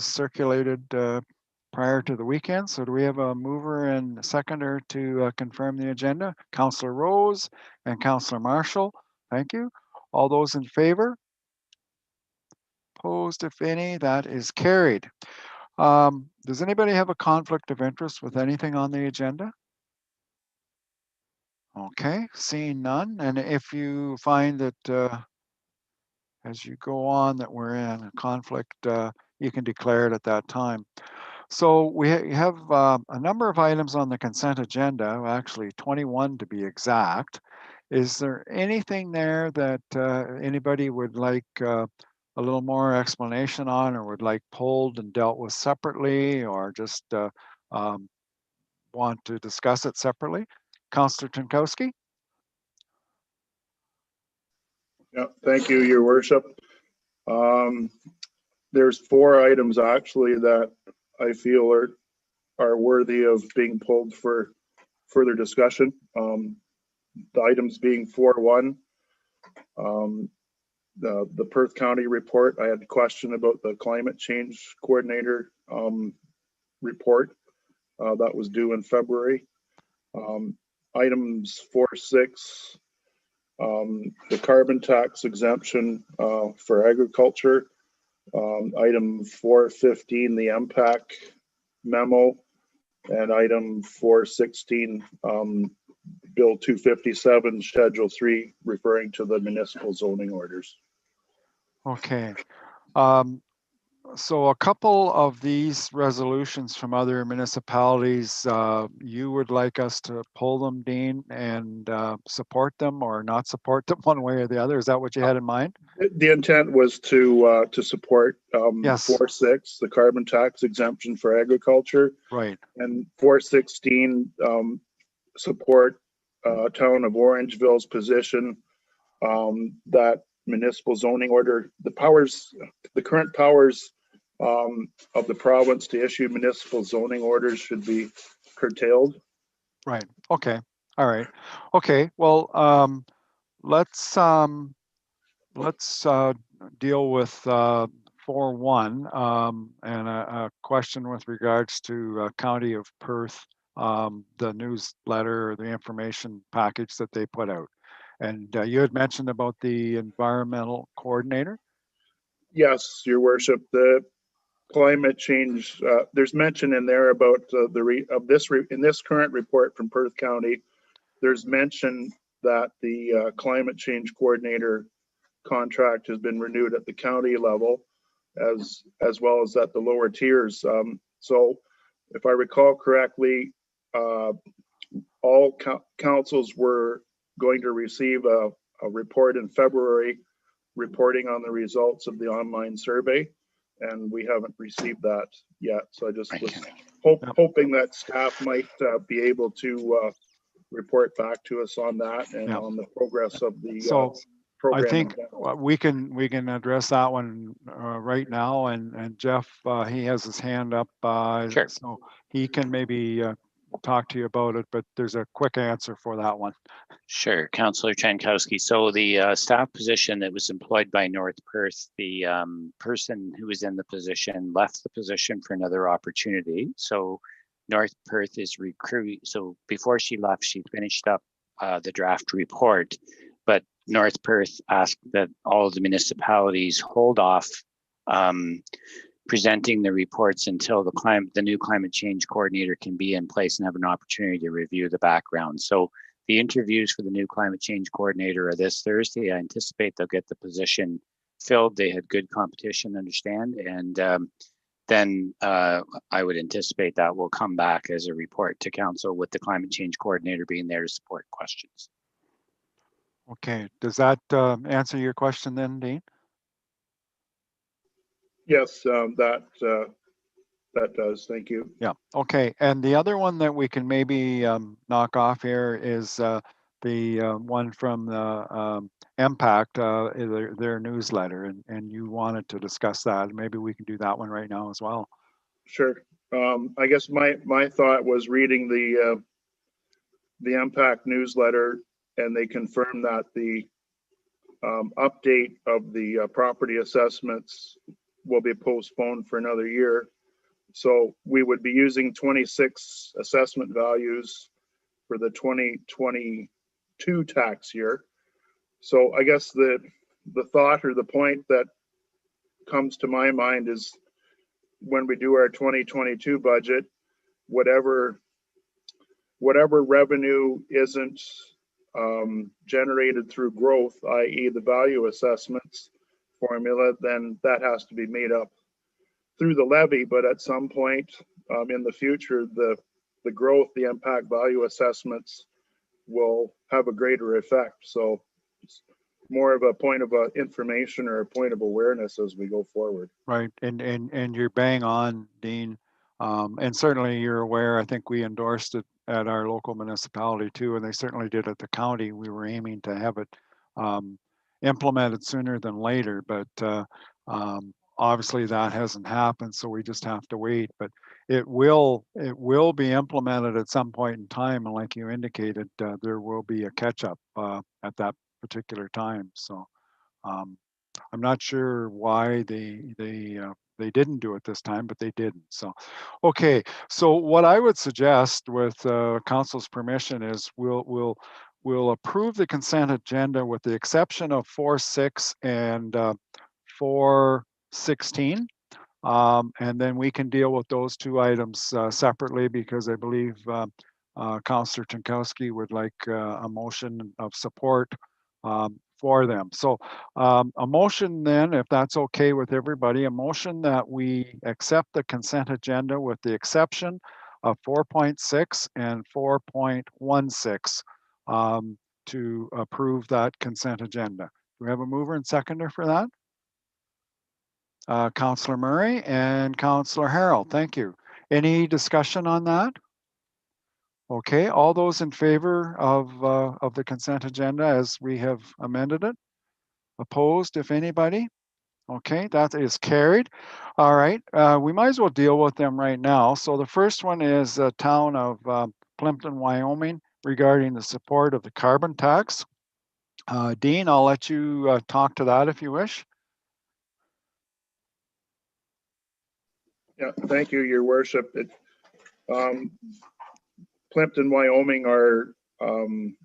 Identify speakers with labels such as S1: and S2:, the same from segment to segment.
S1: was circulated prior to the weekend. So do we have a mover and a seconder to confirm the agenda? Councillor Rose and Councillor Marshall. Thank you. All those in favor? Opposed, if any? That is carried. Does anybody have a conflict of interest with anything on the agenda? Okay, seeing none. And if you find that as you go on that we're in a conflict, you can declare it at that time. So we have a number of items on the consent agenda, actually 21 to be exact. Is there anything there that anybody would like a little more explanation on, or would like pulled and dealt with separately, or just want to discuss it separately? Councillor Jankowski?
S2: Yeah, thank you, Your Worship. There's 4 items actually that I feel are worthy of being pulled for further discussion. The items being 4.1, the Perth County report. I had a question about the climate change coordinator report that was due in February. Items 4.6, the carbon tax exemption for agriculture. Item 4.15, the MPAC memo, and item 4.16, Bill 257, Schedule 3, referring to the municipal zoning orders.
S1: Okay. So a couple of these resolutions from other municipalities, you would like us to pull them, Dean, and support them or not support them one way or the other? Is that what you had in mind?
S2: The intent was to support
S1: yes.
S2: 4.6, the carbon tax exemption for agriculture.
S1: Right.
S2: And 4.16, support Town of Orangeville's position that municipal zoning order, the current powers of the province to issue municipal zoning orders should be curtailed.
S1: Right. Okay. All right. Okay. Well, let's deal with 4.1 and a question with regards to County of Perth, the newsletter or the information package that they put out. And you had mentioned about the environmental coordinator.
S2: Yes, Your Worship. The climate change, there's mention in there about in this current report from Perth County. There's mention that the climate change coordinator contract has been renewed at the county level, as well as at the lower tiers. So, if I recall correctly, all councils were going to receive a report in February reporting on the results of the online survey, and we haven't received that yet. So I just was hoping that staff might be able to report back to us on that and on the progress of the program.
S1: I think we can address that one right now, and Jeff, he has his hand up,
S3: sure.
S1: So he can maybe talk to you about it, but there's a quick answer for that one.
S3: Sure, Councillor Jankowski. So the staff position that was employed by North Perth, the person who was in the position left the position for another opportunity. So North Perth is recruiting. So before she left, she finished up the draft report, but North Perth asked that all of the municipalities hold off presenting the reports until the new climate change coordinator can be in place and have an opportunity to review the background. So the interviews for the new climate change coordinator are this Thursday. I anticipate they'll get the position filled. They had good competition, understand, and then I would anticipate that will come back as a report to council with the climate change coordinator being there to support questions.
S1: Okay, does that answer your question then, Dean?
S2: Yes, that does. Thank you.
S1: Yeah. Okay. And the other one that we can maybe knock off here is the one from the MPAC, their newsletter, and you wanted to discuss that. Maybe we can do that one right now as well.
S2: Sure. I guess my thought was reading the MPAC newsletter, and they confirmed that the update of the property assessments will be postponed for another year. So we would be using 26 assessment values for the 2022 tax year. So I guess the thought or the point that comes to my mind is when we do our 2022 budget, whatever revenue isn't generated through growth, i.e. the value assessments formula, then that has to be made up through the levy. But at some point in the future, the growth, the impact value assessments will have a greater effect. So it's more of a point of information or a point of awareness as we go forward.
S1: Right, and you're bang on, Dean. And certainly you're aware, I think we endorsed it at our local municipality too, and they certainly did at the county. We were aiming to have it implemented sooner than later, but obviously that hasn't happened, so we just have to wait. But it will be implemented at some point in time, and like you indicated, there will be a catch up at that particular time. So I'm not sure why they didn't do it this time, but they didn't. So, okay. So what I would suggest, with council's permission, is we'll approve the consent agenda with the exception of 4.6 and 4.16. And then we can deal with those two items separately, because I believe Councillor Jankowski would like a motion of support for them. So a motion then, if that's okay with everybody, a motion that we accept the consent agenda with the exception of 4.6 and 4.16 to approve that consent agenda. Do we have a mover and seconder for that? Councillor Murray and Councillor Harrell, thank you. Any discussion on that? Okay, all those in favor of the consent agenda as we have amended it? Opposed, if anybody? Okay, that is carried. All right, we might as well deal with them right now. So the first one is the town of Plimpton, Wyoming, regarding the support of the carbon tax. Dean, I'll let you talk to that if you wish.
S2: Yeah, thank you, Your Worship. Plimpton, Wyoming are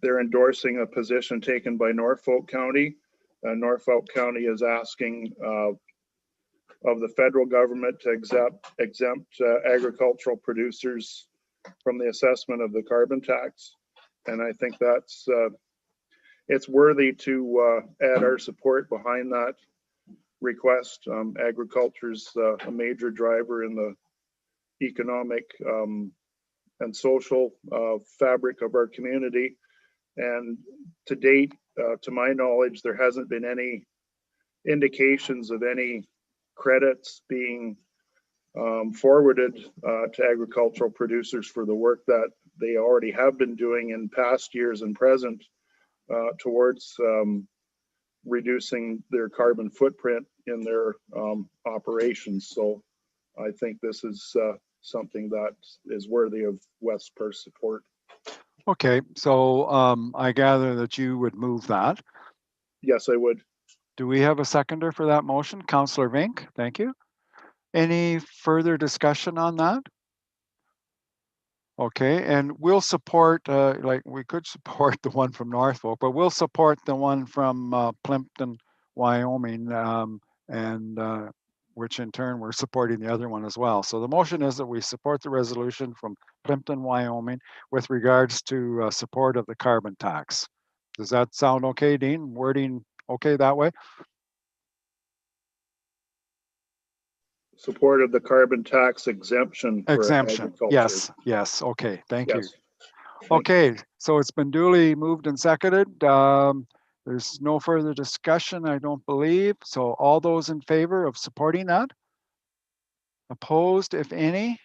S2: they're endorsing a position taken by Norfolk County. Norfolk County is asking of the federal government to exempt agricultural producers from the assessment of the carbon tax. And I think that's it's worthy to add our support behind that request. Agriculture is a major driver in the economic and social fabric of our community. And to date, to my knowledge, there hasn't been any indications of any credits being forwarded to agricultural producers for the work that they already have been doing in past years and present towards reducing their carbon footprint in their operations. So I think this is something that is worthy of West Perth support.
S1: Okay, so I gather that you would move that.
S2: Yes, I would.
S1: Do we have a seconder for that motion? Councillor Vink, thank you. Any further discussion on that? Okay, and we'll support, like we could support the one from Norfolk, but we'll support the one from Plimpton, Wyoming, and which in turn we're supporting the other one as well. So the motion is that we support the resolution from Plimpton, Wyoming with regards to support of the carbon tax. Does that sound okay, Dean? Wording okay that way?
S2: Support of the carbon tax exemption for
S1: Exemption,
S2: agriculture.
S1: yes, okay, thank you.
S2: Yes.
S1: Okay, so it's been duly moved and seconded. There's no further discussion, I don't believe. So all those in favor of supporting that? Opposed, if any?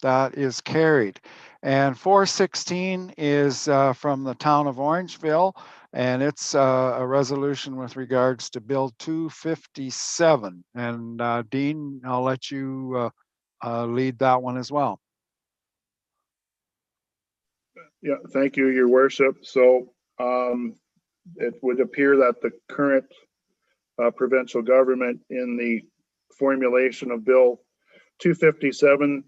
S1: That is carried. And 416 is from the town of Orangeville, and it's a resolution with regards to Bill 257. And Dean, I'll let you lead that one as well.
S2: Yeah, thank you, Your Worship. So it would appear that the current provincial government in the formulation of Bill 257.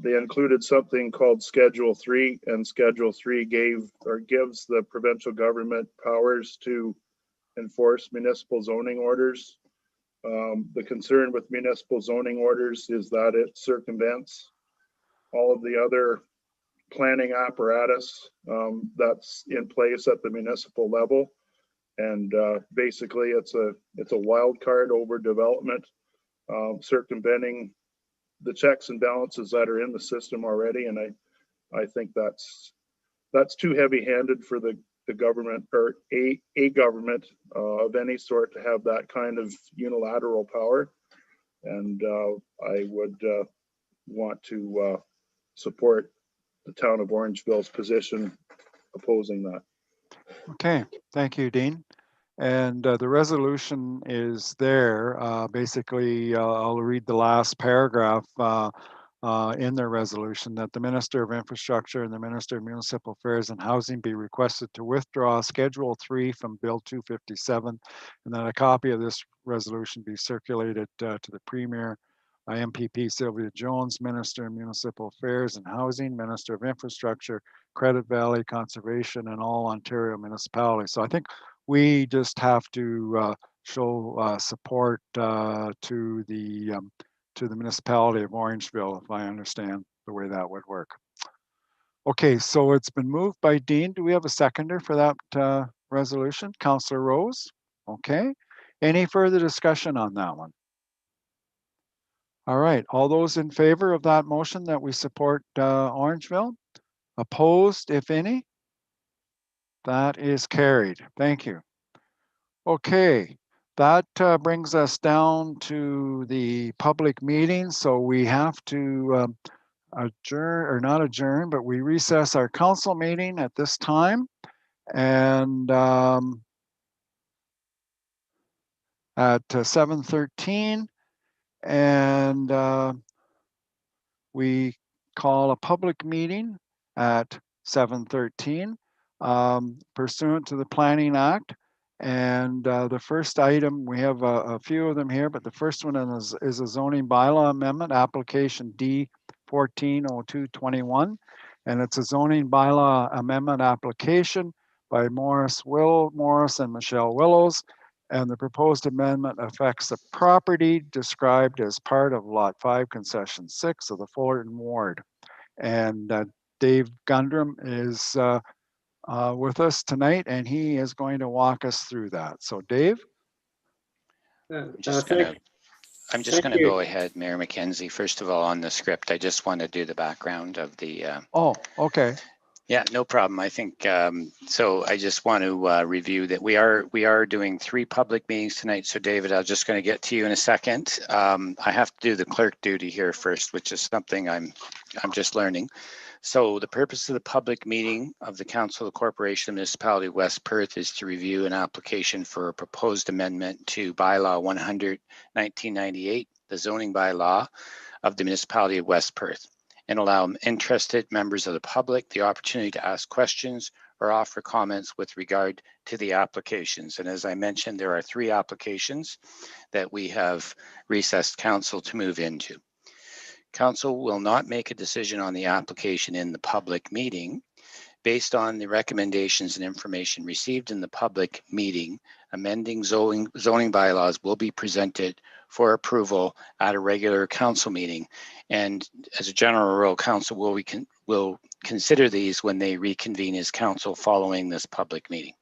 S2: They included something called Schedule 3, and Schedule 3 gives the provincial government powers to enforce municipal zoning orders. The concern with municipal zoning orders is that it circumvents all of the other planning apparatus that's in place at the municipal level. And basically it's a wild card over development, circumventing the checks and balances that are in the system already. And I think that's too heavy-handed for the government, or a government of any sort, to have that kind of unilateral power. And I would want to support the town of Orangeville's position opposing that.
S1: Okay, thank you, Dean. And the resolution is there. Basically, I'll read the last paragraph in their resolution, that the Minister of Infrastructure and the Minister of Municipal Affairs and Housing be requested to withdraw Schedule 3 from Bill 257, and that a copy of this resolution be circulated to the Premier, MPP Sylvia Jones, Minister of Municipal Affairs and Housing, Minister of Infrastructure, Credit Valley Conservation, and all Ontario municipalities. So I think we just have to show support to the municipality of Orangeville, if I understand the way that would work. Okay, so it's been moved by Dean. Do we have a seconder for that resolution? Councillor Rose? Okay. Any further discussion on that one? All right, all those in favor of that motion that we support Orangeville? Opposed, if any? That is carried. Thank you. Okay, that brings us down to the public meeting. So we have to adjourn, or not adjourn, but we recess our council meeting at this time. And at 7:13, and we call a public meeting at 7:13 pursuant to the Planning Act. And the first item, we have a few of them here, but the first one is a zoning bylaw amendment, application D 140221. And it's a zoning bylaw amendment application by Morris and Michelle Willows. And the proposed amendment affects the property described as part of Lot 5, Concession 6 of the Fullerton Ward. And Dave Gundrum is with us tonight, and he is going to walk us through that. So Dave?
S3: I'm just going to go ahead, Mayor McKenzie. First of all, on the script, I just want to do the background of the...
S1: Oh, okay.
S3: Yeah, no problem. I think, so I just want to review that we are doing 3 public meetings tonight. So David, I'm just going to get to you in a second. I have to do the clerk duty here first, which is something I'm just learning. So the purpose of the public meeting of the Council of the Corporation of Municipality of West Perth is to review an application for a proposed amendment to Bylaw 100/1998, the zoning bylaw of the Municipality of West Perth, and allow interested members of the public the opportunity to ask questions or offer comments with regard to the applications. And as I mentioned, there are 3 applications that we have recessed council to move into. Council will not make a decision on the application in the public meeting. Based on the recommendations and information received in the public meeting, amending zoning bylaws will be presented for approval at a regular council meeting. And as a general rule, council will consider these when they reconvene as council following this public meeting.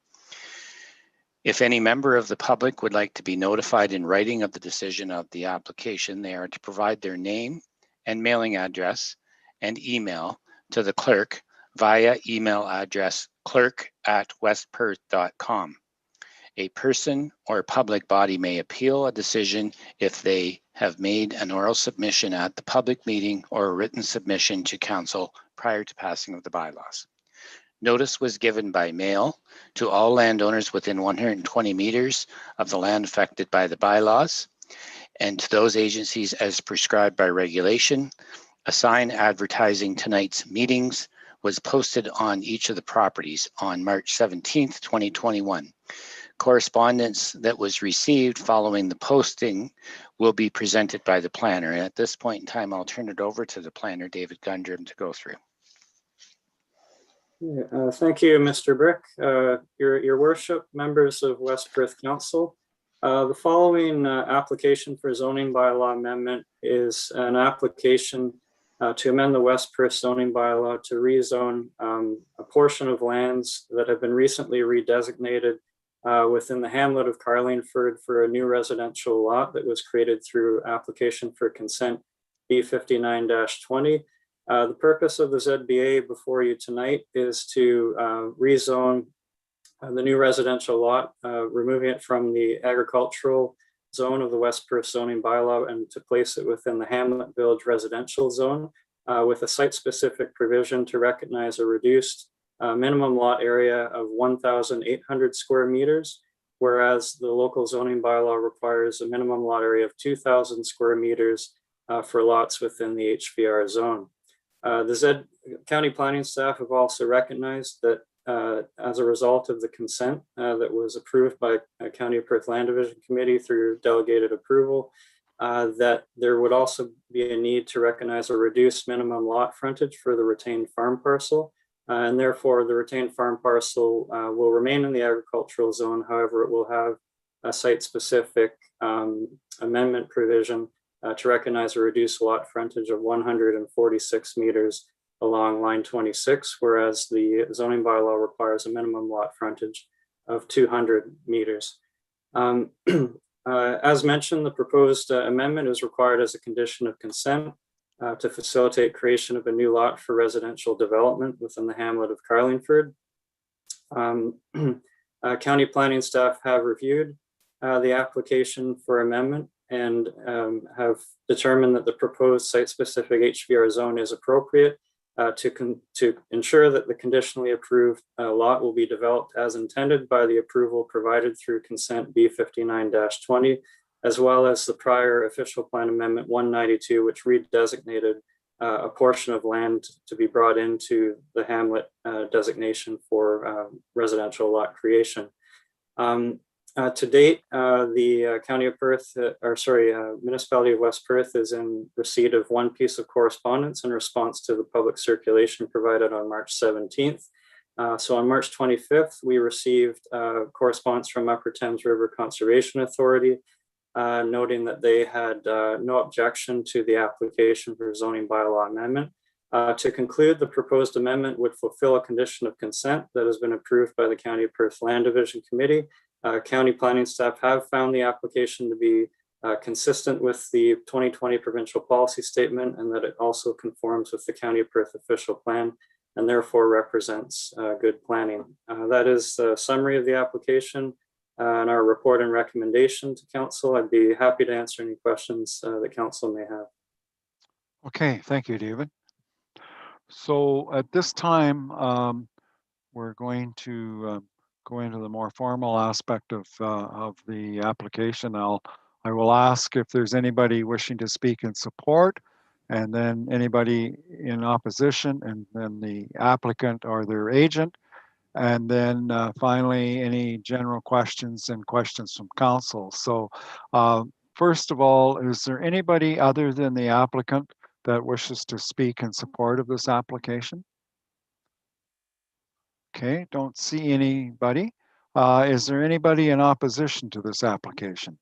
S3: If any member of the public would like to be notified in writing of the decision of the application, they are to provide their name and mailing address and email to the clerk via email address clerk@westperth.com. A person or public body may appeal a decision if they have made an oral submission at the public meeting or a written submission to council prior to passing of the bylaws. Notice was given by mail to all landowners within 120 meters of the land affected by the bylaws, and to those agencies as prescribed by regulation. A sign advertising tonight's meetings was posted on each of the properties on March 17th, 2021. correspondence that was received following the posting will be presented by the planner. And at this point in time, I'll turn it over to the planner, David Gundrum, to go through.
S4: Thank you, Mr. Brick. Your worship, members of West Perth Council, the following application for zoning bylaw amendment is an application to amend the West Perth zoning bylaw to rezone a portion of lands that have been recently redesignated within the hamlet of Carlingford for a new residential lot that was created through application for consent B59-20. The purpose of the ZBA before you tonight is to rezone the new residential lot, removing it from the agricultural zone of the West Perth zoning bylaw and to place it within the Hamlet Village residential zone with a site-specific provision to recognize a reduced minimum lot area of 1,800 square meters, whereas the local zoning bylaw requires a minimum lot area of 2,000 square meters for lots within the HVR zone. The county planning staff have also recognized that as a result of the consent that was approved by County of Perth Land Division Committee through delegated approval, that there would also be a need to recognize a reduced minimum lot frontage for the retained farm parcel. And therefore, the retained farm parcel will remain in the agricultural zone. However, it will have a site-specific amendment provision to recognize a reduced lot frontage of 146 meters along line 26, whereas the zoning bylaw requires a minimum lot frontage of 200 meters. As mentioned, the proposed amendment is required as a condition of consent to facilitate creation of a new lot for residential development within the hamlet of Carlingford. County planning staff have reviewed the application for amendment and have determined that the proposed site-specific HVR zone is appropriate to ensure that the conditionally approved lot will be developed as intended by the approval provided through consent B59-20, as well as the prior official plan amendment 192, which redesignated a portion of land to be brought into the hamlet designation for residential lot creation. To date, the County of Perth, Municipality of West Perth is in receipt of one piece of correspondence in response to the public circulation provided on March 17th. So on March 25th, we received correspondence from Upper Thames River Conservation Authority, noting that they had no objection to the application for zoning bylaw amendment. To conclude, the proposed amendment would fulfill a condition of consent that has been approved by the County of Perth Land Division Committee. County planning staff have found the application to be consistent with the 2020 provincial policy statement, and that it also conforms with the County of Perth official plan and therefore represents good planning. That is the summary of the application and our report and recommendation to council. I'd be happy to answer any questions that council may have.
S1: Okay, thank you, David. So at this time, we're going to go into the more formal aspect of the application. I will ask if there's anybody wishing to speak in support, and then anybody in opposition, and then the applicant or their agent, and then finally any general questions and questions from council. So first of all, is there anybody other than the applicant that wishes to speak in support of this application? Okay, don't see anybody. Is there anybody in opposition to this application?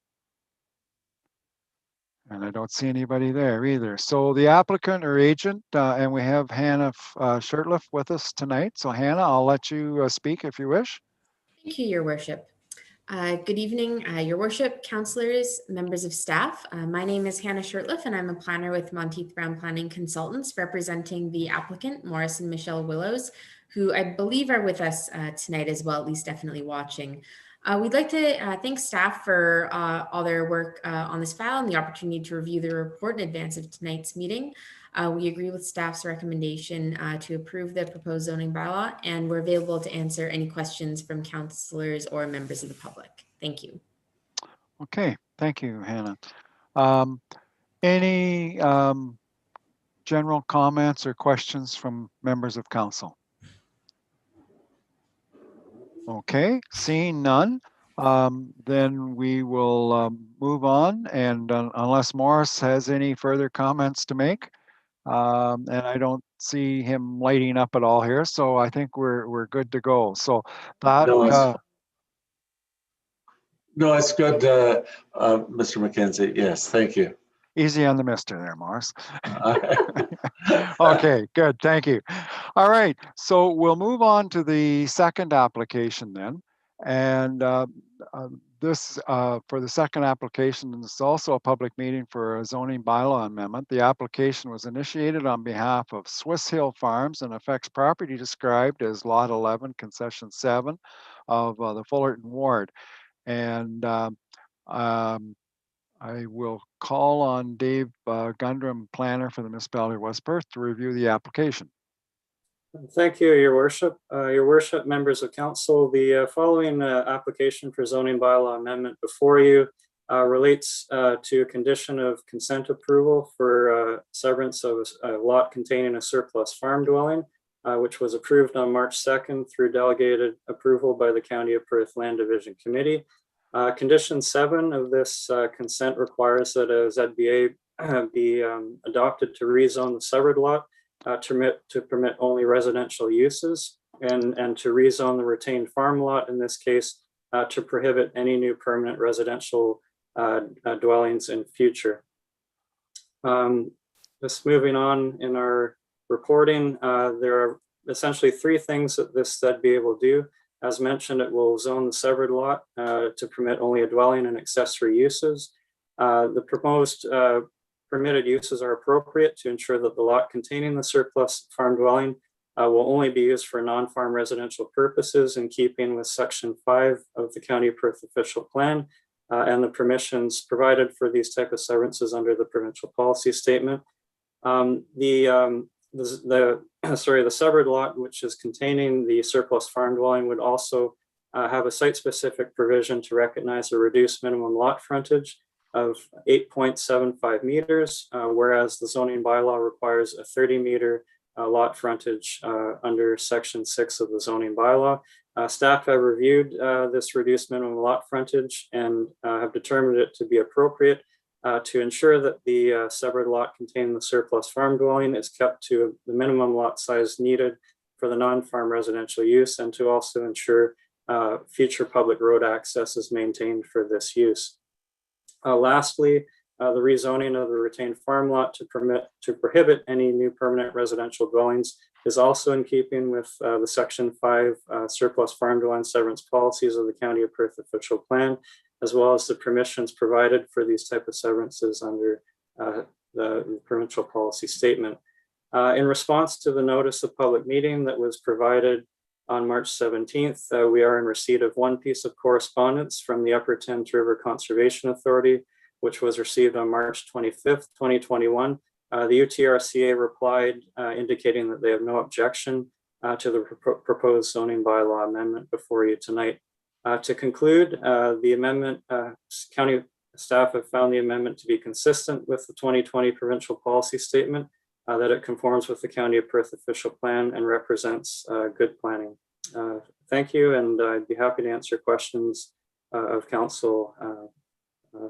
S1: And I don't see anybody there either. So the applicant or agent, and we have Hannah Shirtliff with us tonight. So Hannah, I'll let you speak if you wish.
S5: Thank you, Your Worship. Good evening, Your Worship, councillors, members of staff. My name is Hannah Shirtliff, and I'm a planner with Monteith Brown Planning Consultants, representing the applicant, Morris and Michelle Willows, who I believe are with us tonight as well, at least definitely watching. We'd like to thank staff for all their work on this file and the opportunity to review the report in advance of tonight's meeting. We agree with staff's recommendation to approve the proposed zoning bylaw, and we're available to answer any questions from councillors or members of the public. Thank you.
S1: Okay, thank you, Hannah. Any general comments or questions from members of council? Okay, seeing none, Then we will move on, and unless Morris has any further comments to make, and I don't see him lighting up at all here, so I think we're good to go. So that
S6: no, it's good, Mr. McKenzie. Yes, thank you.
S1: easy on the mister there, Morris. Okay, good. Thank you. All right, so we'll move on to the second application then. And this, for the second application, this is also a public meeting for a zoning bylaw amendment. The application was initiated on behalf of Swiss Hill Farms and affects property described as Lot 11, Concession 7 of the Fullerton Ward. And I will call on Dave Gundrum, planner for the Municipality of West Perth, to review the application.
S4: Thank you, Your Worship. Your Worship, members of council, the following application for zoning bylaw amendment before you relates to a condition of consent approval for severance of a lot containing a surplus farm dwelling, which was approved on March 2nd through delegated approval by the County of Perth Land Division Committee. Condition 7 of this consent requires that a ZBA be adopted to rezone the severed lot to permit only residential uses, and to rezone the retained farm lot in this case to prohibit any new permanent residential dwellings in future. Just moving on in our reporting, there are essentially 3 things that this ZBA will do. As mentioned, it will zone the severed lot to permit only a dwelling and accessory uses. The proposed permitted uses are appropriate to ensure that the lot containing the surplus farm dwelling will only be used for non-farm residential purposes in keeping with Section 5 of the County of Perth Official Plan and the permissions provided for these type of severances under the provincial policy statement. The severed lot, which is containing the surplus farm dwelling, would also have a site-specific provision to recognize a reduced minimum lot frontage of 8.75 meters, whereas the zoning bylaw requires a 30-meter lot frontage under Section 6 of the zoning bylaw. Staff have reviewed this reduced minimum lot frontage and have determined it to be appropriate to ensure that the severed lot containing the surplus farm dwelling is kept to the minimum lot size needed for the non-farm residential use, and to also ensure future public road access is maintained for this use. Lastly, the rezoning of the retained farm lot to prohibit any new permanent residential dwellings is also in keeping with the Section 5 surplus farm dwelling severance policies of the County of Perth Official Plan, as well as the permissions provided for these type of severances under the provincial policy statement. In response to the notice of public meeting that was provided on March 17th, we are in receipt of 1 piece of correspondence from the Upper Thames River Conservation Authority, which was received on March 25th, 2021. The UTRCA replied indicating that they have no objection to the proposed zoning bylaw amendment before you tonight. To conclude, the amendment, county staff have found the amendment to be consistent with the 2020 provincial policy statement, that it conforms with the County of Perth official plan and represents good planning. Thank you, and I'd be happy to answer questions of council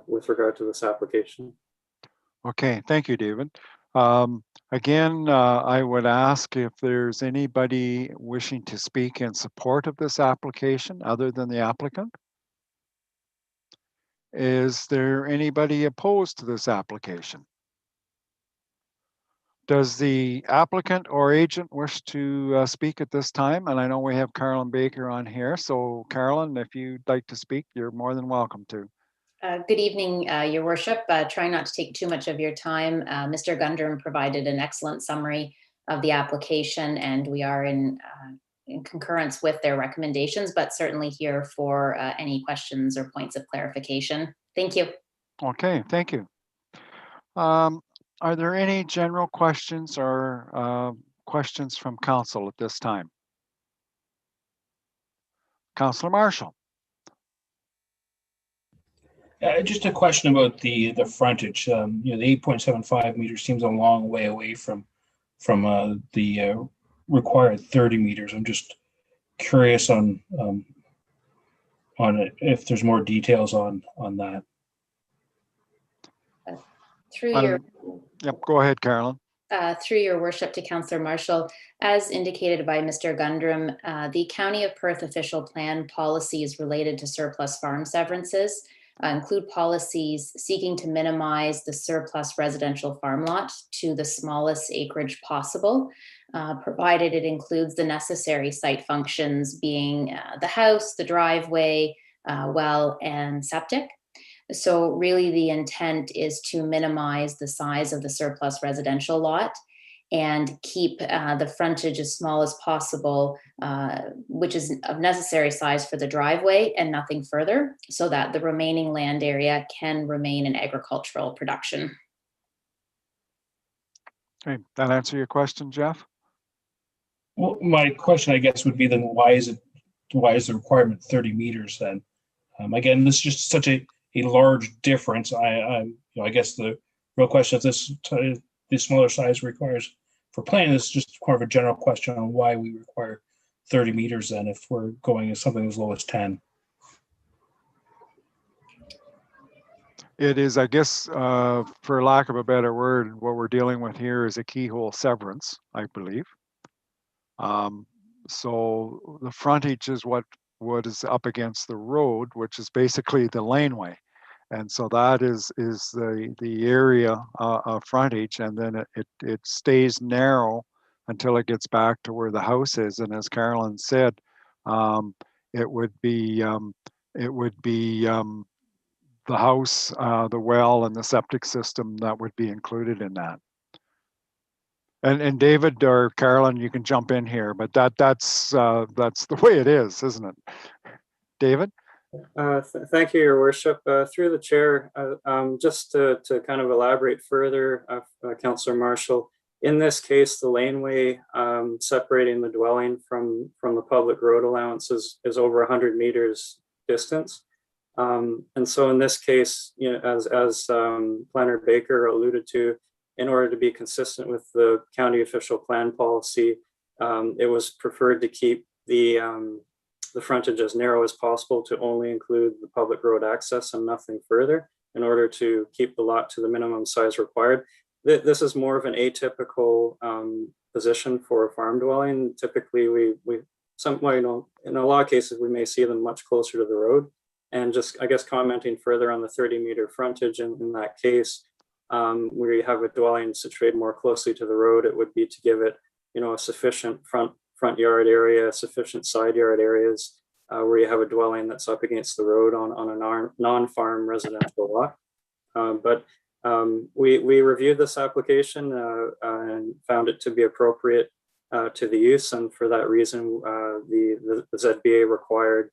S4: with regard to this application.
S1: Okay, thank you, David. Again, I would ask if there's anybody wishing to speak in support of this application other than the applicant. Is there anybody opposed to this application? Does the applicant or agent wish to speak at this time? And I know we have Carolyn Baker on here. So Carolyn, if you'd like to speak, you're more than welcome to.
S7: Good evening, Your Worship. Try not to take too much of your time. Mr. Gundrum provided an excellent summary of the application, and we are in concurrence with their recommendations, but certainly here for any questions or points of clarification. Thank you.
S1: Okay, thank you. Are there any general questions or questions from council at this time? Councillor Marshall.
S8: Just a question about the frontage. The 8.75 meters seems a long way away from the required 30 meters. I'm just curious on it, if there's more details on that.
S7: Through your
S1: Yep, go ahead, Carolyn.
S7: through your worship to Councillor Marshall, as indicated by Mr. Gundrum, the County of Perth official plan policies related to surplus farm severances include policies seeking to minimize the surplus residential farm lot to the smallest acreage possible, provided it includes the necessary site functions being the house, the driveway, well, and septic. So really the intent is to minimize the size of the surplus residential lot and keep the frontage as small as possible, which is of necessary size for the driveway and nothing further, so that the remaining land area can remain in agricultural production.
S1: Okay, that answer your question, Jeff?
S8: Well, my question, I guess, would be then why is the requirement 30 meters then? Again, this is just such a large difference. I guess the real question is the smaller size requires for planning. This is just kind of a general question on why we require 30 meters then if we're going as something as low as 10.
S1: It is, I guess, for lack of a better word, what we're dealing with here is a keyhole severance, I believe. So the frontage is what is up against the road, which is basically the laneway. And so that is the area of frontage, and then it stays narrow until it gets back to where the house is. And as Carolyn said, it would be the house, the well, and the septic system that would be included in that. And David or Carolyn, you can jump in here, but that's the way it is, isn't it? David?
S4: Thank you, Your Worship. Through the chair, just to kind of elaborate further, Councillor Marshall, in this case, the laneway separating the dwelling from the public road allowance is over 100 meters distance. And so in this case, you know, as Planner Baker alluded to, in order to be consistent with the county official plan policy, it was preferred to keep the frontage as narrow as possible to only include the public road access and nothing further in order to keep the lot to the minimum size required. This is more of an atypical position for a farm dwelling. Typically, in a lot of cases, we may see them much closer to the road. And just, I guess, commenting further on the 30-meter frontage in that case, where you have a dwelling situated more closely to the road, it would be to give it, you know, a sufficient front yard area, sufficient side yard areas, where you have a dwelling that's up against the road on a non-farm residential lot. But we reviewed this application and found it to be appropriate to the use, and for that reason, the ZBA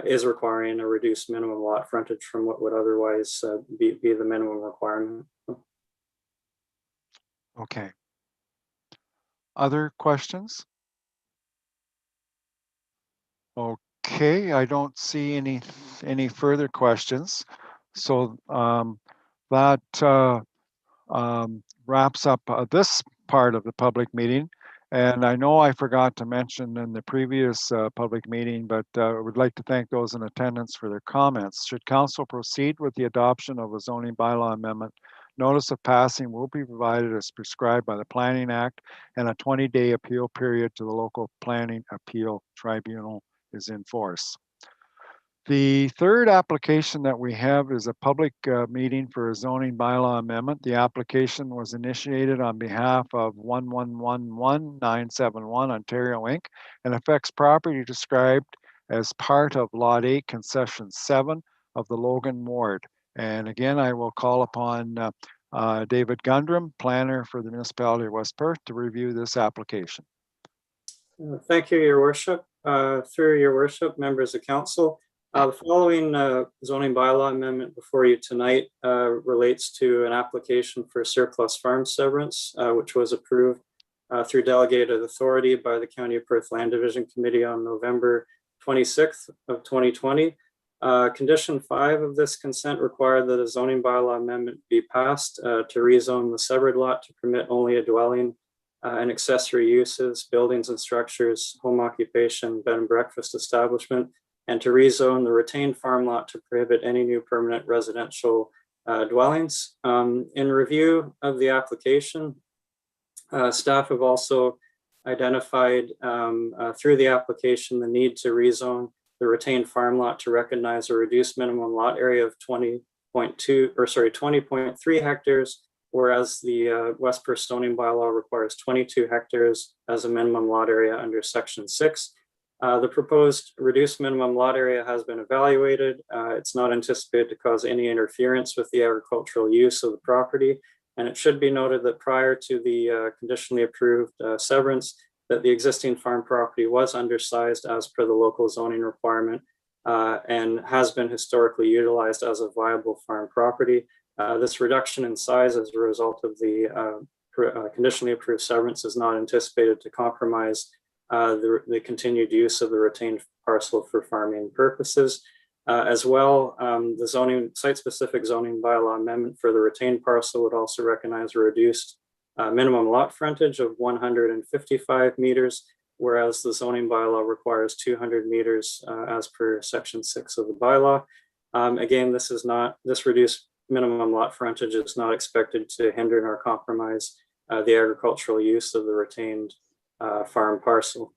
S4: is requiring a reduced minimum lot frontage from what would otherwise be the minimum requirement.
S1: Okay. Other questions? Okay, I don't see any further questions. So that wraps up this part of the public meeting. And I know I forgot to mention in the previous public meeting, but I would like to thank those in attendance for their comments. Should council proceed with the adoption of a zoning bylaw amendment, notice of passing will be provided as prescribed by the Planning Act, and a 20-day appeal period to the local planning appeal tribunal is in force. The third application that we have is a public meeting for a zoning bylaw amendment. The application was initiated on behalf of 1111971 Ontario Inc. and affects property described as part of Lot 8 Concession 7 of the Logan Ward. And again, I will call upon David Gundrum, planner for the Municipality of West Perth, to review this application.
S4: Thank you, Your Worship. Through Your Worship, members of council, the following zoning bylaw amendment before you tonight relates to an application for surplus farm severance, which was approved through delegated authority by the County of Perth Land Division Committee on November 26th of 2020. Condition 5 of this consent required that a zoning bylaw amendment be passed to rezone the severed lot to permit only a dwelling and accessory uses, buildings and structures, home occupation, bed and breakfast establishment, and to rezone the retained farm lot to prohibit any new permanent residential dwellings. In review of the application, staff have also identified through the application the need to rezone the retained farm lot to recognize a reduced minimum lot area of 20.3 hectares, whereas the West Perth zoning bylaw requires 22 hectares as a minimum lot area under section 6. The proposed reduced minimum lot area has been evaluated. It's not anticipated to cause any interference with the agricultural use of the property. And it should be noted that prior to the conditionally approved severance, that the existing farm property was undersized as per the local zoning requirement and has been historically utilized as a viable farm property. This reduction in size as a result of the conditionally approved severance is not anticipated to compromise the continued use of the retained parcel for farming purposes. As well, the site-specific zoning bylaw amendment for the retained parcel would also recognize a reduced minimum lot frontage of 155 meters, whereas the zoning bylaw requires 200 meters as per section 6 of the bylaw. Again, this reduced minimum lot frontage is not expected to hinder nor compromise the agricultural use of the retained farm parcel.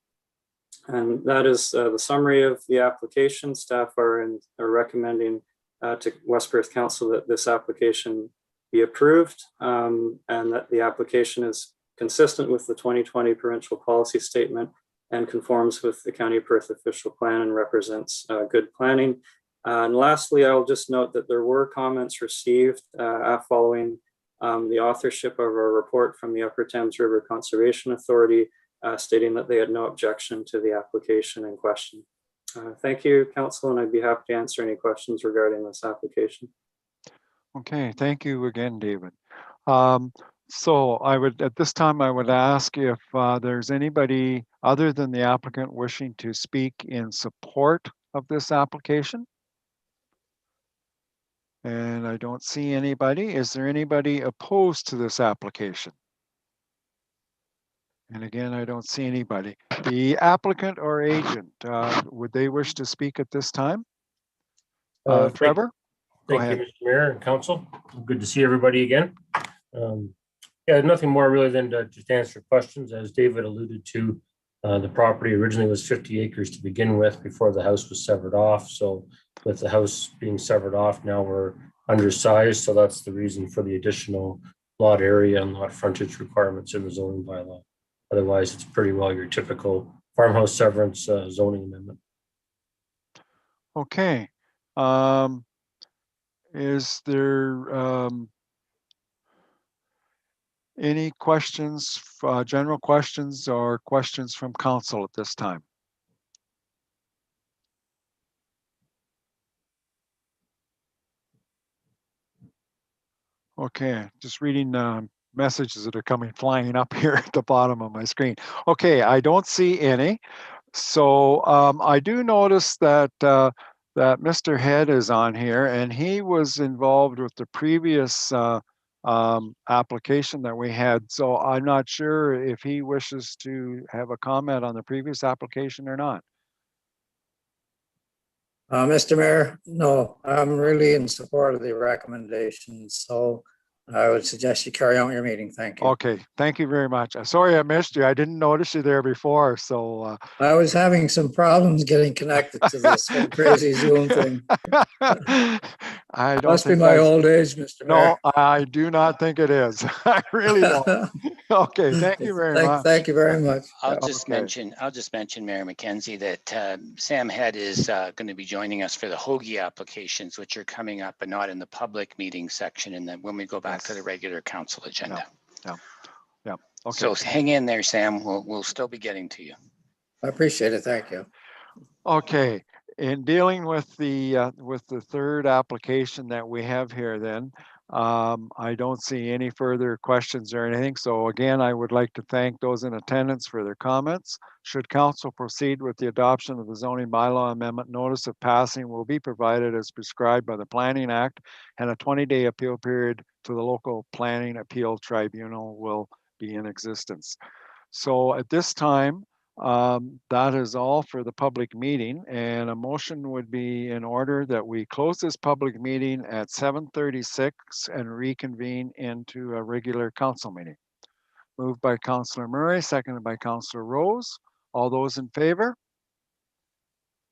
S4: And that is the summary of the application. Staff are recommending to West Perth Council that this application be approved and that the application is consistent with the 2020 provincial policy statement and conforms with the County of Perth official plan and represents good planning. And lastly, I'll just note that there were comments received following the authorship of a report from the Upper Thames River Conservation Authority stating that they had no objection to the application in question. Thank you, Council, and I'd be happy to answer any questions regarding this application.
S1: Okay, thank you again, David. So at this time, I would ask if there's anybody other than the applicant wishing to speak in support of this application. And I don't see anybody. Is there anybody opposed to this application? And again, I don't see anybody. The applicant or agent, would they wish to speak at this time? Trevor?
S9: Thank you, Mr. Mayor and Council. Good to see everybody again. Yeah, nothing more really than to just answer questions. As David alluded to, the property originally was 50 acres to begin with before the house was severed off. So with the house being severed off, now we're undersized. So that's the reason for the additional lot area and lot frontage requirements in the zoning bylaw. Otherwise, it's pretty well your typical farmhouse severance zoning amendment.
S1: Okay. Is there any questions, general questions or questions from council at this time? Okay, just reading messages that are coming flying up here at the bottom of my screen. Okay, I don't see any. So I do notice that that Mr. Head is on here, and he was involved with the previous application that we had. So I'm not sure if he wishes to have a comment on the previous application or not.
S10: Mr. Mayor, no, I'm really in support of the recommendations. So I would suggest you carry on your meeting. Thank you.
S1: Okay, thank you very much. Sorry I missed you. I didn't notice you there before. So
S10: I was having some problems getting connected to this whole crazy Zoom thing.
S1: I don't
S10: Must be
S1: think
S10: my old age, Mr. Mayor.
S1: No, I do not think it is. I really don't. Okay, thank you very much.
S10: Thank you very much.
S3: I'll just mention, Mayor McKenzie, that Sam Head is going to be joining us for the Hoagie applications, which are coming up, but not in the public meeting section. And then when we go back to the regular council agenda.
S1: Yeah. Okay.
S3: So hang in there, Sam. We'll still be getting to you.
S10: I appreciate it. Thank you.
S1: Okay. In dealing with the third application that we have here, then I don't see any further questions or anything. So again, I would like to thank those in attendance for their comments. Should council proceed with the adoption of the zoning bylaw amendment, notice of passing will be provided as prescribed by the Planning Act, and a 20-day appeal period to the local planning appeal tribunal will be in existence. So at this time, That is all for the public meeting, and a motion would be in order that we close this public meeting at 7:36 and reconvene into a regular council meeting. Moved by Councillor Murray, seconded by Councillor Rose. All those in favor?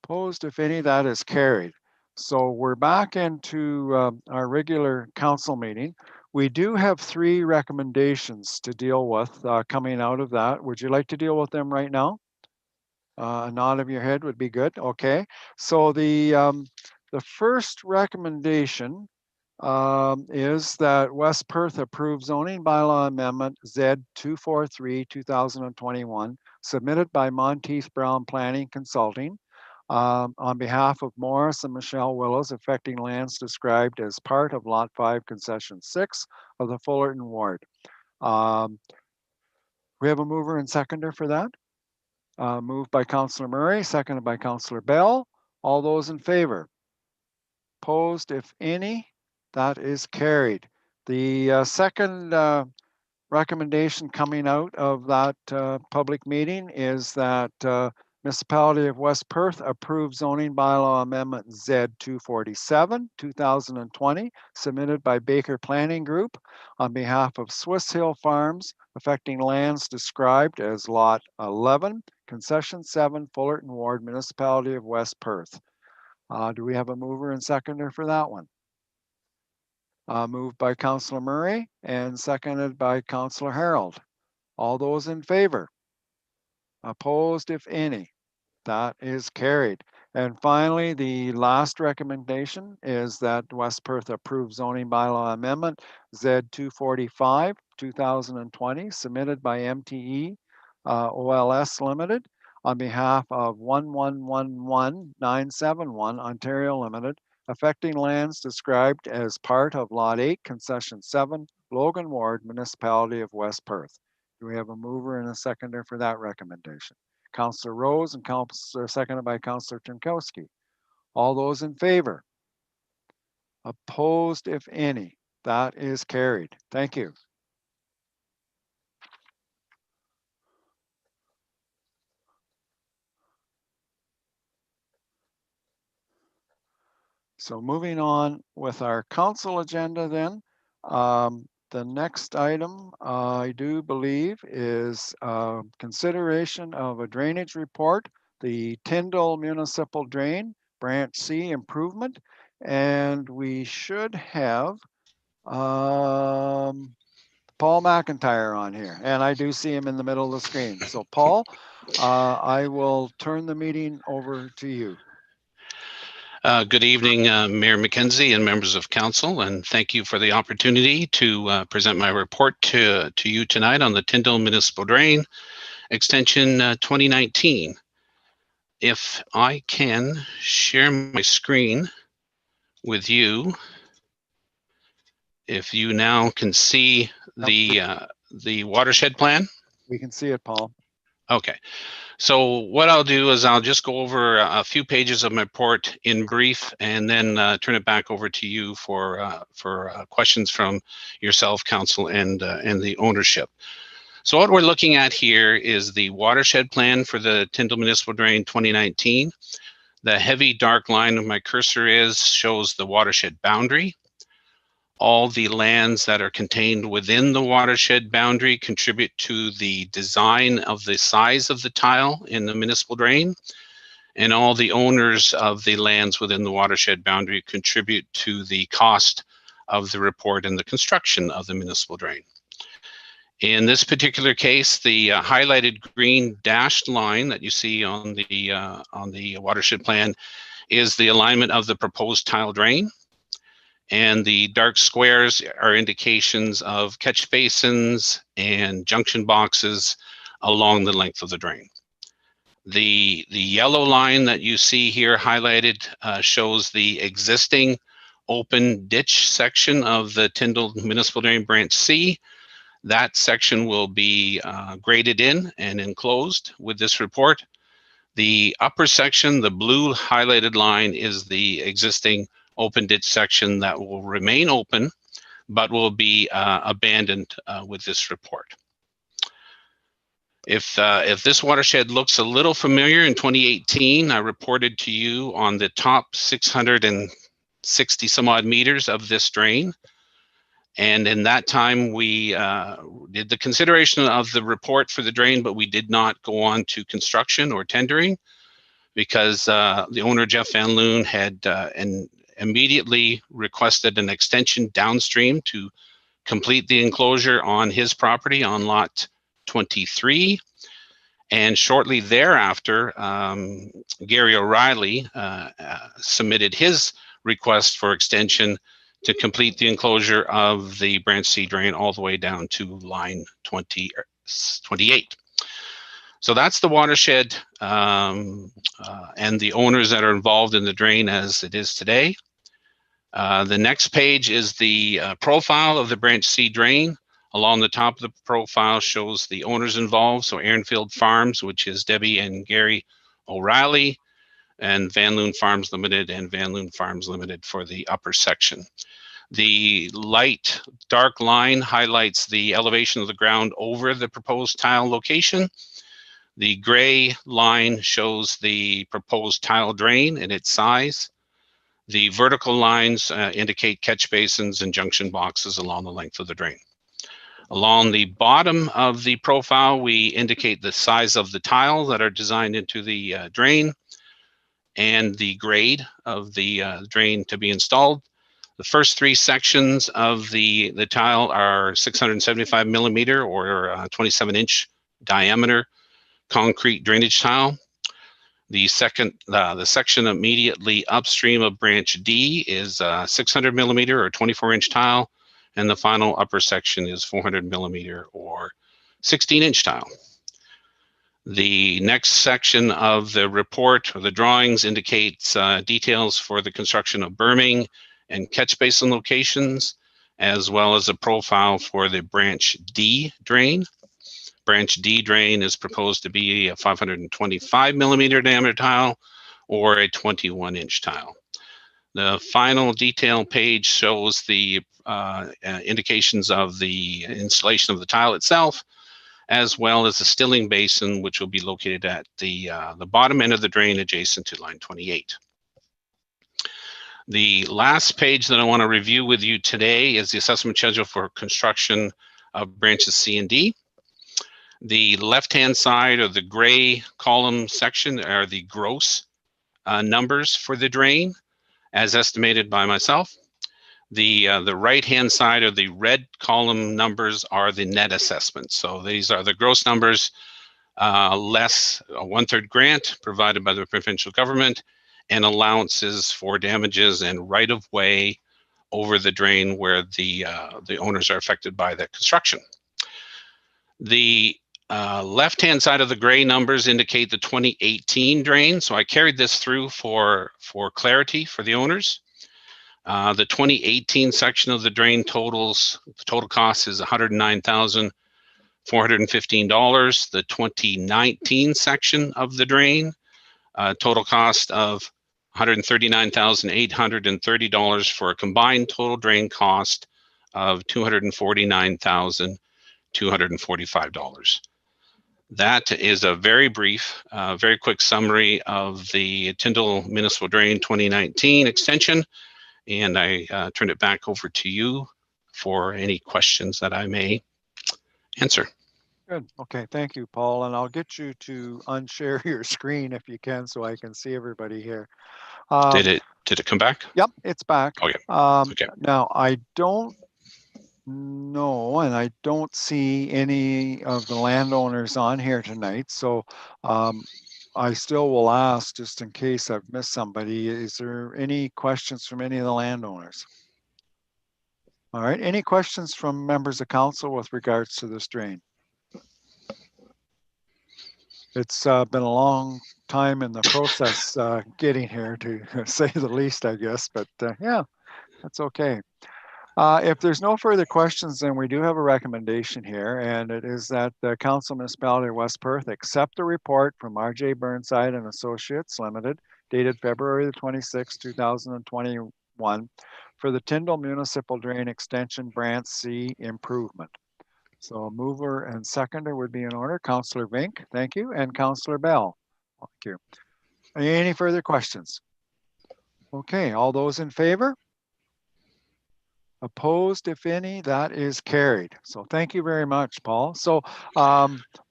S1: Opposed, if any, that is carried. So we're back into our regular council meeting. We do have 3 recommendations to deal with coming out of that. Would you like to deal with them right now? A nod of your head would be good. Okay. So the first recommendation is that West Perth approve zoning bylaw amendment Z 243-2021 submitted by Monteith Brown Planning Consulting on behalf of Morris and Michelle Willows affecting lands described as part of Lot 5 Concession 6 of the Fullerton Ward. We have a mover and seconder for that. Moved by Councillor Murray, seconded by Councillor Bell. All those in favor? Opposed, if any? That is carried. The second recommendation coming out of that public meeting is that Municipality of West Perth approve zoning bylaw amendment Z 247-2020 submitted by Baker Planning Group on behalf of Swiss Hill Farms affecting lands described as Lot 11, Concession 7, Fullerton Ward, Municipality of West Perth. Do we have a mover and seconder for that one? Moved by Councillor Murray and seconded by Councillor Harold. All those in favor? Opposed, if any? That is carried. And finally, the last recommendation is that West Perth approve zoning bylaw amendment Z 245-2020 submitted by MTE OLS Limited on behalf of 1111971 Ontario Limited affecting lands described as part of Lot 8, Concession 7, Logan Ward, Municipality of West Perth. Do we have a mover and a seconder for that recommendation? Councillor Rose and seconded by Councillor Turnkowski. All those in favor? Opposed, if any? That is carried. Thank you. So moving on with our council agenda then, the next item I do believe is consideration of a drainage report, the Tyndall Municipal Drain, Branch C improvement, and we should have Paul McIntyre on here, and I do see him in the middle of the screen. So Paul, I will turn the meeting over to you.
S11: Good evening, Mayor McKenzie and members of council, and thank you for the opportunity to present my report to you tonight on the Tyndall Municipal Drain Extension 2019. If I can share my screen with you, if you now can see the watershed plan.
S1: We can see it, Paul.
S11: Okay. So what I'll do is I'll just go over a few pages of my report in brief, and then turn it back over to you for questions from yourself, council, and the ownership. So what we're looking at here is the watershed plan for the Tyndall Municipal Drain 2019. The heavy dark line of my cursor shows the watershed boundary. All the lands that are contained within the watershed boundary contribute to the design of the size of the tile in the municipal drain. And all the owners of the lands within the watershed boundary contribute to the cost of the report and the construction of the municipal drain. In this particular case, the highlighted green dashed line that you see on the watershed plan is the alignment of the proposed tile drain. And the dark squares are indications of catch basins and junction boxes along the length of the drain. The yellow line that you see here highlighted shows the existing open ditch section of the Tyndall Municipal Drain Branch C. That section will be graded in and enclosed with this report. The upper section, the blue highlighted line, is the existing open ditch section that will remain open, but will be abandoned with this report. If this watershed looks a little familiar, in 2018, I reported to you on the top 660 some odd meters of this drain. And in that time, we did the consideration of the report for the drain, but we did not go on to construction or tendering because the owner, Jeff Van Loon, had immediately requested an extension downstream to complete the enclosure on his property on lot 23. And shortly thereafter, Gary O'Reilly submitted his request for extension to complete the enclosure of the branch C drain all the way down to line 28. So that's the watershed and the owners that are involved in the drain as it is today. The next page is the profile of the branch C drain. Along the top of the profile shows the owners involved. So Aaronfield Farms, which is Debbie and Gary O'Reilly, and Van Loon Farms Limited and Van Loon Farms Limited for the upper section. The light dark line highlights the elevation of the ground over the proposed tile location. The gray line shows the proposed tile drain and its size. The vertical lines indicate catch basins and junction boxes along the length of the drain. Along the bottom of the profile, we indicate the size of the tile that are designed into the drain and the grade of the drain to be installed. The first three sections of the tile are 675 millimeter or 27-inch diameter concrete drainage tile. The section immediately upstream of branch D is 600 millimeter or 24-inch tile, and the final upper section is 400 millimeter or 16-inch tile. The next section of the report or the drawings indicates details for the construction of berming and catch basin locations, as well as a profile for the branch D drain. Branch D drain is proposed to be a 525 millimeter diameter tile or a 21-inch tile. The final detail page shows the indications of the installation of the tile itself, as well as the stilling basin, which will be located at the bottom end of the drain adjacent to line 28. The last page that I want to review with you today is the assessment schedule for construction of branches C and D. The left-hand side of the gray column section are the gross numbers for the drain as estimated by myself. The right-hand side of the red column numbers are the net assessments. So these are the gross numbers less a 1/3 grant provided by the provincial government and allowances for damages and right-of-way over the drain where the owners are affected by the construction. The left-hand side of the gray numbers indicate the 2018 drain. So I carried this through for clarity for the owners. The 2018 section of the drain the total cost is $109,415. The 2019 section of the drain, total cost of $139,830 for a combined total drain cost of $249,245. That is a very brief, very quick summary of the Tyndall Municipal Drain 2019 extension. And I turn it back over to you for any questions that I may answer.
S1: Good. Okay. Thank you, Paul. And I'll get you to unshare your screen if you can, so I can see everybody here.
S11: Did it come back?
S1: Yep, it's back.
S11: Okay.
S1: Okay. Now I don't know, and I don't see any of the landowners on here tonight. So I still will ask, just in case I've missed somebody, is there any questions from any of the landowners? All right. Any questions from members of council with regards to this drain? It's been a long time in the process getting here, to say the least, I guess, but yeah, that's okay. If there's no further questions, then we do have a recommendation here, and it is that the Council Municipality of West Perth accept the report from R.J. Burnside and Associates Limited, dated February the 26th, 2021, for the Tyndall Municipal Drain Extension Branch C improvement. So a mover and seconder would be in order. Councillor Vink, thank you, and Councillor Bell. Thank you. Any further questions? Okay, all those in favor? Opposed, if any, that is carried. So thank you very much, Paul. So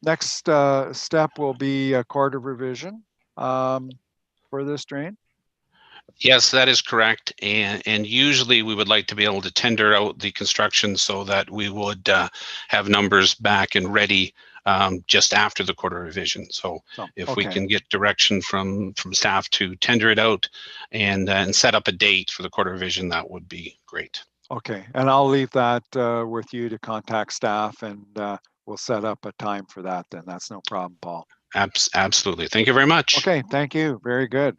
S1: next step will be a court of revision for this drain.
S11: Yes, that is correct. And usually we would like to be able to tender out the construction so that we would have numbers back and ready just after the quarter revision. So if we can get direction from staff to tender it out and set up a date for the quarter revision, that would be great.
S1: Okay, and I'll leave that with you to contact staff, and we'll set up a time for that then. That's no problem, Paul.
S11: Absolutely. Thank you very much.
S1: Okay, thank you. Very good.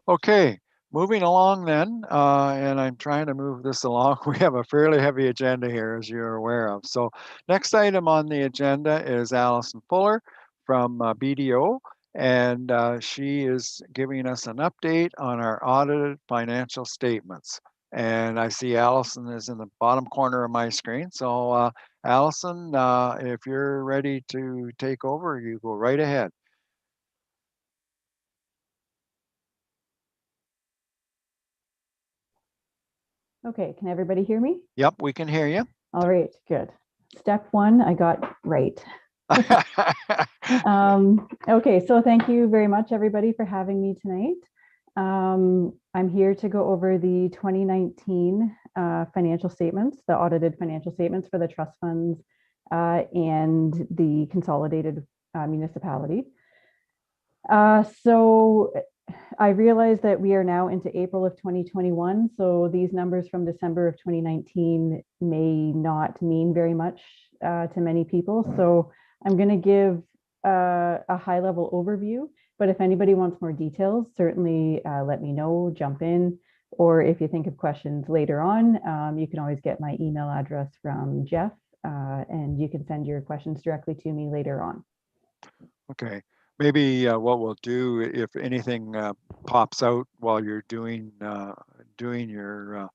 S1: Okay, moving along then, and I'm trying to move this along. We have a fairly heavy agenda here, as you're aware of. So next item on the agenda is Allison Fuller from BDO, and she is giving us an update on our audited financial statements. And I see Allison is in the bottom corner of my screen. So Allison, if you're ready to take over, you go right ahead.
S12: Okay, can everybody hear me?
S1: Yep, we can hear you.
S12: All right, good. Step one, I got right. Okay, so thank you very much, everybody, for having me tonight. I'm here to go over the 2019 financial statements, the audited financial statements for the trust funds and the consolidated municipality. So I realize that we are now into April of 2021, so these numbers from December of 2019 may not mean very much to many people. So I'm going to give a high-level overview, but if anybody wants more details, certainly let me know, jump in, or if you think of questions later on, you can always get my email address from Jeff, and you can send your questions directly to me later on.
S1: Okay. Maybe what we'll do, if anything pops out while you're doing your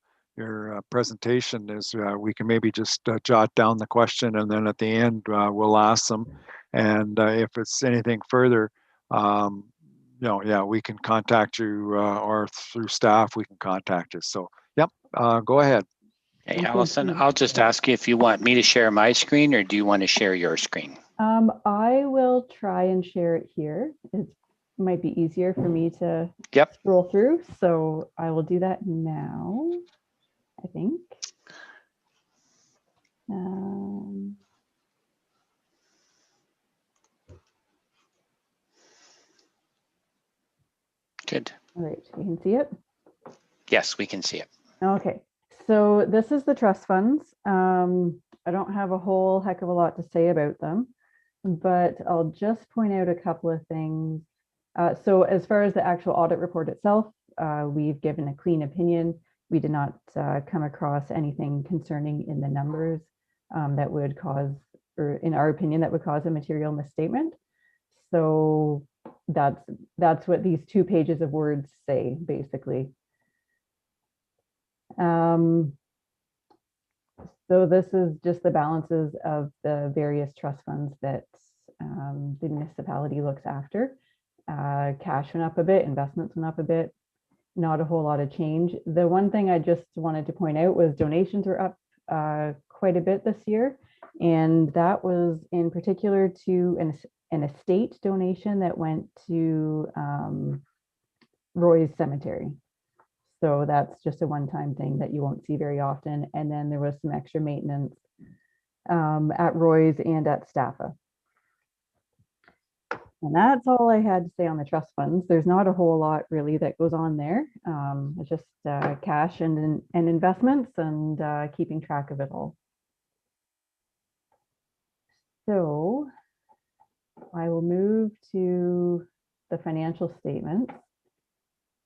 S1: presentation, is we can maybe just jot down the question, and then at the end we'll ask them. And if it's anything further, yeah, we can contact you, or through staff we can contact you. So, yep, go ahead.
S3: Hey, Allison, I'll just ask you if you want me to share my screen, or do you want to share your screen?
S12: I will try and share it here. It might be easier for me to scroll through, so I will do that now, I think.
S3: Good.
S12: All right, you can see it?
S3: Yes, we can see it.
S12: Okay, so this is the trust funds. I don't have a whole heck of a lot to say about them, but I'll just point out a couple of things. So as far as the actual audit report itself, we've given a clean opinion. We did not come across anything concerning in the numbers that would cause, or in our opinion, that would cause a material misstatement. So that's what these 2 pages of words say, basically. So this is just the balances of the various trust funds that the municipality looks after. Cash went up a bit, investments went up a bit, not a whole lot of change. The one thing I just wanted to point out was donations were up quite a bit this year. And that was in particular to an estate donation that went to Roy's Cemetery. So that's just a one-time thing that you won't see very often. And then there was some extra maintenance at Roy's and at Staffa. And that's all I had to say on the trust funds. There's not a whole lot really that goes on there. It's just cash and investments and keeping track of it all. So I will move to the financial statements.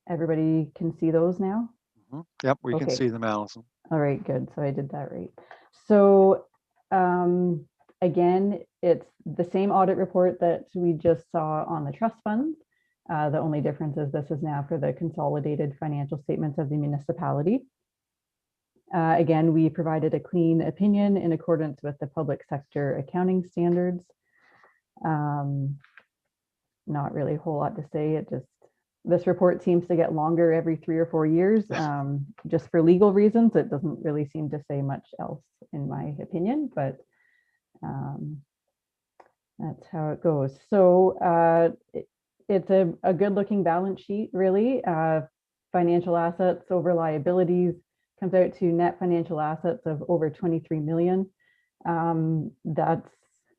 S12: Everybody can see those now?
S1: Mm-hmm. Yep, we can see them, Allison.
S12: All right, good. So I did that right. So again, it's the same audit report that we just saw on the trust funds. The only difference is this is now for the consolidated financial statements of the municipality. Again, we provided a clean opinion in accordance with the public sector accounting standards. Not really a whole lot to say. This report seems to get longer every 3 or 4 years, just for legal reasons. It doesn't really seem to say much else, in my opinion, but that's how it goes. So it's a good looking balance sheet, really. Financial assets over liabilities comes out to net financial assets of over 23 million.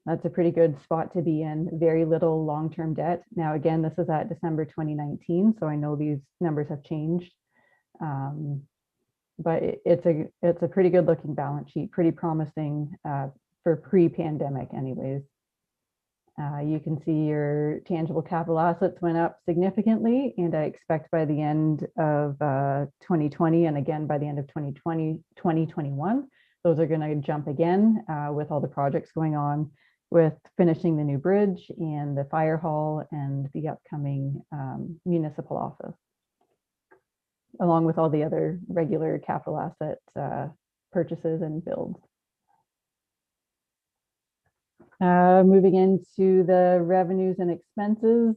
S12: That's a pretty good spot to be in. Very little long-term debt. Now, again, this is at December 2019, so I know these numbers have changed. But it's a pretty good looking balance sheet, pretty promising for pre-pandemic anyways. You can see your tangible capital assets went up significantly, and I expect by the end of 2020 and again by the end of 2021, those are going to jump again with all the projects going on, with finishing the new bridge and the fire hall and the upcoming municipal office, along with all the other regular capital asset purchases and builds. Moving into the revenues and expenses,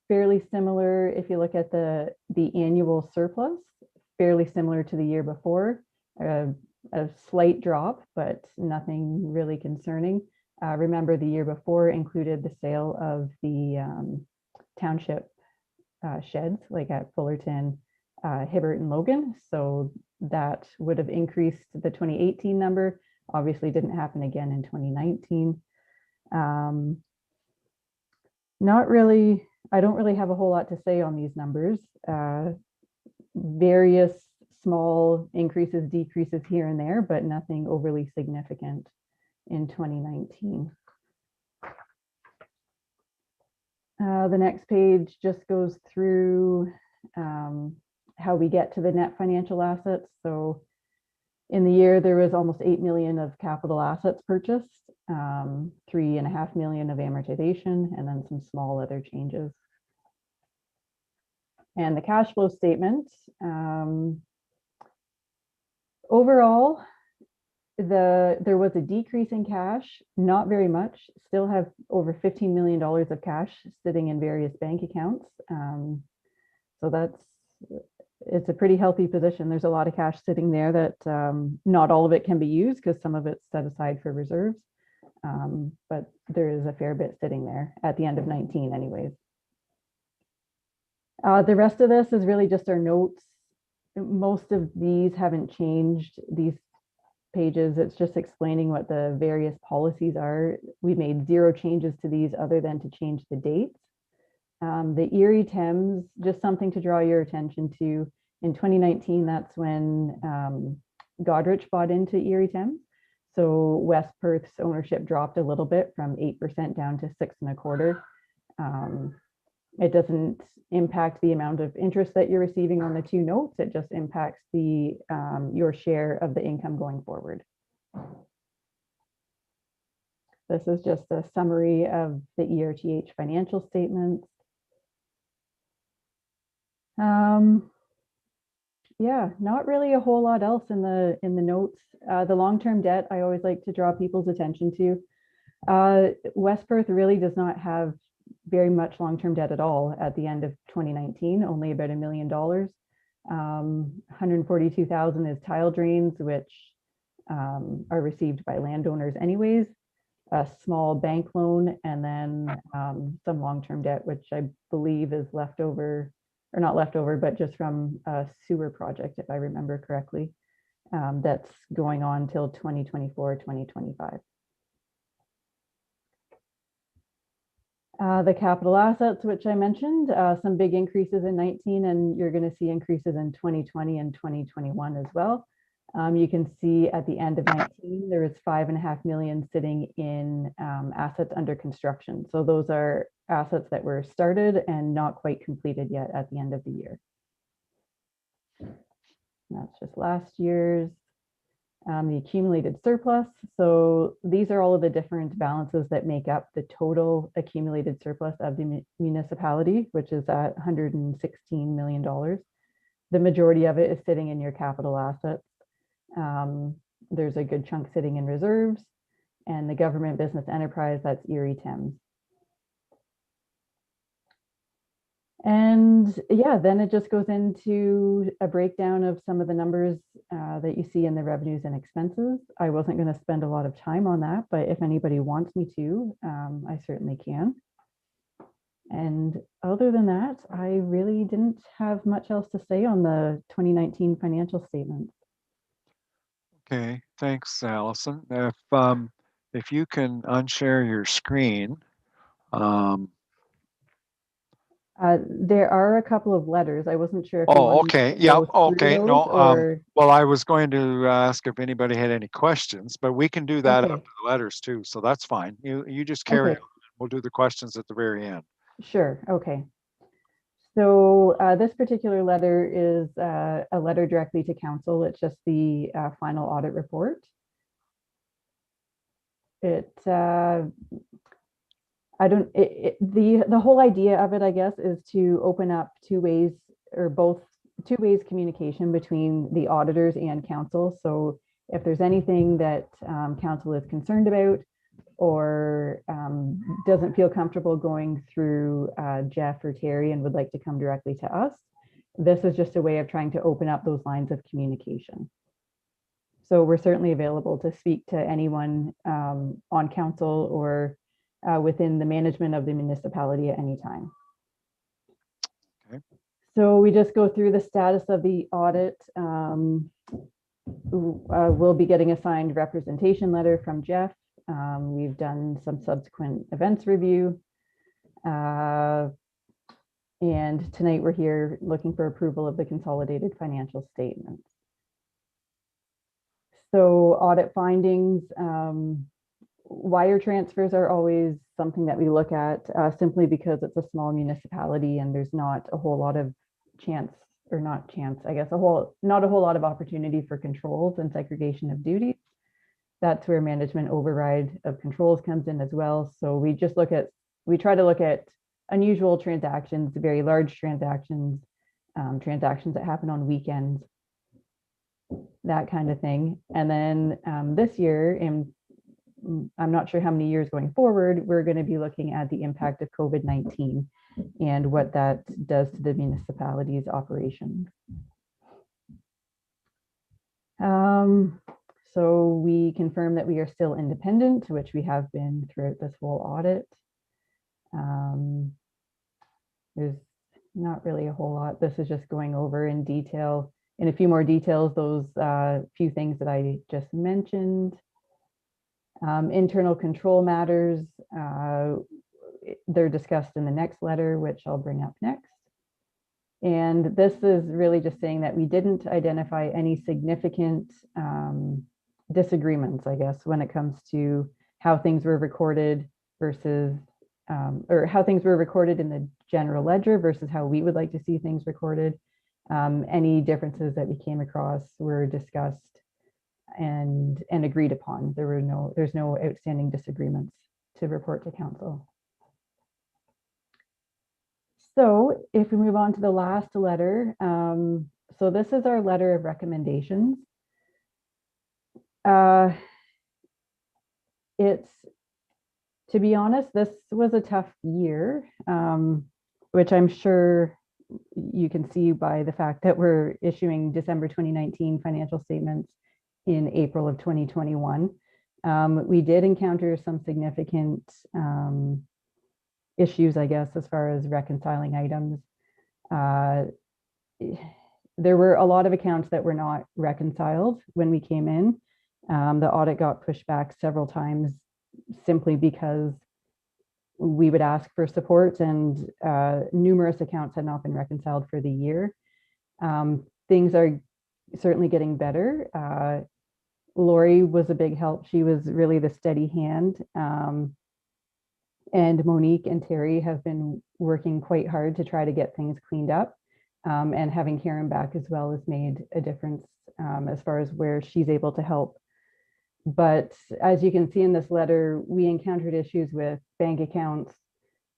S12: fairly similar if you look at the annual surplus, fairly similar to the year before, a slight drop, but nothing really concerning. Remember, the year before included the sale of the township sheds, like at Fullerton, Hibbert and Logan. So that would have increased the 2018 number. Obviously didn't happen again in 2019. Not really, I don't really have a whole lot to say on these numbers. Various small increases, decreases here and there, but nothing overly significant in 2019. The next page just goes through how we get to the net financial assets. So in the year, there was almost 8 million of capital assets purchased, 3.5 million of amortization, and then some small other changes. And the cash flow statement, overall, there was a decrease in cash, not very much, still have over $15 million of cash sitting in various bank accounts. So it's a pretty healthy position. There's a lot of cash sitting there that not all of it can be used because some of it's set aside for reserves. But there is a fair bit sitting there at the end of 19 anyways. The rest of this is really just our notes. Most of these haven't changed, these pages. It's just explaining what the various policies are. We made 0 changes to these other than to change the dates. The Erie Thames, just something to draw your attention to. In 2019, that's when Godrich bought into Erie Thames. So West Perth's ownership dropped a little bit from 8% down to 6.25%. It doesn't impact the amount of interest that you're receiving on the 2 notes. It just impacts your share of the income going forward. This is just a summary of the ERTH financial statements. Yeah, not really a whole lot else in the notes. The long-term debt, I always like to draw people's attention to. West Perth really does not have very much long-term debt at all at the end of 2019, only about $1 million. 142,000 is tile drains, which are received by landowners anyways, a small bank loan, and then some long-term debt, which I believe is left over, or not left over, but just from a sewer project, if I remember correctly, that's going on till 2024, 2025. The capital assets, which I mentioned, some big increases in 19, and you're going to see increases in 2020 and 2021 as well. You can see at the end of 19, there was 5.5 million sitting in assets under construction. So those are assets that were started and not quite completed yet at the end of the year. That's just last year's. The accumulated surplus. So these are all of the different balances that make up the total accumulated surplus of the municipality, which is at $116 million. The majority of it is sitting in your capital assets. There's a good chunk sitting in reserves, and the government business enterprise, that's Erie Thames. And yeah, then it just goes into a breakdown of some of the numbers that you see in the revenues and expenses. I wasn't going to spend a lot of time on that, but if anybody wants me to, I certainly can. And other than that, I really didn't have much else to say on the 2019 financial statements.
S1: Okay, thanks, Allison. If you can unshare your screen.
S12: There are a couple of letters. I wasn't sure if you
S1: Oh,
S12: wanted
S1: okay.
S12: to
S1: Yeah.
S12: go through
S1: Okay.
S12: those,
S1: No.
S12: or
S1: Well, I was going to ask if anybody had any questions, but we can do that
S12: okay,
S1: after the letters too. So that's fine. You just carry
S12: okay,
S1: on. We'll do the questions at the very end.
S12: sure, okay. So this particular letter is a letter directly to council. It's just the final audit report. The whole idea of it, I guess, is to open up two ways communication between the auditors and council. So if there's anything that council is concerned about or doesn't feel comfortable going through Jeff or Terry and would like to come directly to us, this is just a way of trying to open up those lines of communication. So we're certainly available to speak to anyone on council or within the management of the municipality at any time.
S1: Okay.
S12: So we just go through the status of the audit. We'll be getting a signed representation letter from Jeff. We've done some subsequent events review. And tonight we're here looking for approval of the consolidated financial statements. So audit findings, wire transfers are always something that we look at simply because it's a small municipality and there's not a whole lot of not a whole lot of opportunity for controls and segregation of duties. That's where management override of controls comes in as well. So we try to look at unusual transactions, very large transactions, transactions that happen on weekends, that kind of thing. And then this year, and I'm not sure how many years going forward, we're going to be looking at the impact of COVID-19 and what that does to the municipality's operations. So we confirm that we are still independent, which we have been throughout this whole audit. There's not really a whole lot. This is just going over in detail, in a few more details, those few things that I just mentioned. Internal control matters, they're discussed in the next letter, which I'll bring up next. And this is really just saying that we didn't identify any significant disagreements, I guess, when it comes to how things were recorded versus, or how things were recorded in the general ledger versus how we would like to see things recorded. Any differences that we came across were discussed and agreed upon. There's no outstanding disagreements to report to council. So if we move on to the last letter, so this is our letter of recommendations. To be honest, this was a tough year, which I'm sure you can see by the fact that we're issuing December 2019 financial statements in April of 2021. We did encounter some significant issues, I guess, as far as reconciling items. There were a lot of accounts that were not reconciled when we came in. The audit got pushed back several times simply because we would ask for support and numerous accounts had not been reconciled for the year. Things are certainly getting better. Lori was a big help. She was really the steady hand. And Monique and Terry have been working quite hard to try to get things cleaned up. And having Karen back as well has made a difference as far as where she's able to help. But as you can see in this letter, we encountered issues with bank accounts,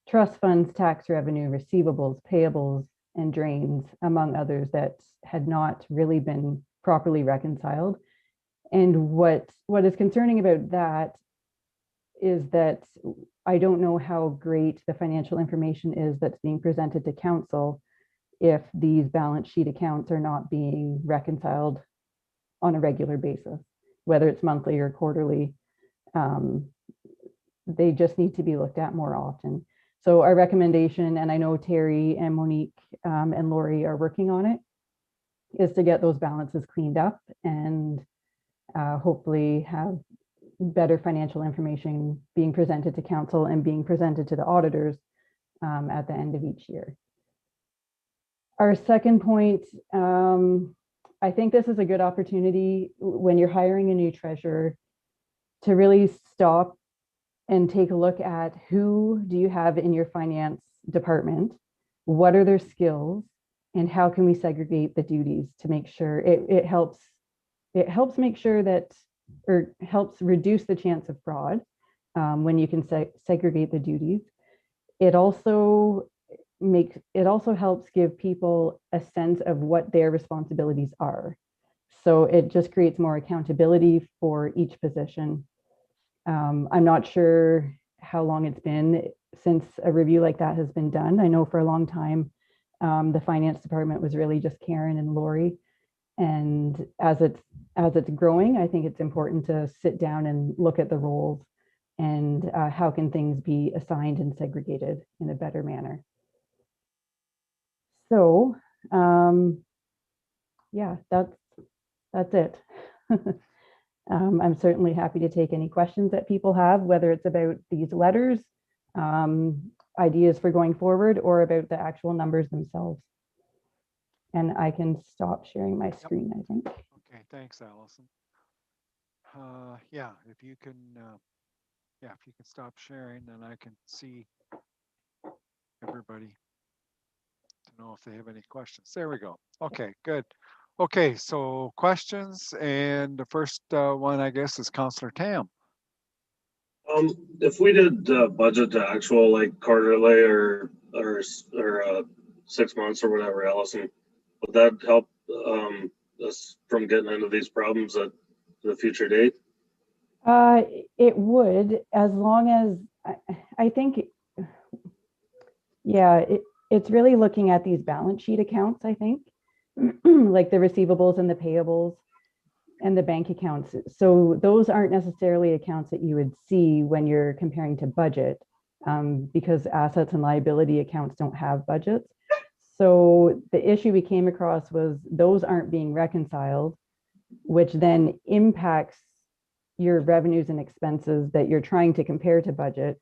S12: trust funds, tax revenue, receivables, payables, and drains, among others, that had not really been properly reconciled. And what is concerning about that is that I don't know how great the financial information is that's being presented to council if these balance sheet accounts are not being reconciled on a regular basis, whether it's monthly or quarterly. They just need to be looked at more often. So our recommendation, and I know Terry and Monique and Lori are working on it, is to get those balances cleaned up and hopefully have better financial information being presented to council and being presented to the auditors at the end of each year. Our second point, I think this is a good opportunity when you're hiring a new treasurer to really stop and take a look at who do you have in your finance department, what are their skills, and how can we segregate the duties to make sure it helps make sure that, or helps reduce the chance of fraud when you can segregate the duties. It also helps give people a sense of what their responsibilities are. So it just creates more accountability for each position. I'm not sure how long it's been since a review like that has been done. I know for a long time, the finance department was really just Karen and Lori. And as it's growing, I think it's important to sit down and look at the roles and how can things be assigned and segregated in a better manner. So yeah, that's it. I'm certainly happy to take any questions that people have, whether it's about these letters, ideas for going forward, or about the actual numbers themselves. And I can stop sharing my screen, I think.
S1: Okay, thanks, Allison. Yeah, if you can stop sharing, then I can see everybody to know if they have any questions. There we go. Okay, good. Okay, so questions, and the first one, I guess, is Councillor Tam.
S6: If we did budget to actual, like quarterly or 6 months or whatever, Allison, would that help us from getting into these problems at the future date?
S12: It would, as long as I think, yeah, it's really looking at these balance sheet accounts, I think, like the receivables and the payables and the bank accounts. So those aren't necessarily accounts that you would see when you're comparing to budget, because assets and liability accounts don't have budgets. So the issue we came across was those aren't being reconciled, which then impacts your revenues and expenses that you're trying to compare to budget.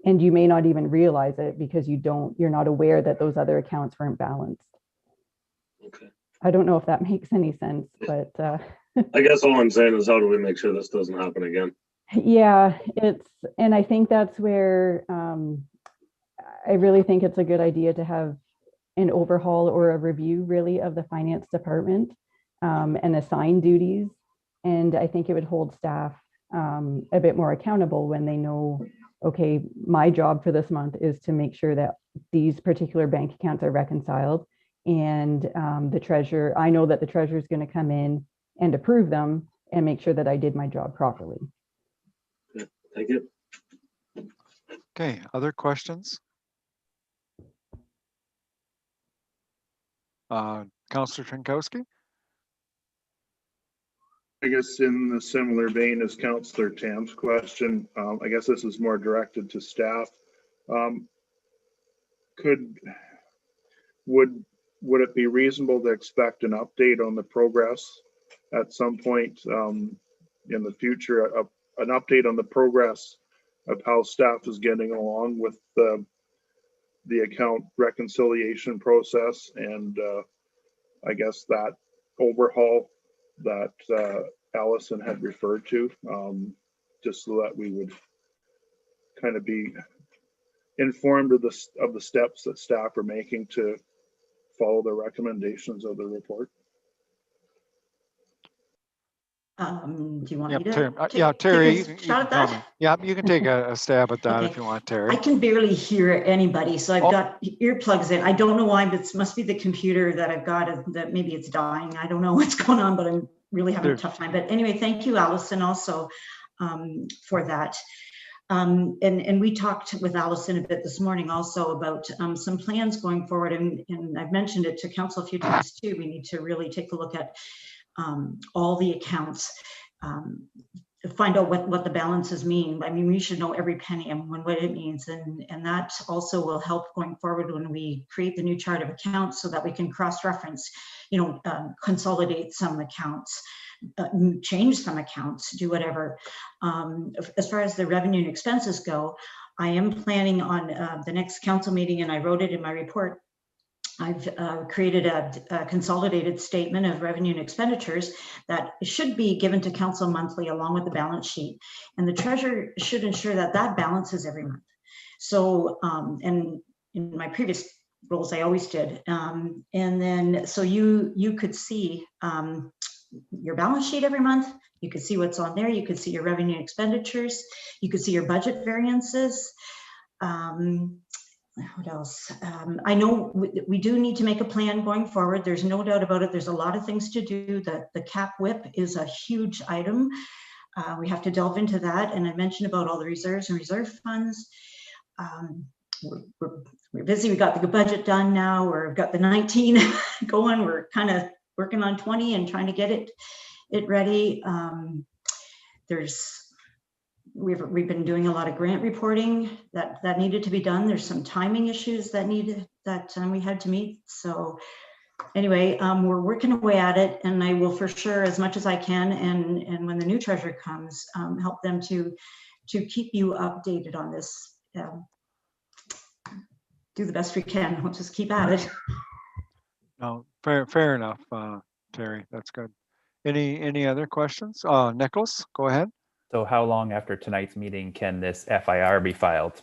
S12: And you may not even realize it because you're not aware that those other accounts weren't balanced.
S6: Okay.
S12: I don't know if that makes any sense, but
S6: I guess all I'm saying is, how do we make sure this doesn't happen again?
S12: Yeah, and I think that's where I really think it's a good idea to have an overhaul or a review really of the finance department and assign duties. And I think it would hold staff a bit more accountable when they know, okay, my job for this month is to make sure that these particular bank accounts are reconciled. And the treasurer, I know that the treasurer is going to come in and approve them and make sure that I did my job properly.
S6: Thank you.
S1: Okay, other questions? Councillor Trinkowski?
S2: I guess in the similar vein as Councillor Tam's question, I guess this is more directed to staff. Would it be reasonable to expect an update on the progress at some point in the future, an update on the progress of how staff is getting along with the account reconciliation process, and I guess that overhaul that Allison had referred to, just so that we would kind of be informed of the steps that staff are making to follow the recommendations of the report.
S13: Do you want me to
S1: Terry,
S13: take a shot at that?
S1: Yeah, you can take a stab at that
S13: Okay.
S1: if you want, Terry.
S13: I can barely hear anybody, so I've got earplugs in. I don't know why, but it must be the computer that I've got that maybe it's dying. I don't know what's going on, but I'm really having a tough time. But anyway, thank you, Allison, also for that. And we talked with Allison a bit this morning also about some plans going forward. And I've mentioned it to council a few times too. We need to really take a look at all the accounts, find out what the balances mean. I mean, we should know every penny and what it means. And that also will help going forward when we create the new chart of accounts so that we can cross-reference, consolidate some accounts, change some accounts, do whatever. As far as the revenue and expenses go, I am planning on the next council meeting, and I wrote it in my report. I've created a consolidated statement of revenue and expenditures that should be given to council monthly along with the balance sheet. And the treasurer should ensure that that balances every month. So, and in my previous roles, I always did. And then, so you could see your balance sheet every month. You could see what's on there. You could see your revenue and expenditures. You could see your budget variances. What else? I know we do need to make a plan going forward. There's no doubt about it. There's a lot of things to do. The cap whip is a huge item. We have to delve into that. And I mentioned about all the reserves and reserve funds. We're busy. We got the budget done now. We've got the 19 going. We're kind of working on 20 and trying to get it ready. We've been doing a lot of grant reporting that needed to be done. There's some timing issues that we had to meet. So anyway, we're working away at it, and I will for sure, as much as I can, and when the new treasurer comes, help them to keep you updated on this. Do the best we can. We'll just keep at it.
S1: No, fair enough, Terry. That's good. Any other questions? Nicholas, go ahead.
S14: So how long after tonight's meeting can this FIR be filed?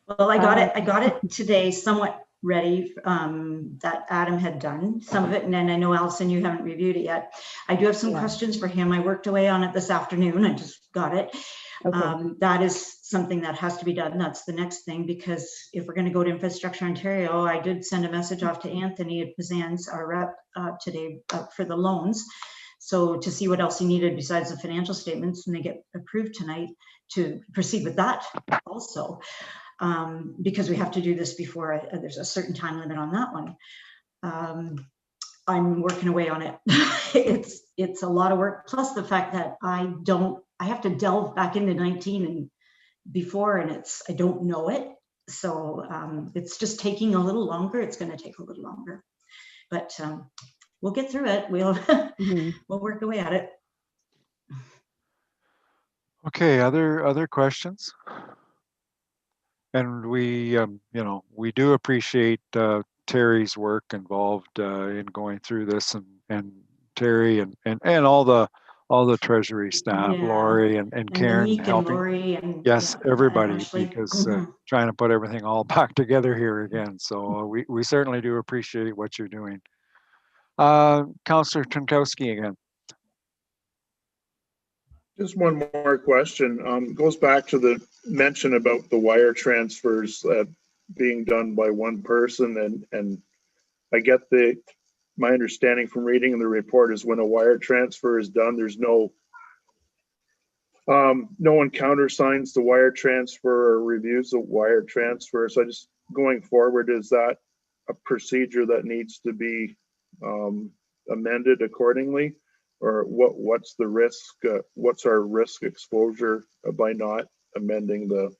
S13: Well, I got it today, somewhat ready, that Adam had done some of it. And then I know, Allison, you haven't reviewed it yet. I do have some questions for him. I worked away on it this afternoon. I just got it. Okay. That is something that has to be done. That's the next thing, because if we're going to go to Infrastructure Ontario, I did send a message off to Anthony at Pazan's, our rep, today for the loans. So to see what else he needed besides the financial statements, and they get approved tonight to proceed with that also, because we have to do this before there's a certain time limit on that one. I'm working away on it. It's a lot of work. Plus the fact that I have to delve back into 19 and before, and I don't know it. So it's just taking a little longer. It's going to take a little longer, but we'll get through it. We'll we'll work away at it.
S1: Okay, other questions? And we, we do appreciate Terry's work involved in going through this, and Terry and all the Treasury staff, Lori and Karen helping.
S13: Lori and,
S1: yes, everybody, because
S13: Mm-hmm.
S1: Trying to put everything all back together here again. So we certainly do appreciate what you're doing. Councillor Tronkowski again.
S2: Just one more question. Goes back to the mention about the wire transfers being done by one person, and I get my understanding from reading the report is when a wire transfer is done, there's no one countersigns the wire transfer or reviews the wire transfer. So just going forward, is that a procedure that needs to be amended accordingly? Or what's the risk? What's our risk exposure by not amending the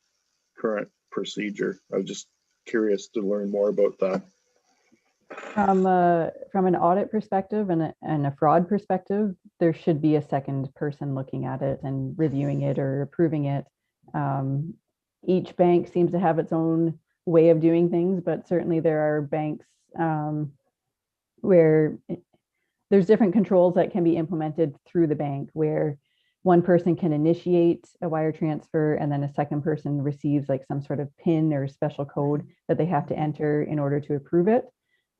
S2: current procedure? I was just curious to learn more about that.
S12: From an audit perspective and a fraud perspective, there should be a second person looking at it and reviewing it or approving it. Each bank seems to have its own way of doing things, but certainly there are banks where there's different controls that can be implemented through the bank, where one person can initiate a wire transfer and then a second person receives like some sort of PIN or special code that they have to enter in order to approve it.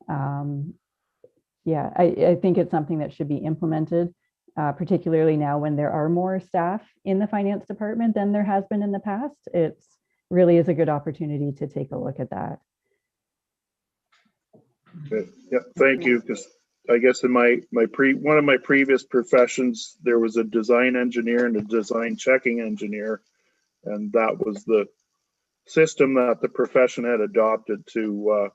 S12: Yeah, I think it's something that should be implemented, particularly now when there are more staff in the finance department than there has been in the past. It's really is a good opportunity to take a look at that.
S2: Okay. Yeah, thank you. Because I guess in one of my previous professions, there was a design engineer and a design checking engineer, and that was the system that the profession had adopted to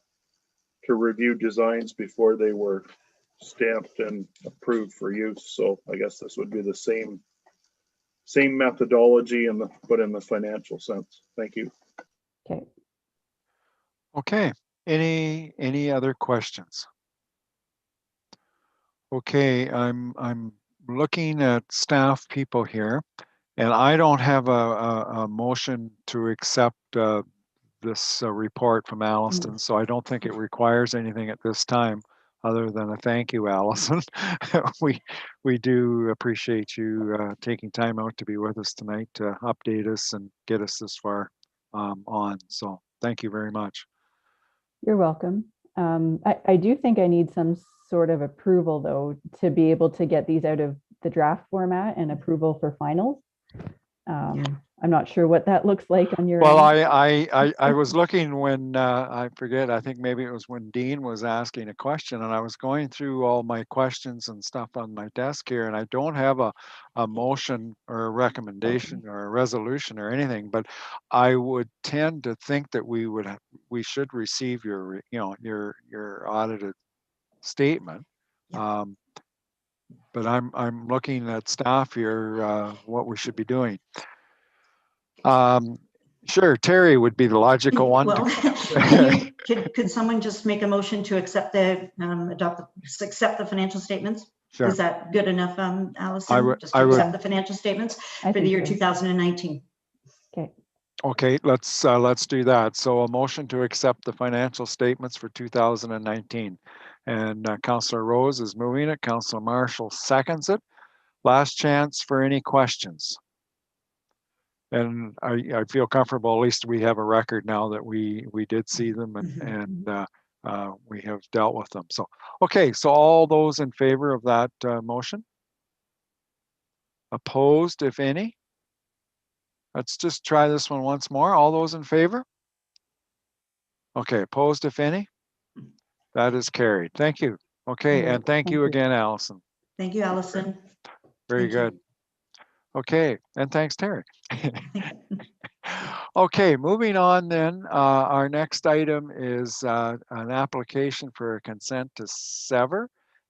S2: review designs before they were stamped and approved for use. So I guess this would be the same methodology but in the financial sense. Thank you.
S12: Okay.
S1: Okay, any other questions? Okay, I'm looking at staff people here, and I don't have a motion to accept this report from Alliston, so I don't think it requires anything at this time other than a thank you, Allison. we do appreciate you taking time out to be with us tonight to update us and get us this far on. So thank you very much.
S12: You're welcome. I do think I need some sort of approval, though, to be able to get these out of the draft format and approval for finals. I'm not sure what that looks like on your
S1: Well,
S12: end.
S1: I was looking when I forget, I think maybe it was when Dean was asking a question, and I was going through all my questions and stuff on my desk here, and I don't have a motion or a recommendation or a resolution or anything, but I would tend to think that we should receive your your audited statement. But I'm looking at staff here, what we should be doing. Sure, Terry would be the logical one.
S13: Well, could someone just make a motion to accept the accept the financial statements?
S1: Sure.
S13: Is that good enough, Allison? Just to accept the financial statements for the year 2019.
S12: Okay.
S1: Okay, let's do that. So a motion to accept the financial statements for 2019, and Councillor Rose is moving it. Councillor Marshall seconds it. Last chance for any questions. And I feel comfortable, at least we have a record now that we did see them and we have dealt with them. So, okay, so all those in favor of that motion? Opposed, if any? Let's just try this one once more. All those in favor? Okay, opposed, if any? That is carried. Thank you. Okay, and thank you again, Allison.
S13: Thank you, Allison.
S1: Very good. Okay, and thanks, Terry. Okay, moving on then, our next item is an application for a consent to sever.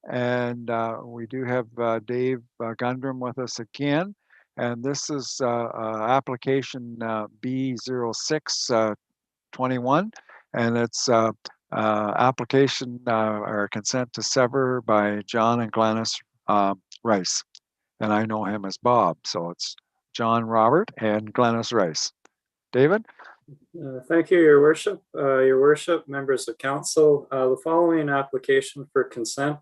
S1: And we do have Dave Gundrum with us again. And this is application B0621. And it's application or consent to sever by John and Glennis Rice. And I know him as Bob, so it's John Robert and Glennis Rice. David?
S4: Thank you, Your Worship. Your Worship, members of council, the following application for consent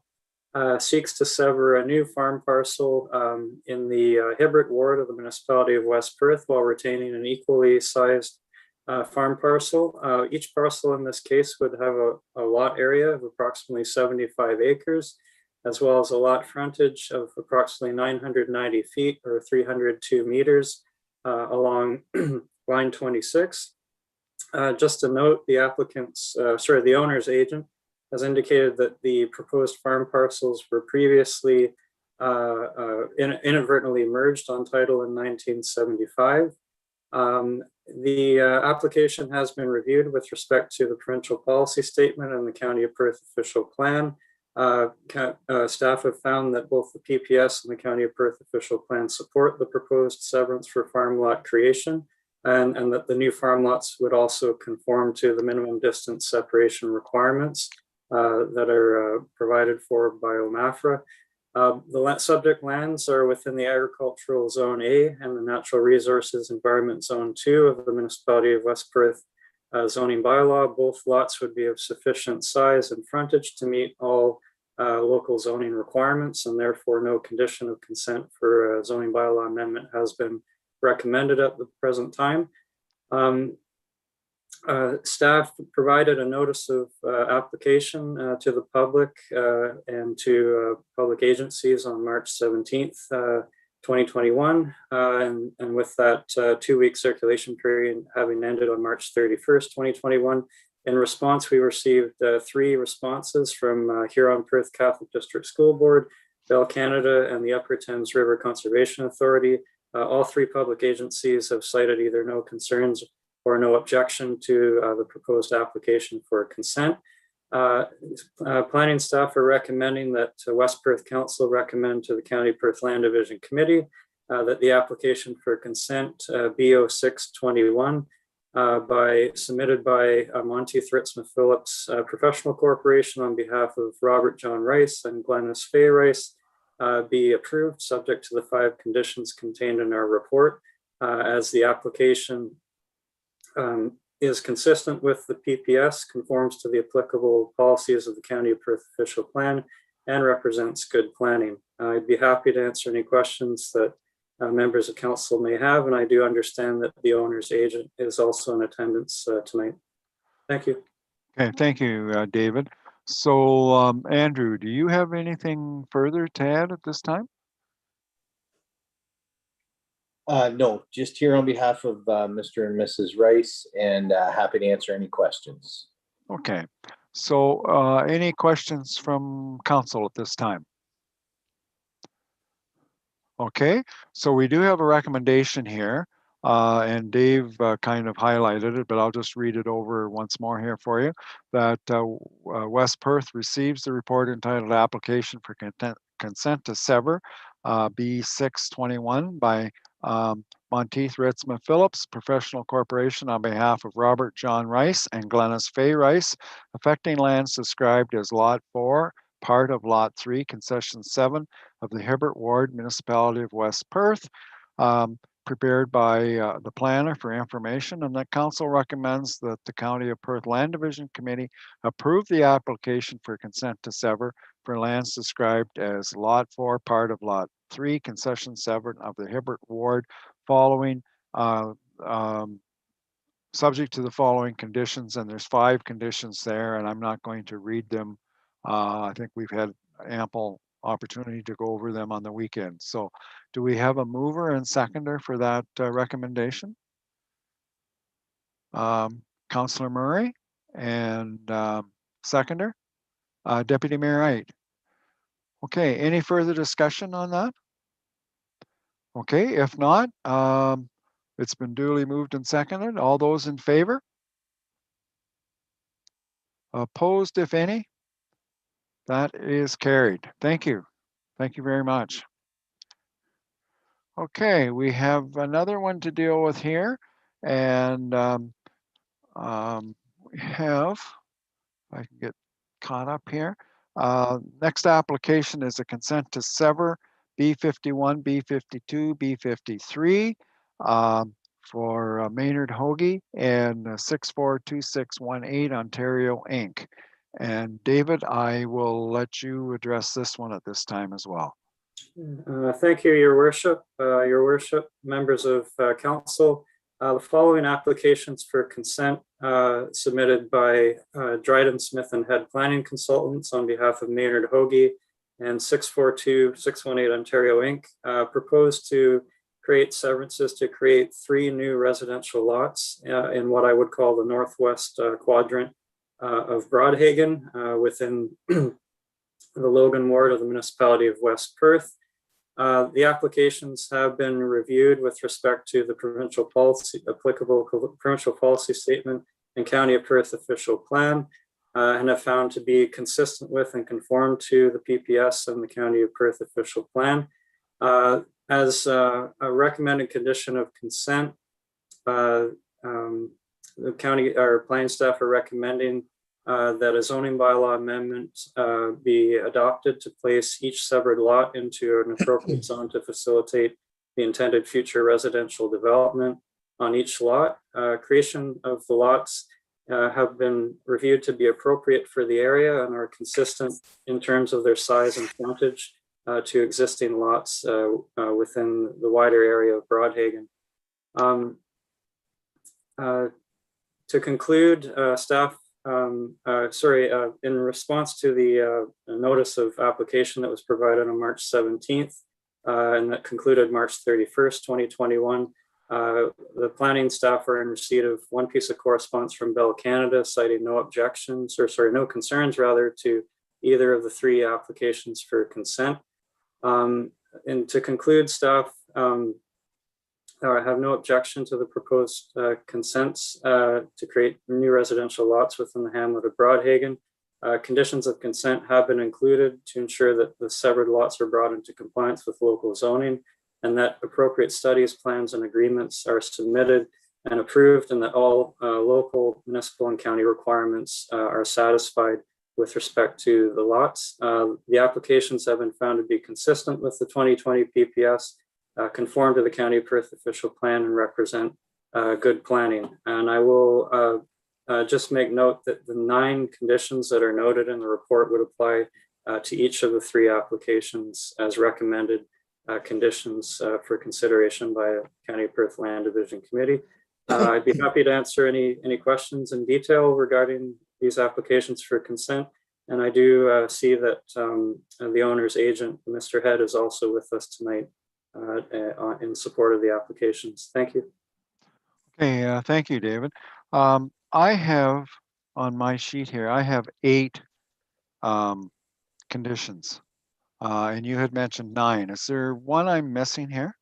S4: seeks to sever a new farm parcel in the Hibbert ward of the Municipality of West Perth while retaining an equally sized farm parcel. Each parcel in this case would have a lot area of approximately 75 acres, as well as a lot frontage of approximately 990 feet or 302 meters along line 26. Just to note, the the owner's agent has indicated that the proposed farm parcels were previously inadvertently merged on title in 1975. The application has been reviewed with respect to the provincial policy statement and the County of Perth official plan. Staff have found that both the PPS and the County of Perth official plan support the proposed severance for farm lot creation, and that the new farm lots would also conform to the minimum distance separation requirements that are provided for by OMAFRA. The subject lands are within the Agricultural Zone A and the Natural Resources Environment Zone 2 of the Municipality of West Perth zoning bylaw. Both lots would be of sufficient size and frontage to meet all local zoning requirements, and therefore no condition of consent for a zoning bylaw amendment has been recommended at the present time. Staff provided a notice of application to the public and to public agencies on March 17th, 2021. And with that 2-week circulation period having ended on March 31st, 2021, In response, we received 3 responses from Huron-Perth Catholic District School Board, Bell Canada, and the Upper Thames River Conservation Authority. All 3 public agencies have cited either no concerns or no objection to the proposed application for consent. Planning staff are recommending that West Perth Council recommend to the County Perth Land Division Committee that the application for consent B0621 submitted by Monteith Ritzma Phillips Professional Corporation on behalf of Robert John Rice and Glennis Fay Rice be approved, subject to the 5 conditions contained in our report, as the application is consistent with the PPS, conforms to the applicable policies of the County of Perth official plan, and represents good planning. I'd be happy to answer any questions that members of council may have, and I do understand that the owner's agent is also in attendance tonight. Thank you.
S1: Okay, thank you, David. So, Andrew, do you have anything further to add at this time?
S15: No, just here on behalf of Mr. and Mrs. Rice, and happy to answer any questions.
S1: Okay, so any questions from council at this time? Okay, so we do have a recommendation here, and Dave kind of highlighted it, but I'll just read it over once more here for you, that West Perth receives the report entitled Application for Consent to Sever B621 by Monteith Ritzma Phillips Professional Corporation on behalf of Robert John Rice and Glennis Fay Rice, affecting lands described as Lot 4, part of Lot 3, Concession 7 of the Hibbert Ward, Municipality of West Perth, prepared by the planner for information, and that council recommends that the County of Perth Land Division Committee approve the application for consent to sever for lands described as Lot 4, part of Lot 3, Concession 7 of the Hibbert Ward, following subject to the following conditions, and there's 5 conditions there, and I'm not going to read them. I think we've had ample opportunity to go over them on the weekend. So do we have a mover and seconder for that recommendation? Councillor Murray, and seconder, Deputy Mayor Wright. Okay, any further discussion on that? Okay, if not, it's been duly moved and seconded. All those in favor? Opposed, if any? That is carried. Thank you. Thank you very much. Okay, we have another one to deal with here. And we have, if I can get caught up here. Next application is a consent to sever B51, B52, B53 for Maynard Hoagie and 642618 Ontario Inc. And David, I will let you address this one at this time as well.
S4: Thank you, Your Worship. Your Worship, members of council. The following applications for consent submitted by Dryden Smith and Head Planning Consultants on behalf of Maynard Hoagie and 642618 Ontario Inc. Propose to create severances to create 3 new residential lots in what I would call the northwest quadrant of Broadhagen within the Logan Ward of the Municipality of West Perth. The applications have been reviewed with respect to the provincial policy, applicable provincial policy statement and County of Perth official plan, and have found to be consistent with and conform to the PPS and the County of Perth official plan. As a recommended condition of consent, the county or planning staff are recommending that a zoning bylaw amendment be adopted to place each severed lot into an appropriate zone to facilitate the intended future residential development on each lot. Creation of the lots have been reviewed to be appropriate for the area and are consistent in terms of their size and frontage to existing lots within the wider area of Broadhagen. To conclude, staff in response to the notice of application that was provided on March 17th and that concluded March 31st, 2021, the the planning staff are in receipt of one piece of correspondence from Bell Canada citing no objections, or sorry, no concerns rather, to either of the three applications for consent. And to conclude, staff have no objection to the proposed consents to create new residential lots within the hamlet of Broadhagen. Conditions of consent have been included to ensure that the severed lots are brought into compliance with local zoning, and that appropriate studies, plans, and agreements are submitted and approved, and that all local, municipal, and county requirements are satisfied with respect to the lots. The applications have been found to be consistent with the 2020 PPS, conform to the County of Perth official plan, and represent good planning. And I will just make note that the 9 conditions that are noted in the report would apply to each of the 3 applications as recommended conditions for consideration by a County of Perth Land Division Committee. I'd be happy to answer any questions in detail regarding these applications for consent. And I do see that the owner's agent, Mr. Head, is also with us tonight in support of the applications. Thank you.
S1: Okay, thank you, David. I have on my sheet here, I have 8 conditions. And you had mentioned 9. Is there one I'm missing here?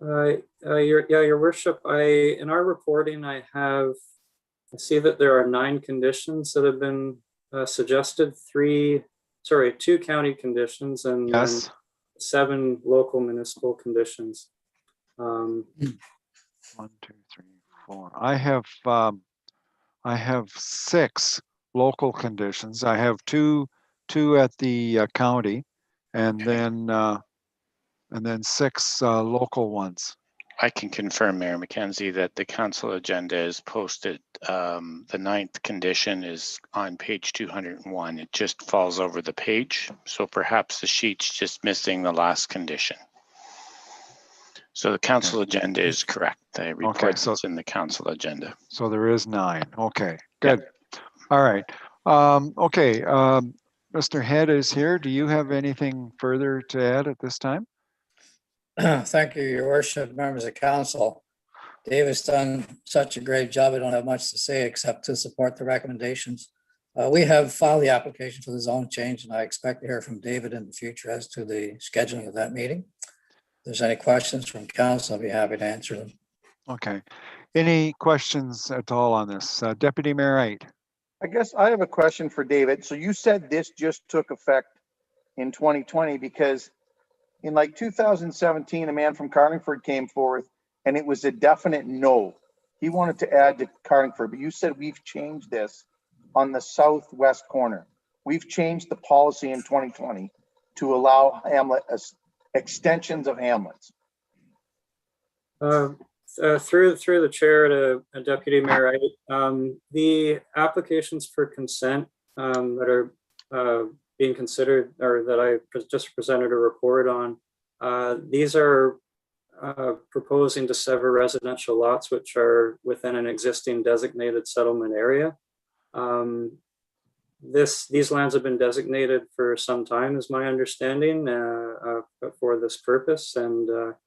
S4: Your worship, in our reporting, I see that there are 9 conditions that have been suggested, 2 county conditions, and
S1: yes,
S4: 7 local municipal conditions.
S1: 1, 2, 3, 4. I have 6 local conditions. I have two at the county, and then 6 local ones.
S3: I can confirm, Mayor McKenzie, that the council agenda is posted. The 9th condition is on page 201. It just falls over the page. So perhaps the sheet's just missing the last condition. So the council agenda is correct. The report is in the council agenda.
S1: So there is 9. Okay, good. Yep. All right. Okay, Mr. Head is here. Do you have anything further to add at this time?
S10: Thank you, Your Worship, members of council. David's done such a great job. I don't have much to say except to support the recommendations. We have filed the application for the zone change, and I expect to hear from David in the future as to the scheduling of that meeting. If there's any questions from council, I'll be happy to answer them.
S1: Okay. Any questions at all on this? Deputy Mayor Wright.
S16: I guess I have a question for David. So you said this just took effect in 2020 because in like 2017, a man from Carlingford came forth and it was a definite no. He wanted to add to Carlingford, but you said we've changed this on the southwest corner. We've changed the policy in 2020 to allow extensions of hamlets.
S4: Through the chair to Deputy Mayor Wright, the applications for consent that are being considered, or that I just presented a report on, these are proposing to sever residential lots which are within an existing designated settlement area. These lands have been designated for some time, is my understanding, for this purpose, and they're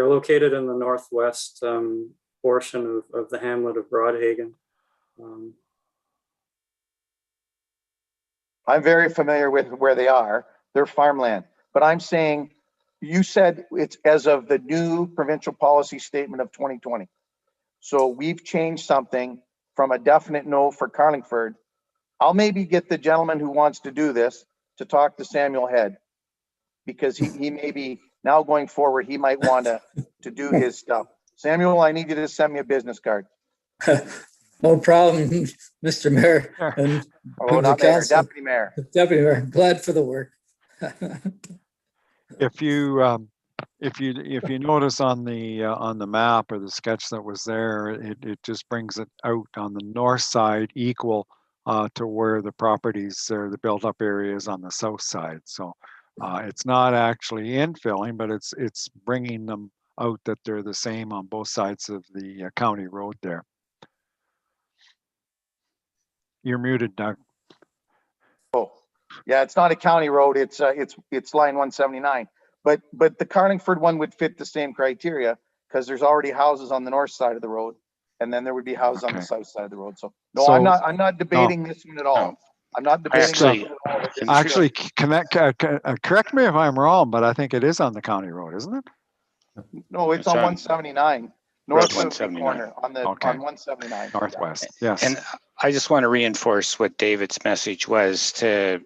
S4: located in the northwest portion of the hamlet of Broadhagen.
S16: I'm very familiar with where they are. They're farmland, but I'm saying, you said it's as of the new provincial policy statement of 2020. So we've changed something from a definite no for Carlingford. I'll maybe get the gentleman who wants to do this to talk to Samuel Head, because he may be now going forward, he might want to do his stuff. Samuel, I need you to send me a business card.
S10: No problem, Mr. Mayor. And
S16: not Mayor, Deputy Mayor.
S10: Deputy Mayor, glad for the work.
S1: If you notice on the map or the sketch that was there, it just brings it out on the north side equal to where the properties or the built up areas on the south side. So it's not actually infilling, but it's bringing them out that they're the same on both sides of the county road there. You're muted, Doug.
S16: Oh, yeah, it's not a county road. It's line 179. But the Carlingford one would fit the same criteria because there's already houses on the north side of the road, and then there would be houses on the
S1: Okay.
S16: south side of the road. So no,
S1: So-
S16: I'm not debating this one at all. I'm not debating
S3: Actually-
S16: this one at all. It's
S1: Actually,
S16: just-
S1: correct me if I'm wrong, but I think it is on the county road, isn't it?
S16: no, it's
S3: It's
S16: on
S3: on
S16: 179, north of the
S3: 179.
S16: corner on
S1: Okay.
S16: 179.
S1: Northwest, yes.
S3: And I just want to reinforce what David's message was to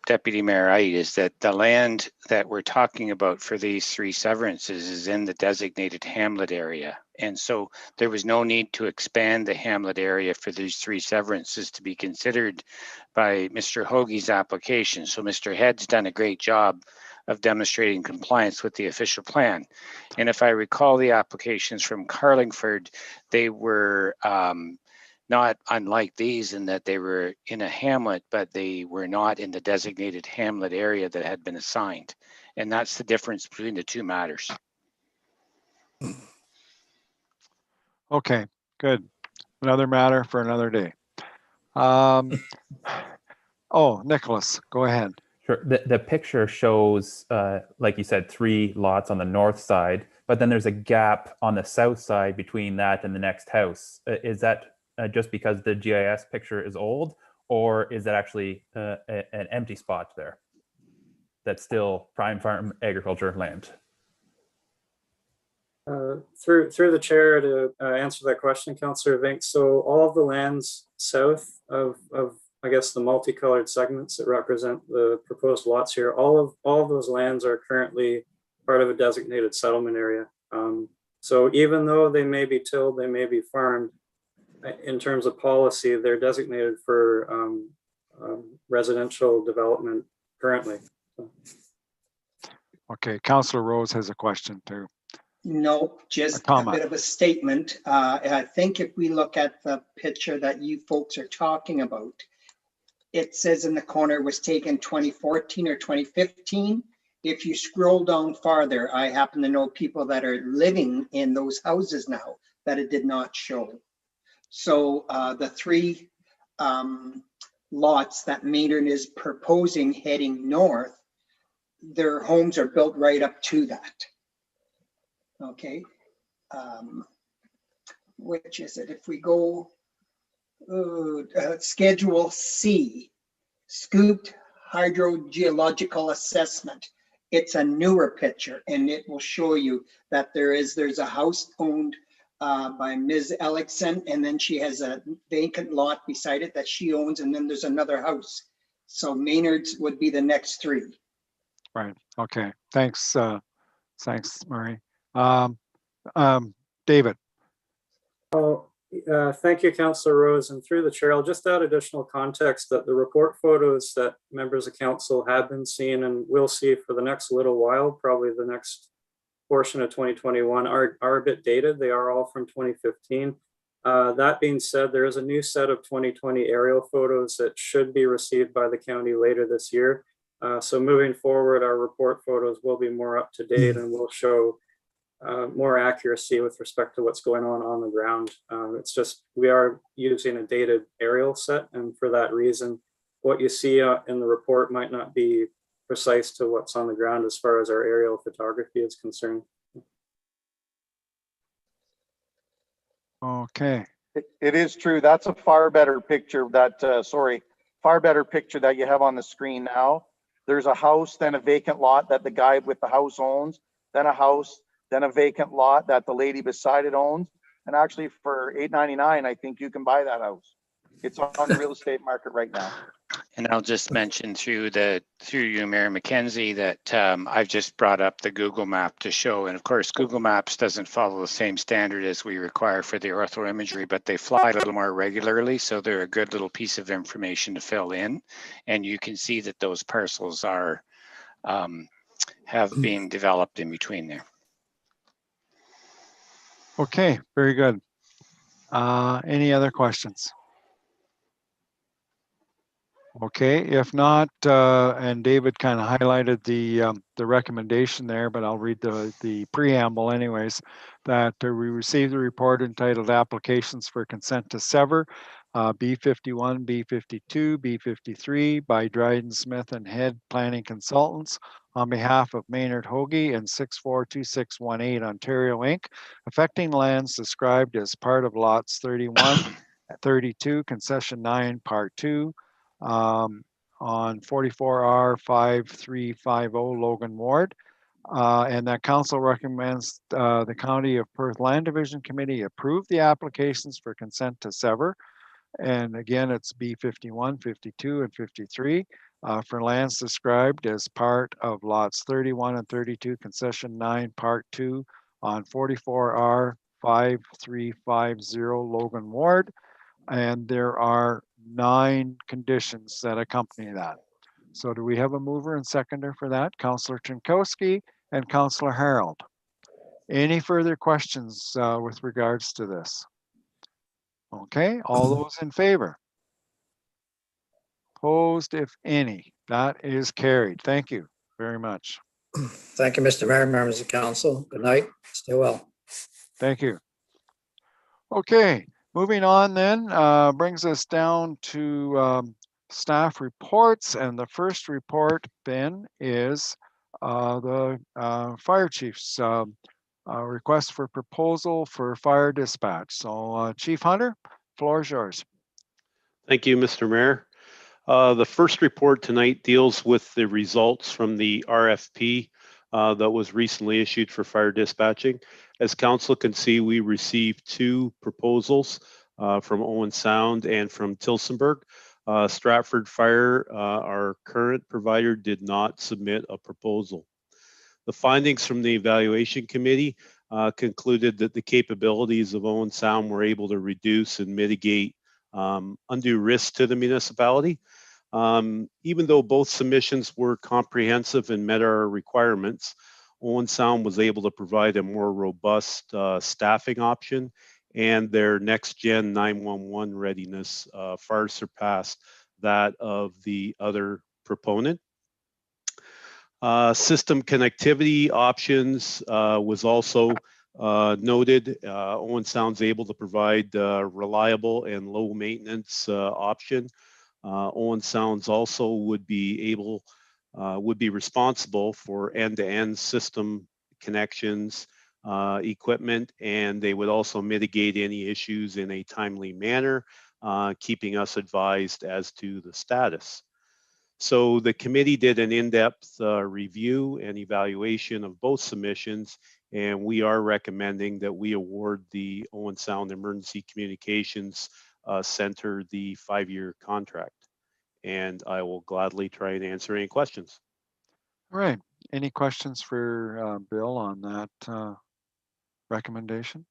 S3: Deputy Mayor Ide, is that the land that we're talking about for these 3 severances is in the designated hamlet area. And so there was no need to expand the hamlet area for these 3 severances to be considered by Mr. Hoagie's application. So Mr. Head's done a great job of demonstrating compliance with the official plan. And if I recall the applications from Carlingford, they were not unlike these in that they were in a hamlet, but they were not in the designated hamlet area that had been assigned. And that's the difference between the 2 matters.
S1: Okay, good. Another matter for another day. Oh, Nicholas, go ahead.
S14: Sure. The picture shows, like you said, 3 lots on the north side, but then there's a gap on the south side between that and the next house. Is that just because the GIS picture is old, or is that actually an empty spot there that's still prime farm agriculture land?
S4: Through the chair to answer that question, Councillor Vink. So all of the lands south of I guess the multicolored segments that represent the proposed lots here, all of those lands are currently part of a designated settlement area. So even though they may be tilled, they may be farmed, in terms of policy, they're designated for residential development currently.
S1: Okay, Councillor Rose has a question too.
S17: No, just a bit of a statement. I think if we look at the picture that you folks are talking about, it says in the corner was taken 2014 or 2015. If you scroll down farther, I happen to know people that are living in those houses now that it did not show. So the 3 lots that Maynard is proposing heading north, their homes are built right up to that. Okay. Which is it? If we go Schedule C, scooped hydrogeological assessment. It's a newer picture, and it will show you that there's a house owned by Ms. Ellickson, and then she has a vacant lot beside it that she owns, and then there's another house. So Maynard's would be the next 3.
S1: Right. Okay. Thanks. Thanks, Murray. David.
S4: Thank you, Councillor Rose. And through the chair, I'll just add additional context that the report photos that members of council have been seeing and will see for the next little while, probably the next portion of 2021, are a bit dated. They are all from 2015. That being said, there is a new set of 2020 aerial photos that should be received by the county later this year. So moving forward, our report photos will be more up to date and will show more accuracy with respect to what's going on the ground. It's just, we are using a dated aerial set, and for that reason, what you see in the report might not be precise to what's on the ground as far as our aerial photography is concerned.
S1: Okay.
S16: It is true. That's a far better picture far better picture that you have on the screen now. There's a house, then a vacant lot that the guy with the house owns, then a house, then a vacant lot that the lady beside it owns. And actually for $899, I think you can buy that house. It's on the real estate market right now.
S3: And I'll just mention through you, Mayor McKenzie, that I've just brought up the Google map to show. And of course, Google Maps doesn't follow the same standard as we require for the ortho imagery, but they fly a little more regularly. So they're a good little piece of information to fill in. And you can see that those parcels are have been developed in between there.
S1: Okay, very good. Any other questions? Okay, if not, and David kind of highlighted the recommendation there, but I'll read the preamble anyways, that we received the report entitled Applications for Consent to Sever B51, B52, B53 by Dryden Smith and Head Planning Consultants on behalf of Maynard Hoagie and 642618 Ontario Inc., affecting lands described as part of lots 31, 32, concession 9, part 2, on 44R 5350 Logan Ward. And that council recommends the County of Perth Land Division Committee approve the applications for consent to sever. And again, it's B51, 52, and 53 for lands described as part of lots 31 and 32, concession 9, part 2 on 44R 5350 Logan Ward. And there are 9 conditions that accompany that. So do we have a mover and seconder for that? Councillor Chinkowski and Councillor Harold. Any further questions with regards to this? Okay, all those in favor? Opposed, if any? That is carried. Thank you very much.
S10: Thank you, Mr. Mayor, members of council. Good night. Stay well.
S1: Thank you. Okay, moving on then, brings us down to staff reports. And the first report then is the fire chief's request for proposal for fire dispatch. So Chief Hunter, floor is yours.
S18: Thank you, Mr. Mayor. The first report tonight deals with the results from the RFP that was recently issued for fire dispatching. As council can see, we received 2 proposals from Owen Sound and from Tillsonburg. Stratford Fire, our current provider, did not submit a proposal. The findings from the evaluation committee concluded that the capabilities of Owen Sound were able to reduce and mitigate undue risk to the municipality. Even though both submissions were comprehensive and met our requirements, Owen Sound was able to provide a more robust staffing option, and their next-gen 911 readiness far surpassed that of the other proponent. System connectivity options was also noted. Owen Sound's able to provide reliable and low maintenance option. Owen Sounds also would be responsible for end-to-end system connections, equipment, and they would also mitigate any issues in a timely manner, keeping us advised as to the status. So the committee did an in-depth review and evaluation of both submissions, and we are recommending that we award the Owen Sound Emergency Communications Center the 5-year contract. And I will gladly try and answer any questions.
S1: All right. Any questions for Bill on that recommendation?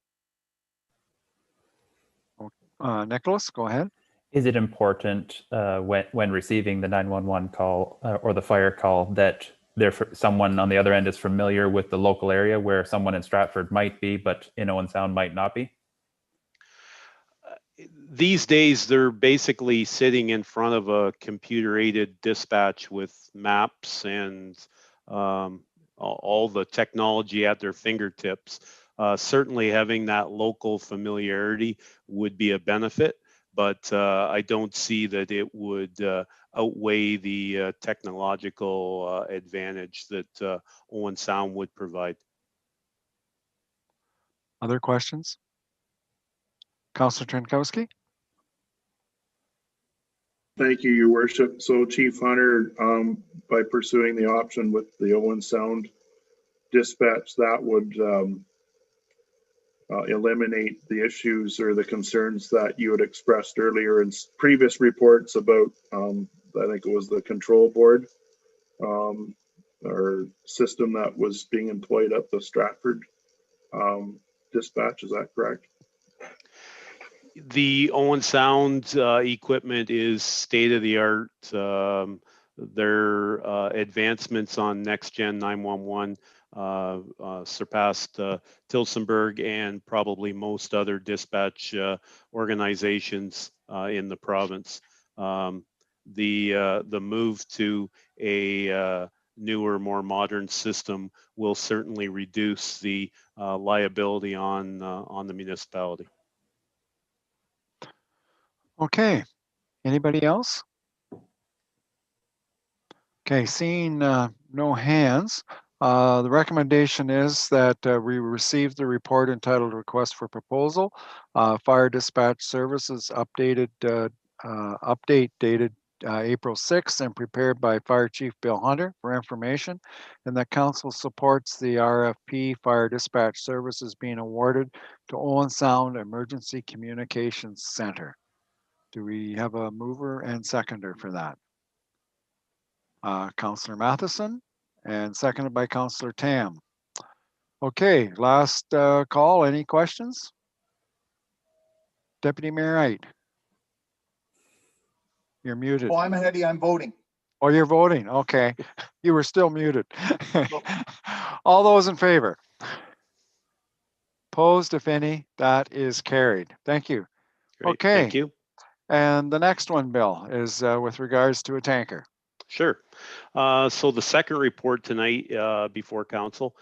S1: Nicholas, go ahead.
S14: Is it important when receiving the 911 call or the fire call that someone on the other end is familiar with the local area where someone in Stratford might be, but in Owen Sound might not be?
S18: These days, they're basically sitting in front of a computer-aided dispatch with maps and all the technology at their fingertips. Certainly having that local familiarity would be a benefit, but I don't see that it would outweigh the technological advantage that Owen Sound would provide.
S1: Other questions? Councillor Trenkowski?
S2: Thank you, Your Worship. So Chief Hunter, by pursuing the option with the Owen Sound dispatch, that would eliminate the issues or the concerns that you had expressed earlier in previous reports about, I think it was the control board or system that was being employed at the Stratford dispatch. Is that correct?
S18: The Owen Sound equipment is state-of-the-art. Their advancements on next-gen 911 surpassed Tillsonburg and probably most other dispatch organizations in the province. The move to a newer, more modern system will certainly reduce the liability on the municipality.
S1: Okay, anybody else? Okay, seeing no hands, the recommendation is that we receive the report entitled Request for Proposal, Fire Dispatch Services update dated April 6th and prepared by Fire Chief Bill Hunter for information, and that council supports the RFP Fire Dispatch Services being awarded to Owen Sound Emergency Communications Center. Do we have a mover and seconder for that? Councillor Matheson, and seconded by Councillor Tam. Okay, last call. Any questions? Deputy Mayor Wright. You're muted.
S16: Oh, I'm ahead of you. I'm voting.
S1: Oh, you're voting. Okay. You were still muted. All those in favor? Opposed, if any, that is carried. Thank you.
S18: Great,
S1: Okay.
S18: thank you.
S1: And the next one, Bill, is with regards to a tanker.
S18: Sure. So the second report tonight before council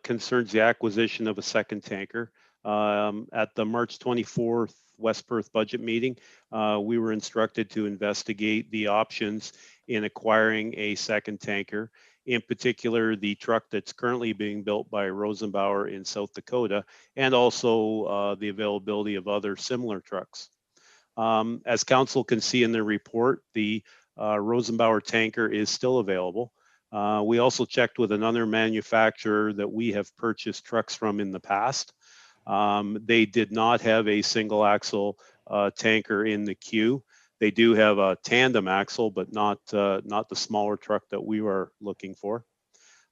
S18: concerns the acquisition of a second tanker. At the March 24th West Perth budget meeting, we were instructed to investigate the options in acquiring a second tanker, in particular the truck that's currently being built by Rosenbauer in South Dakota, and also the availability of other similar trucks. As council can see in the report, the Rosenbauer tanker is still available. We also checked with another manufacturer that we have purchased trucks from in the past. They did not have a single axle tanker in the queue. They do have a tandem axle, but not the smaller truck that we were looking for.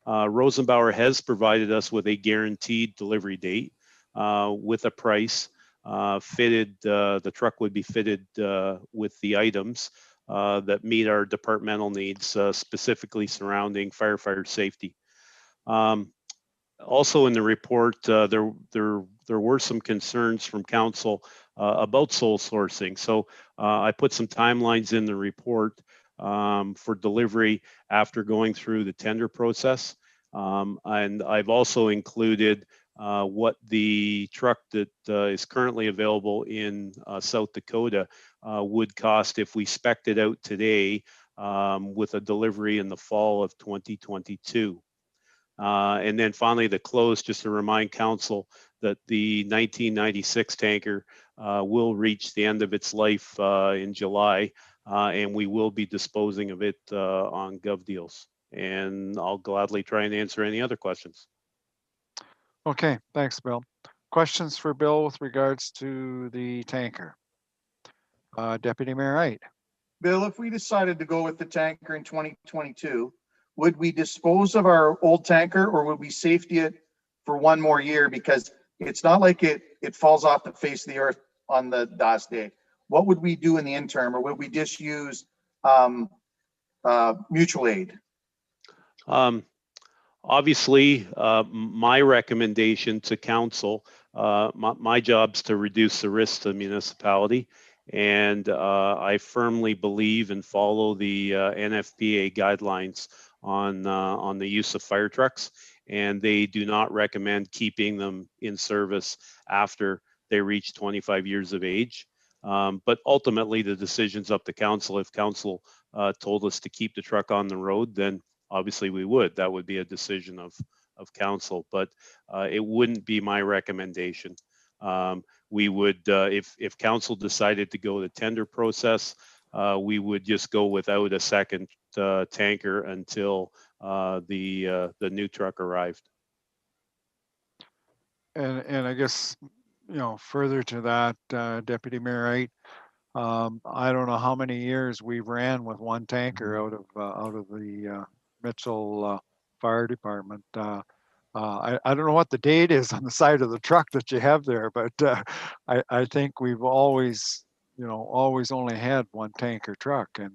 S18: Rosenbauer has provided us with a guaranteed delivery date with a price. Fitted, the truck would be fitted with the items that meet our departmental needs, specifically surrounding firefighter safety. Also in the report, there were some concerns from council about sole sourcing. So I put some timelines in the report for delivery after going through the tender process. And I've also included what the truck that is currently available in South Dakota would cost if we spec'd it out today with a delivery in the fall of 2022. And then finally, the close, just to remind council that the 1996 tanker will reach the end of its life in July, and we will be disposing of it on GovDeals. And I'll gladly try and answer any other questions.
S1: Okay, thanks, Bill. Questions for Bill with regards to the tanker? Deputy Mayor Wright.
S16: Bill, if we decided to go with the tanker in 2022, would we dispose of our old tanker or would we safety it for one more year? Because it's not like it falls off the face of the earth on the last day. What would we do in the interim, or would we just use mutual aid?
S18: Obviously, my recommendation to council, my job's to reduce the risk to the municipality. And I firmly believe and follow the NFPA guidelines on the use of fire trucks. And they do not recommend keeping them in service after they reach 25 years of age. But ultimately, the decision's up to council. If council told us to keep the truck on the road, then obviously we would. That would be a decision of council, but it wouldn't be my recommendation. We would, if council decided to go the tender process, we would just go without a second tanker until the new truck arrived.
S1: And I guess, further to that, Deputy Mayor Wright, I don't know how many years we've ran with one tanker out of the Mitchell Fire Department. I don't know what the date is on the side of the truck that you have there, but I think we've always only had one tanker truck, and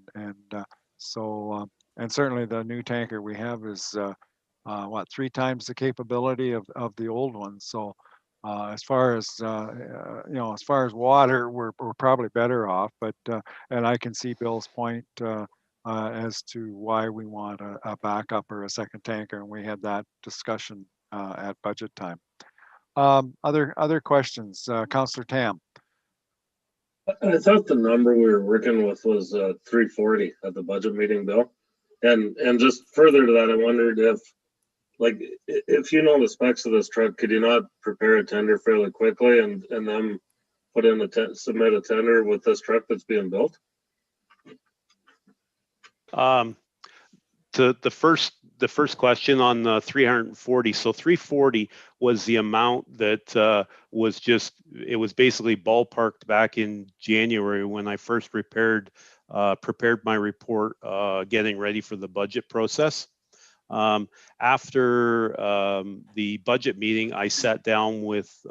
S1: certainly the new tanker we have is 3 times the capability of the old one. So as far as as far as water, we're probably better off. But and I can see Bill's point as to why we want a backup or a second tanker, and we had that discussion at budget time. Other questions, Councillor Tam.
S6: I thought the number we were working with was 340 at the budget meeting, Bill. And just further to that, I wondered if, like, if you know the specs of this truck, could you not prepare a tender fairly quickly and then put in submit a tender with this truck that's being built?
S18: The first question on the 340. So 340 was the amount that was basically ballparked back in January when I first prepared my report, getting ready for the budget process. After the budget meeting, I sat down with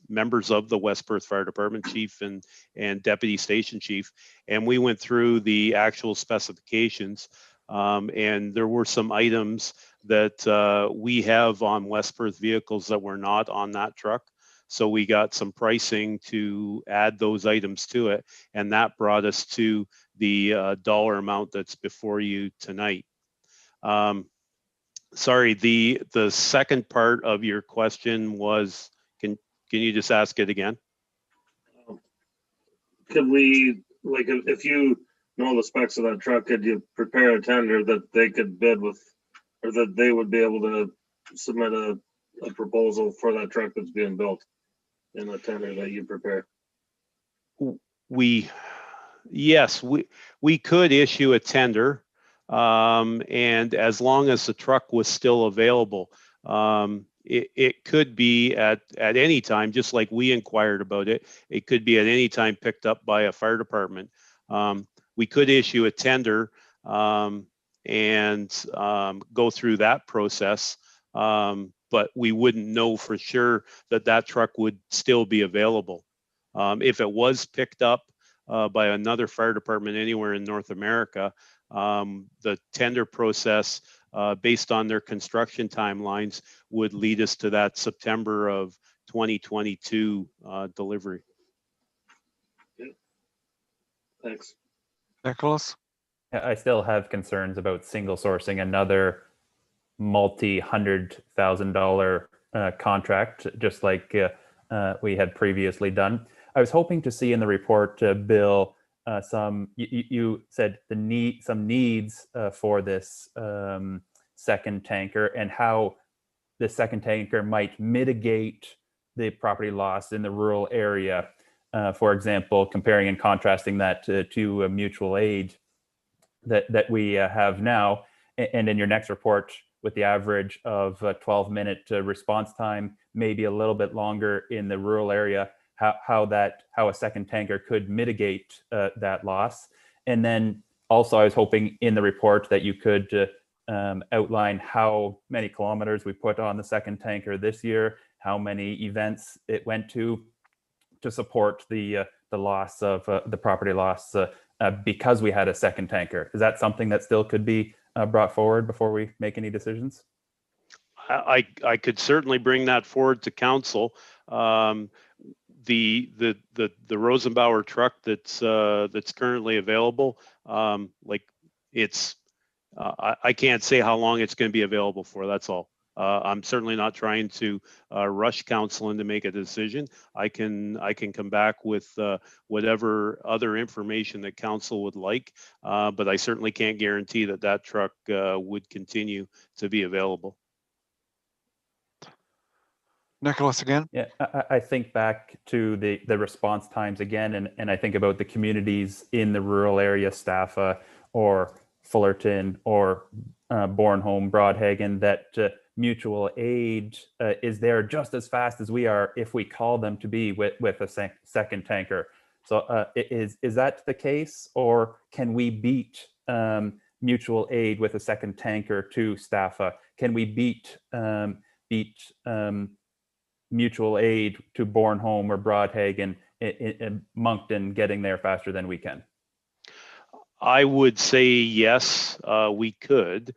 S18: members of the West Perth Fire Department chief and deputy station chief, and we went through the actual specifications. And there were some items that we have on West Perth vehicles that were not on that truck. So we got some pricing to add those items to it, and that brought us to the dollar amount that's before you tonight. Sorry, the second part of your question was, can you just ask it again?
S6: Could we, like, if you know the specs of that truck, could you prepare a tender that they could bid with, or that they would be able to submit a proposal for that truck that's being built in a tender that you prepare?
S18: Yes, we could issue a tender, and as long as the truck was still available, it could be at any time, just like we inquired about it. It could be at any time picked up by a fire department. We could issue a tender and go through that process, but we wouldn't know for sure that truck would still be available. If it was picked up by another fire department anywhere in North America, the tender process, based on their construction timelines, would lead us to that September of 2022 delivery.
S6: Yeah. Thanks.
S1: Nicholas?
S14: I still have concerns about single sourcing another multi-$100,000 contract, just like we had previously done. I was hoping to see in the report, Bill, you said some needs for this second tanker, and how the second tanker might mitigate the property loss in the rural area. For example, comparing and contrasting that to a mutual aid that we have now. And in your next report, with the average of 12-minute response time, maybe a little bit longer in the rural area, how a second tanker could mitigate that loss. And then also, I was hoping in the report that you could outline how many kilometers we put on the second tanker this year, how many events it went to support the loss of the property loss because we had a second tanker. Is that something that still could be brought forward before we make any decisions?
S18: I could certainly bring that forward to council. The Rosenbauer truck that's currently available, like I can't say how long it's going to be available for. That's all. I'm certainly not trying to rush council into make a decision. I can come back with whatever other information that council would like, but I certainly can't guarantee that truck would continue to be available.
S1: Nicholas again?
S14: Yeah, I think back to the response times again, and I think about the communities in the rural area, Staffa or Fullerton or Bornholm, Broadhagen, that mutual aid is there just as fast as we are if we call them to be with a second tanker. So is that the case, or can we beat mutual aid with a second tanker to Staffa? Can we beat mutual aid to Bornholm or Broadhagen in Moncton getting there faster than we can?
S18: I would say yes, we could.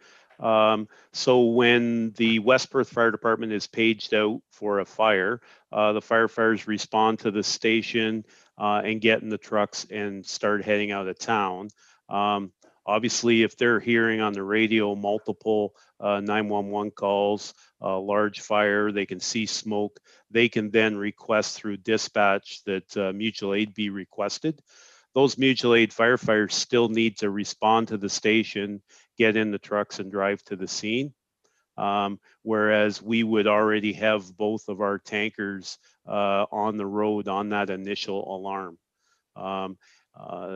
S18: So when the West Perth Fire Department is paged out for a fire, the firefighters respond to the station and get in the trucks and start heading out of town. Obviously, if they're hearing on the radio multiple 911 calls, large fire, they can see smoke, they can then request through dispatch that mutual aid be requested. Those mutual aid firefighters still need to respond to the station, get in the trucks and drive to the scene. Whereas we would already have both of our tankers on the road on that initial alarm.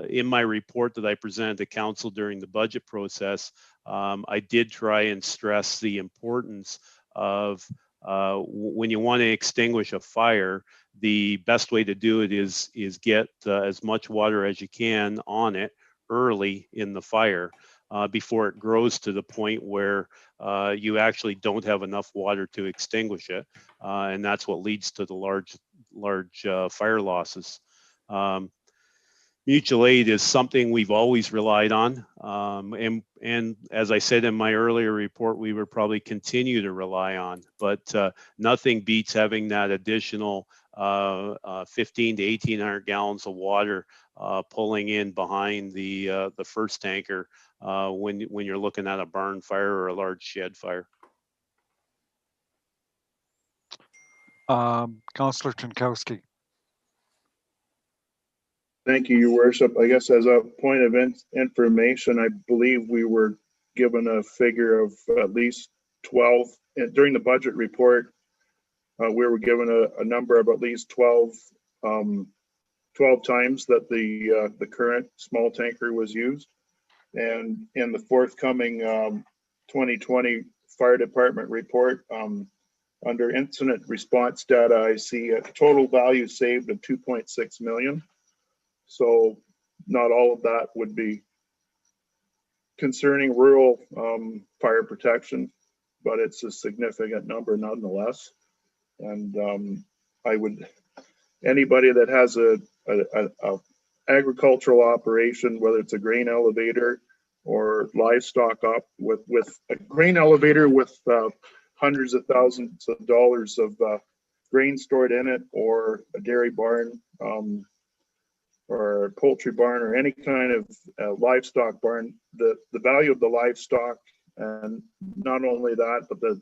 S18: In my report that I presented to council during the budget process, I did try and stress the importance of when you want to extinguish a fire, the best way to do it is get as much water as you can on it early in the fire before it grows to the point where you actually don't have enough water to extinguish it, and that's what leads to the large fire losses. Mutual aid is something we've always relied on, and as I said in my earlier report, we would probably continue to rely on, but nothing beats having that additional 15 to 1800 gallons of water pulling in behind the first tanker when you're looking at a barn fire or a large shed fire.
S1: Councillor Jankowski.
S2: Thank you, Your Worship. I guess as a point of information, I believe we were given a figure of at least 12 during the budget report. We were given a number of at least 12 times that the current small tanker was used. And in the forthcoming 2020 fire department report, under incident response data, I see a total value saved of 2.6 million. So not all of that would be concerning rural fire protection, but it's a significant number nonetheless. And I would, anybody that has a agricultural operation, whether it's a grain elevator or livestock up with a grain elevator with hundreds of thousands of dollars of grain stored in it, or a dairy barn, or a poultry barn, or any kind of livestock barn, the value of the livestock, and not only that, but the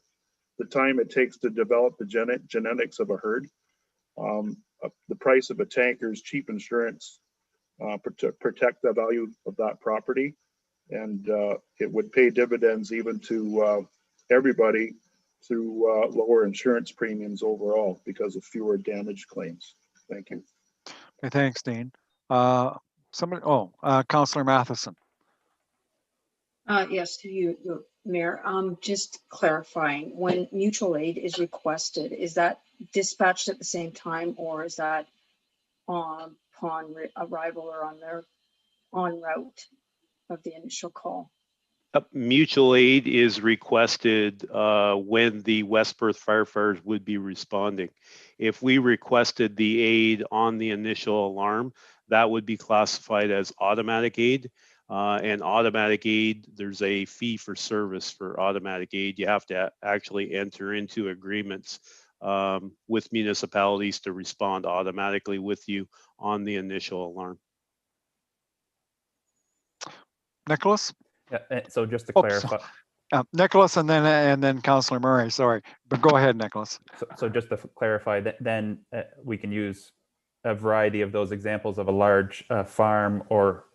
S2: time it takes to develop the genetics of a herd, the price of a tanker is cheap insurance to protect the value of that property, and it would pay dividends even to everybody through lower insurance premiums overall because of fewer damage claims. Thank you.
S1: Okay, thanks, Dean. Councillor Matheson.
S19: Yes, to you, Mayor. Just clarifying, when mutual aid is requested, is that dispatched at the same time, or is that upon arrival or en route of the initial call?
S18: Mutual aid is requested when the West Perth firefighters would be responding. If we requested the aid on the initial alarm, that would be classified as automatic aid. And automatic aid, there's a fee for service for automatic aid. You have to actually enter into agreements with municipalities to respond automatically with you on the initial alarm.
S1: Nicholas?
S14: Yeah, so just to clarify.
S1: Nicholas and then Councillor Murray, sorry, but go ahead, Nicholas.
S14: So just to clarify, then we can use a variety of those examples of a large farm or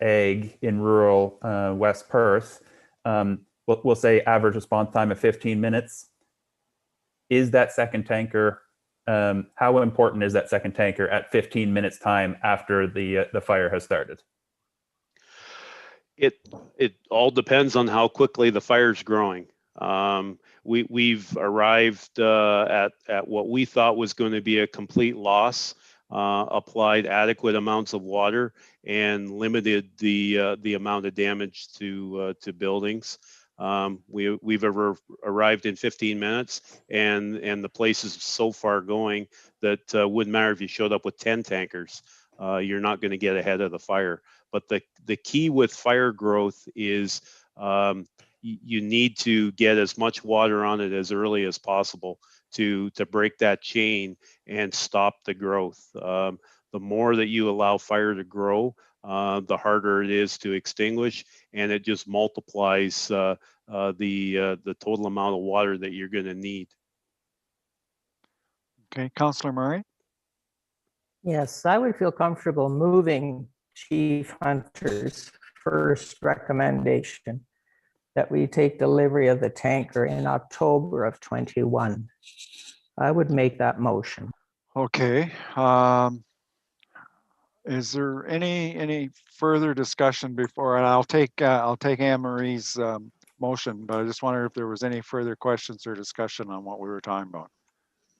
S14: ag in rural West Perth. We'll say average response time of 15 minutes. Is that second tanker, how important is that second tanker at 15 minutes time after the fire has started?
S18: It all depends on how quickly the fire's growing. We've arrived at what we thought was going to be a complete loss, applied adequate amounts of water, and limited the amount of damage to buildings. We've arrived in 15 minutes, and the place is so far going that wouldn't matter if you showed up with 10 tankers. You're not going to get ahead of the fire. But the key with fire growth is you need to get as much water on it as early as possible to break that chain and stop the growth. the more that you allow fire to grow, the harder it is to extinguish, and it just multiplies the total amount of water that you're going to need.
S1: Okay, Councillor Murray.
S20: Yes, I would feel comfortable moving Chief Hunter's first recommendation that we take delivery of the tanker in October of 21. I would make that motion.
S1: Okay. Is there any further discussion before? And I'll take Anne Marie's motion, but I just wonder if there was any further questions or discussion on what we were talking about.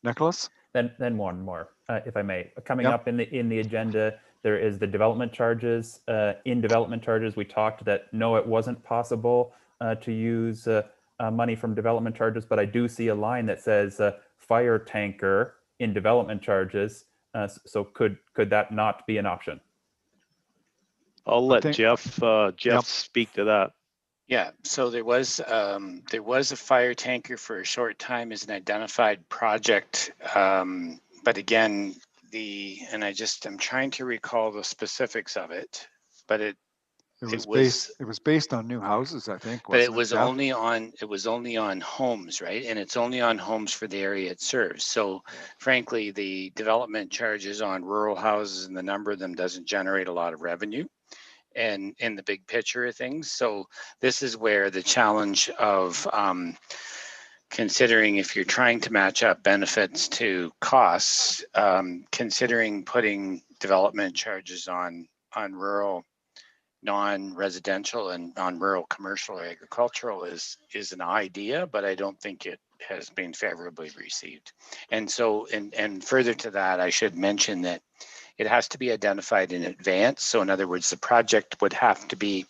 S1: Nicholas?
S14: Then one more, if I may. Coming up in the agenda, there is the development charges. In development charges, we talked that no, it wasn't possible to use money from development charges, but I do see a line that says fire tanker in development charges. So could that not be an option?
S18: I'll let Jeff speak to that.
S3: Yeah, so there was a fire tanker for a short time as an identified project, but again, I'm trying to recall the specifics of it, but it was
S1: based on new houses, I think.
S3: But it was only on homes, right? And it's only on homes for the area it serves. So frankly, the development charges on rural houses and the number of them doesn't generate a lot of revenue and in the big picture of things. So this is where the challenge of considering if you're trying to match up benefits to costs, considering putting development charges on rural non-residential and non-rural commercial or agricultural is an idea, but I don't think it has been favorably received. And so, and further to that, I should mention that it has to be identified in advance. So in other words, the project would have to be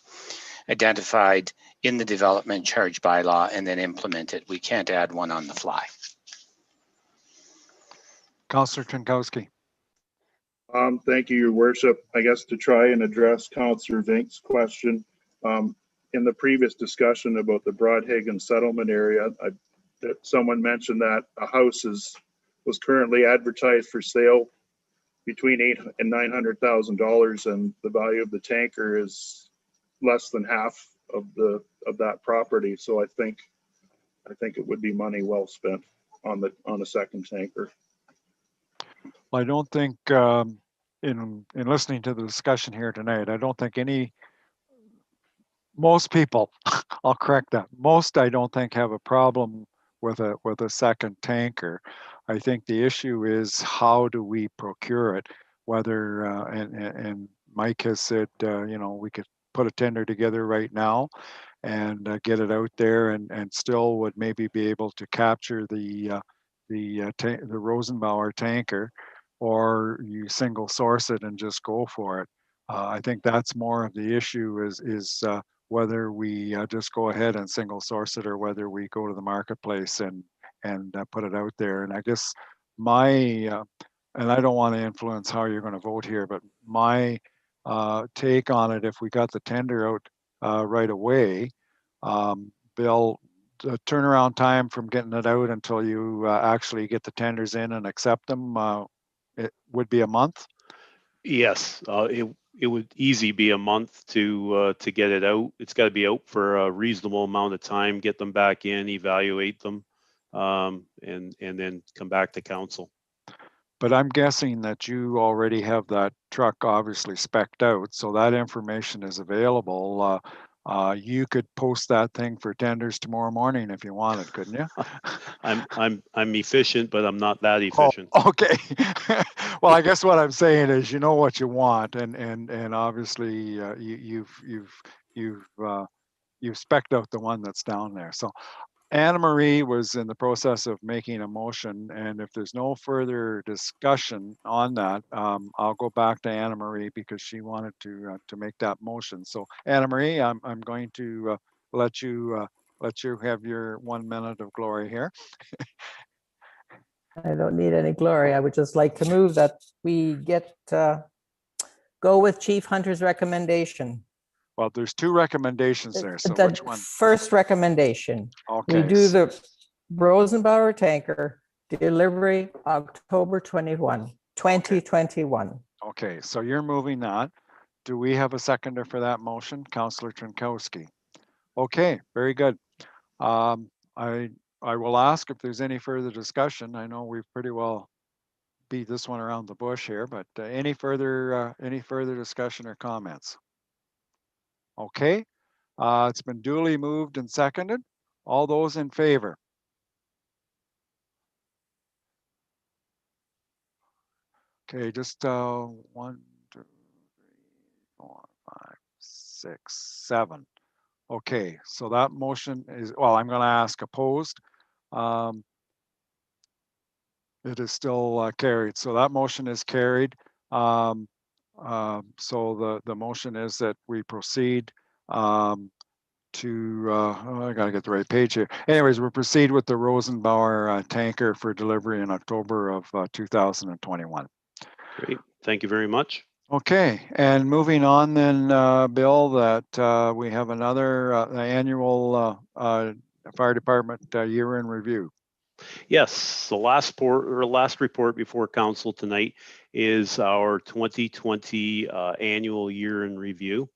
S3: identified in the development charge bylaw and then implemented. We can't add one on the fly.
S1: Councillor Trinkowski.
S2: Thank you, Your Worship. I guess to try and address Councillor Vink's question, in the previous discussion about the Broadhaven settlement area, that someone mentioned that a house was currently advertised for sale between $800,000 and $900,000, and the value of the tanker is less than half of that property. So I think it would be money well spent on a second tanker.
S1: I don't think, in listening to the discussion here tonight, I don't think most people, I'll correct that, most I don't think have a problem with a second tanker. I think the issue is how do we procure it? Whether, and Mike has said, we could put a tender together right now and get it out there and still would maybe be able to capture the Rosenbauer tanker, or you single source it and just go for it. I think that's more of the issue is whether we just go ahead and single source it or whether we go to the marketplace and put it out there. And I guess and I don't want to influence how you're going to vote here, but my take on it, if we got the tender out right away, Bill, the turnaround time from getting it out until you actually get the tenders in and accept them, it would be a month?
S18: Yes, it would easily be a month to get it out. It's got to be out for a reasonable amount of time, get them back in, evaluate them, and then come back to council.
S1: But I'm guessing that you already have that truck obviously spec'd out, so that information is available. You could post that thing for tenders tomorrow morning if you wanted, couldn't you?
S18: I'm efficient, but I'm not that efficient.
S1: Oh, okay. Well, I guess what I'm saying is, you know what you want, and obviously you've spec'd out the one that's down there. So Anna Marie was in the process of making a motion, and if there's no further discussion on that, I'll go back to Anna Marie because she wanted to make that motion. So Anna Marie, I'm going to let you have your 1 minute of glory here.
S20: I don't need any glory. I would just like to move that we go with Chief Hunter's recommendation.
S1: Well, there's two recommendations there. So
S20: the
S1: which one?
S20: First recommendation.
S1: Okay.
S20: We do the Rosenbauer tanker delivery October 2021.
S1: Okay, so you're moving that. Do we have a seconder for that motion? Councillor Trinkowski. Okay, very good. I will ask if there's any further discussion. I know we've pretty well beat this one around the bush here, but any further discussion or comments? Okay, it's been duly moved and seconded. All those in favor? Okay, just 1, 2, 3, 4, 5, 6, 7. Okay, so that motion is, well, I'm going to ask opposed. It is still carried. So that motion is carried. So the motion is that we proceed to, I got to get the right page here. Anyways, we'll proceed with the Rosenbauer tanker for delivery in October of 2021.
S18: Great. Thank you very much.
S1: Okay, and moving on then, Bill, that we have another annual fire department year in review.
S18: Yes, the last report before council tonight is our 2020 annual year in review.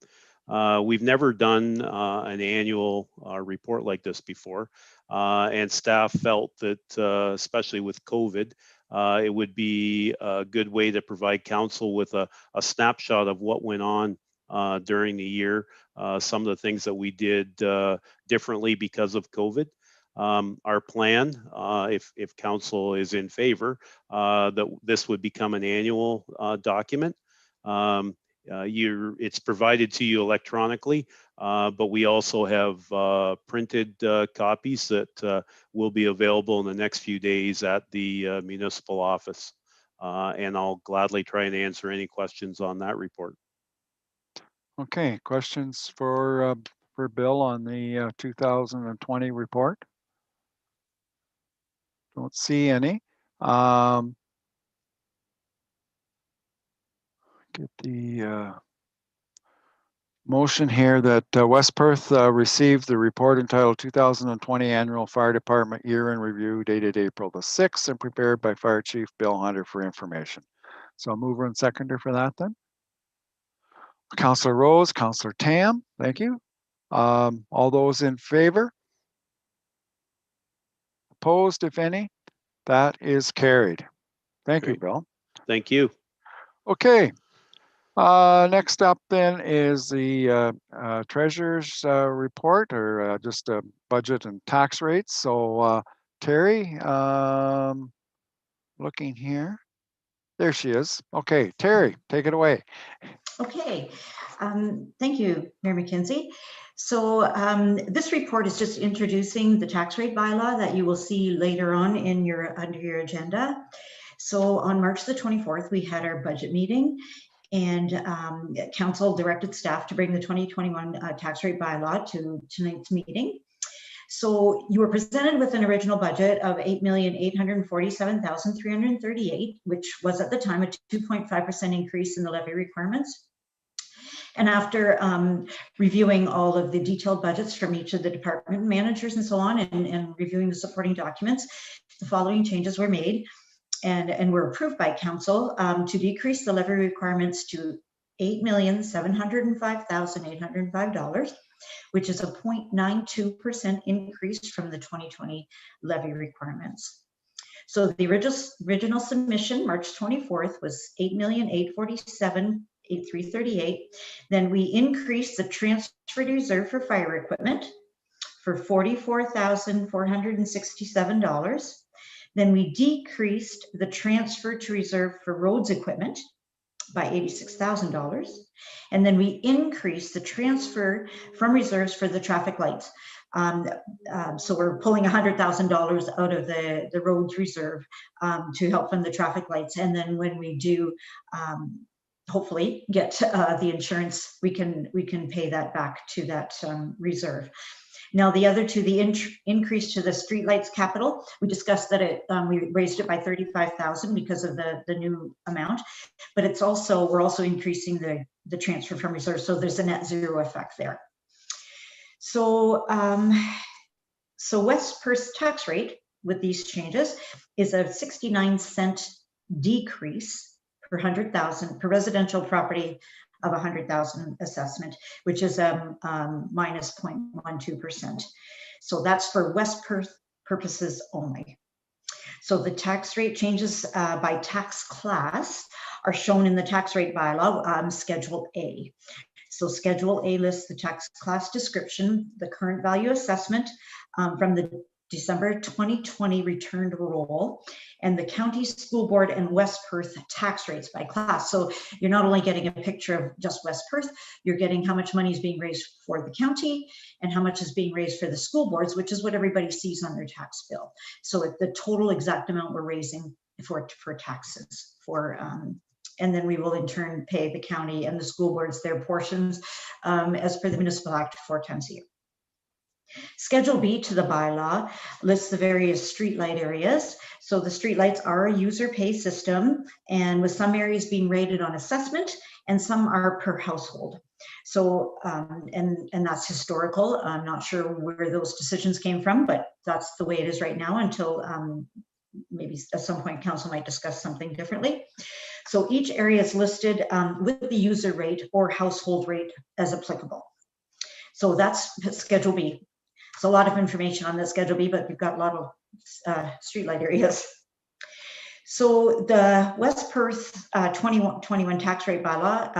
S18: We've never done an annual report like this before, and staff felt that, especially with COVID, it would be a good way to provide council with a snapshot of what went on during the year, some of the things that we did differently because of COVID. Our plan, if council is in favor, that this would become an annual document. It's provided to you electronically, but we also have printed copies that will be available in the next few days at the municipal office. And I'll gladly try and answer any questions on that report.
S1: Okay, questions for Bill on the 2020 report? Don't see any. Get the motion here that West Perth received the report entitled 2020 Annual Fire Department Year in Review dated April the 6th and prepared by Fire Chief Bill Hunter for information. So mover and seconder for that then. Councillor Rose, Councillor Tam, thank you. All those in favor? Opposed, if any? That is carried. Thank you, Bill.
S18: Thank you.
S1: Okay. Next up then is the treasurer's report, or just budget and tax rates. So Terry, looking here. There she is. Okay, Terry, take it away.
S13: Okay, thank you, Mayor McKenzie. So this report is just introducing the tax rate bylaw that you will see later on in under your agenda. So on March the 24th, we had our budget meeting, and council directed staff to bring the 2021 tax rate bylaw to tonight's meeting. So you were presented with an original budget of $8,847,338, which was at the time a 2.5% increase in the levy requirements. And after reviewing all of the detailed budgets from each of the department managers and so on, and reviewing the supporting documents, the following changes were made and were approved by council to decrease the levy requirements to $8,705,805, which is a 0.92% increase from the 2020 levy requirements. So the original submission, March 24th, was $8,847,338. Then we increased the transfer reserve for fire equipment for $44,467. Then we decreased the transfer to reserve for roads equipment by $86,000. And then we increased the transfer from reserves for the traffic lights. So we're pulling $100,000 out of the roads reserve to help fund the traffic lights. And then when we do hopefully get the insurance, we can pay that back to that reserve. Now, the other two, the increase to the streetlights capital, we discussed that we raised it by $35,000 because of the new amount, but it's also, we're also increasing the transfer from reserve, so there's a net zero effect there. So, West Perth's tax rate with these changes is a 69-cent decrease per 100,000 per residential property of 100,000 assessment, which is minus 0.12%. So that's for West Perth purposes only. So the tax rate changes by tax class are shown in the tax rate bylaw, Schedule A. So Schedule A lists the tax class description, the current value assessment from the December 2020 returned roll, and the county, school board, and West Perth tax rates by class. So you're not only getting a picture of just West Perth, you're getting how much money is being raised for the county and how much is being raised for the school boards, which is what everybody sees on their tax bill. So the total exact amount we're raising for taxes and then we will in turn pay the county and the school boards their portions as per the Municipal Act 4 times a year. Schedule B to the bylaw lists the various streetlight areas. So the streetlights are a user pay system, and with some areas being rated on assessment and some are per household. So, and that's historical. I'm not sure where those decisions came from, but that's the way it is right now until maybe at some point council might discuss something differently. So each area is listed with the user rate or household rate as applicable. So that's Schedule B. It's a lot of information on the Schedule B, but we've got a lot of streetlight areas. So the West Perth 2021 tax rate bylaw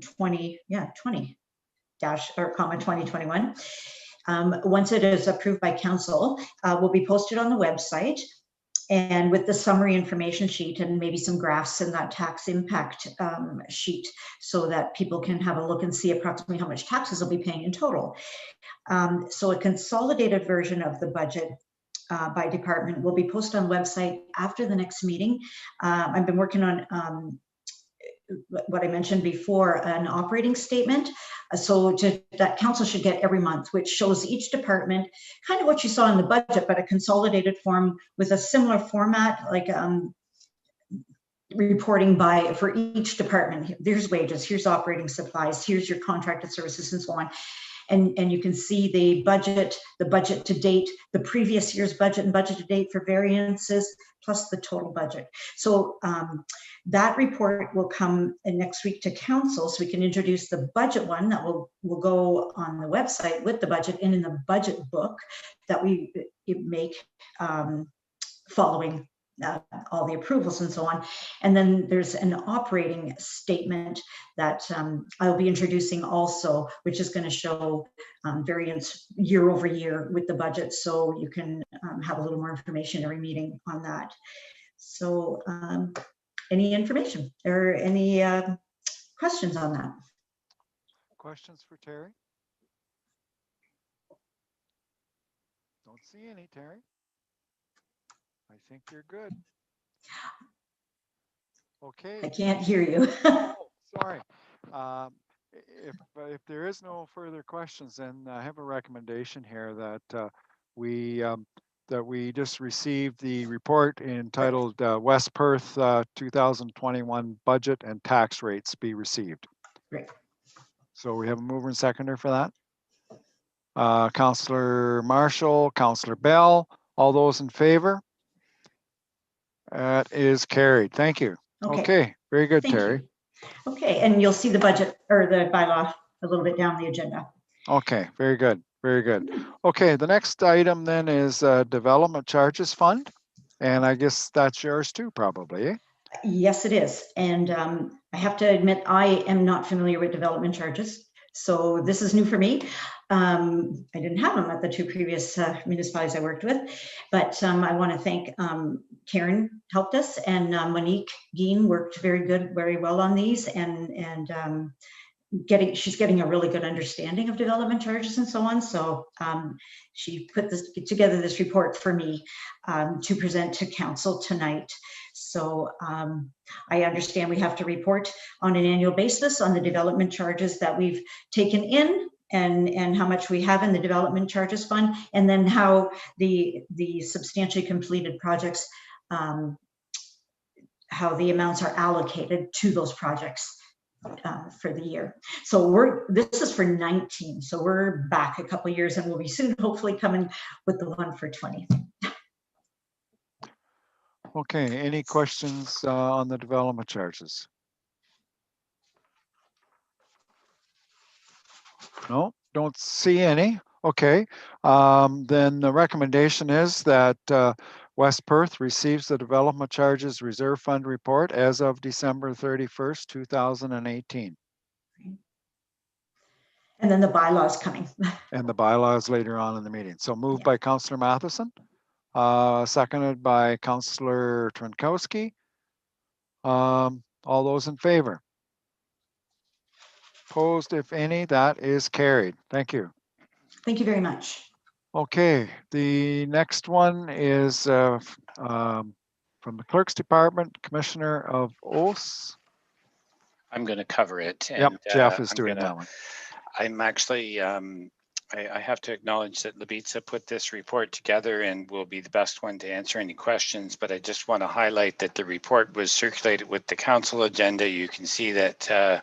S13: 2021, once it is approved by council, will be posted on the website, and with the summary information sheet and maybe some graphs in that tax impact sheet so that people can have a look and see approximately how much taxes they'll be paying in total. So a consolidated version of the budget by department will be posted on the website after the next meeting. I've been working on what I mentioned before, an operating statement. That council should get every month, which shows each department, kind of what you saw in the budget, but a consolidated form with a similar format, like reporting for each department. There's wages, here's operating supplies, here's your contracted services, and so on. And you can see the budget to date, the previous year's budget and budget to date for variances, plus the total budget. So that report will come next week to council, so we can introduce the budget one that will go on the website with the budget and in the budget book that we make following all the approvals and so on. And then there's an operating statement that I'll be introducing also, which is going to show variance year over year with the budget. So you can have a little more information every meeting on that. So any information or any questions on that?
S1: Questions for Terry? Don't see any, Terry. I think you're good. Okay.
S13: I can't hear you.
S1: Oh, sorry. If there is no further questions, then I have a recommendation here that we just received the report entitled West Perth 2021 budget and tax rates be received.
S13: Great.
S1: So we have a mover and seconder for that. Councillor Marshall, Councillor Bell, all those in favor? That is carried. Thank you. Okay, very good,
S13: Thank
S1: Terry.
S13: You. Okay, and you'll see the budget or the bylaw a little bit down the agenda.
S1: Okay, very good, very good. Okay, the next item then is development charges fund, and I guess that's yours too, probably. Eh?
S13: Yes, it is. And I have to admit, I am not familiar with development charges. So this is new for me. I didn't have them at the two previous municipalities I worked with, but I want to thank Karen helped us, and Monique Geen worked very well on these, and she's getting a really good understanding of development charges and so on. So she put together this report for me to present to council tonight. So I understand we have to report on an annual basis on the development charges that we've taken in and how much we have in the development charges fund, and then how the substantially completed projects, how the amounts are allocated to those projects for the year. So this is for 19. So we're back a couple of years, and we'll be soon hopefully coming with the one for 20.
S1: Okay, any questions on the development charges? No, don't see any. Okay, then the recommendation is that West Perth receives the Development Charges Reserve Fund report as of December 31st, 2018.
S13: And then the bylaws coming.
S1: And the bylaws later on in the meeting. So moved
S13: Yeah.
S1: by Councillor Matheson, seconded by Councillor Tronkowski. All those in favor? Opposed, if any, that is carried. Thank you.
S13: Thank you very much.
S1: Okay, the next one is from the Clerk's Department, Commissioner of Oaths.
S3: I'm going to cover it.
S1: Yep,
S3: And
S1: Jeff is doing that one.
S3: I'm actually, I have to acknowledge that Labitza put this report together and will be the best one to answer any questions, but I just want to highlight that the report was circulated with the council agenda. You can see that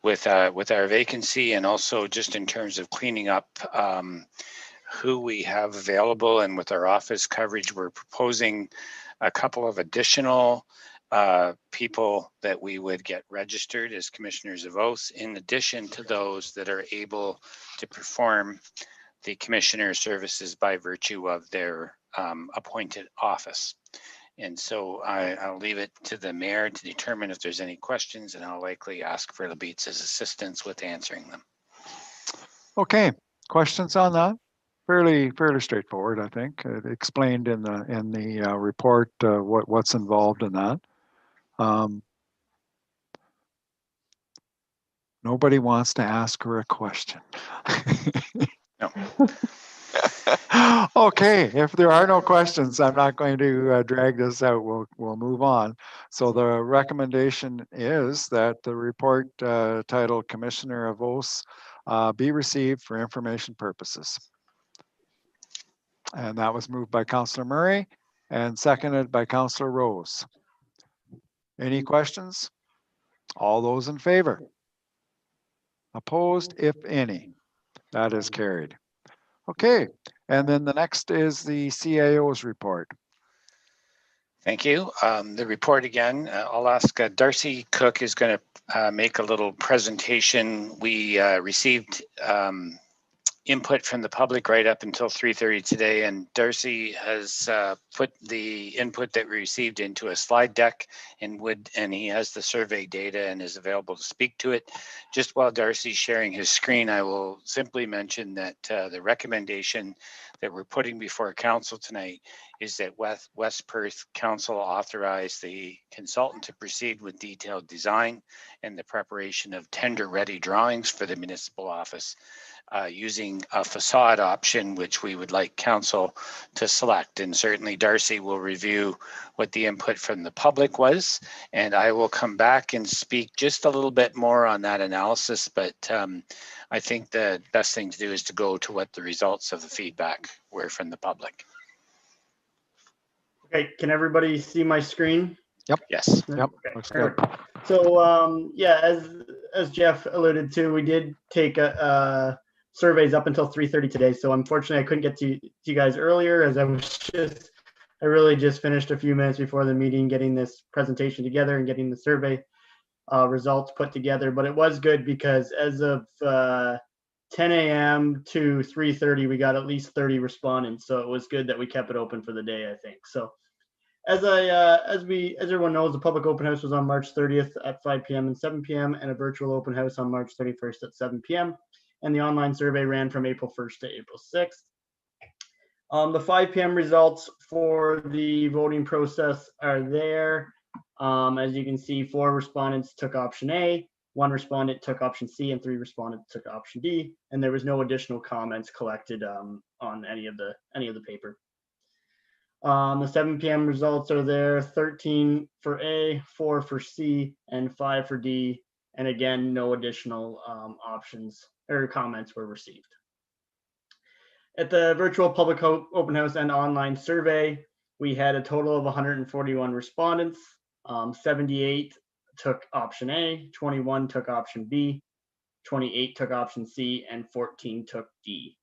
S3: with our vacancy, and also just in terms of cleaning up who we have available, and with our office coverage, we're proposing a couple of additional people that we would get registered as commissioners of oaths, in addition to those that are able to perform the commissioner services by virtue of their appointed office. And so I'll leave it to the mayor to determine if there's any questions, and I'll likely ask for Labitza's assistance with answering them.
S1: Okay, questions on that? Fairly straightforward, I think. It explained in the report what's involved in that. Nobody wants to ask her a question.
S3: No.
S1: Okay, if there are no questions, I'm not going to drag this out. We'll move on. So the recommendation is that the report titled Commissioner of Oaths be received for information purposes. And that was moved by Councillor Murray and seconded by Councillor Rose. Any questions? All those in favor? Opposed, if any? That is carried. Okay, and then the next is the CAO's report.
S3: Thank you. The report again, I'll ask Darcy Cook is going to make a little presentation. We received input from the public right up until 3:30 today, and Darcy has put the input that we received into a slide deck, and he has the survey data and is available to speak to it. Just while Darcy's sharing his screen, I will simply mention that the recommendation that we're putting before council tonight is that West Perth Council authorize the consultant to proceed with detailed design and the preparation of tender-ready drawings for the municipal office, using a facade option, which we would like council to select. And certainly Darcy will review what the input from the public was, and I will come back and speak just a little bit more on that analysis. But I think the best thing to do is to go to what the results of the feedback were from the public.
S21: Okay, can everybody see my screen?
S1: Yep.
S3: Yes.
S1: Yep.
S21: Okay.
S1: Looks good.
S21: So yeah, as Jeff alluded to, we did take surveys up until 3:30 today. So unfortunately, I couldn't get to you guys earlier, as I really just finished a few minutes before the meeting getting this presentation together and getting the survey results put together. But it was good because as of 10 a.m. to 3:30, we got at least 30 respondents. So it was good that we kept it open for the day, I think. So as everyone knows, the public open house was on March 30th at 5 p.m. and 7 p.m. and a virtual open house on March 31st at 7 p.m. And the online survey ran from April 1st to April 6th. The 5 p.m. results for the voting process are there. As you can see, 4 respondents took option A, 1 respondent took option C, and 3 respondents took option D. And there was no additional comments collected on any of the paper. The 7 p.m. results are there: 13 for A, 4 for C, and 5 for D. And again, no additional options or comments were received. At the virtual public open house and online survey, we had a total of 141 respondents. 78 took option A, 21 took option B, 28 took option C, and 14 took D.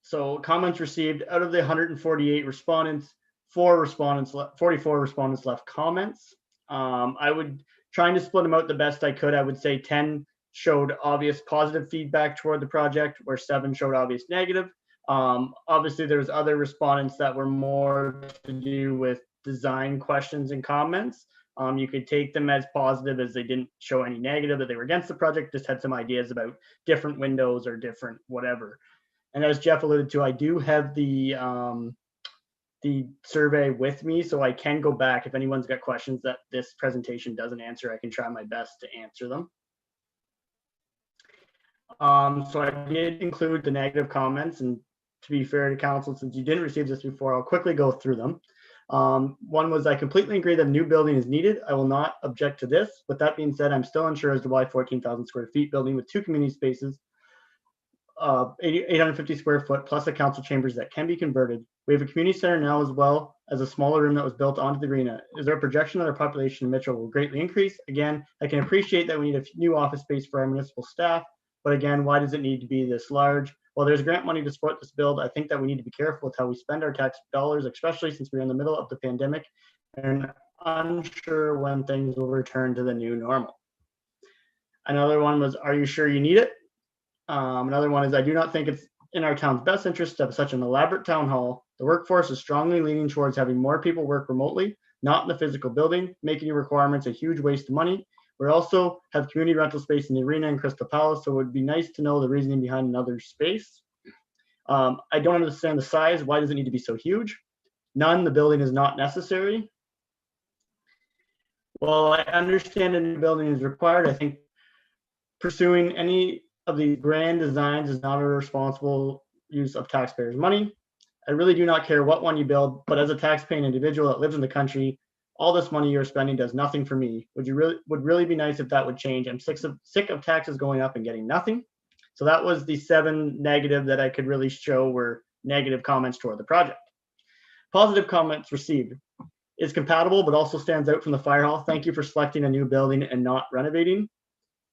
S21: So comments received: out of the 148 respondents, 44 respondents left comments. I would, trying to split them out the best I could, I would say 10 showed obvious positive feedback toward the project, where 7 showed obvious negative. Obviously, there was other respondents that were more to do with design questions and comments. You could take them as positive, as they didn't show any negative, that they were against the project, just had some ideas about different windows or different whatever. And as Jeff alluded to, I do have the survey with me, so I can go back if anyone's got questions that this presentation doesn't answer. I can try my best to answer them. So I did include the negative comments, and to be fair to council, since you didn't receive this before, I'll quickly go through them. One was, I completely agree that a new building is needed. I will not object to this. With that being said, I'm still unsure as to why 14,000 square feet building with 2 community spaces, 850 square foot plus a council chambers that can be converted. We have a community center now, as well as a smaller room that was built onto the arena. Is there a projection that our population in Mitchell will greatly increase? Again, I can appreciate that we need a new office space for our municipal staff, but again, why does it need to be this large? Well, there's grant money to support this build. I think that we need to be careful with how we spend our tax dollars, especially since we're in the middle of the pandemic and unsure when things will return to the new normal. Another one was, are you sure you need it? Another one is, I do not think it's in our town's best interest to have such an elaborate town hall. The workforce is strongly leaning towards having more people work remotely, not in the physical building, making your requirements a huge waste of money. We also have community rental space in the arena and Crystal Palace, so it would be nice to know the reasoning behind another space. I don't understand the size. Why does it need to be so huge? None, the building is not necessary. Well, I understand a new building is required. I think pursuing any of the grand designs is not a responsible use of taxpayers' money. I really do not care what one you build, but as a taxpaying individual that lives in the country, all this money you're spending does nothing for me. Would really be nice if that would change. I'm sick of taxes going up and getting nothing. So that was the 7 negative that I could really show were negative comments toward the project. Positive comments received is compatible, but also stands out from the fire hall. Thank you for selecting a new building and not renovating.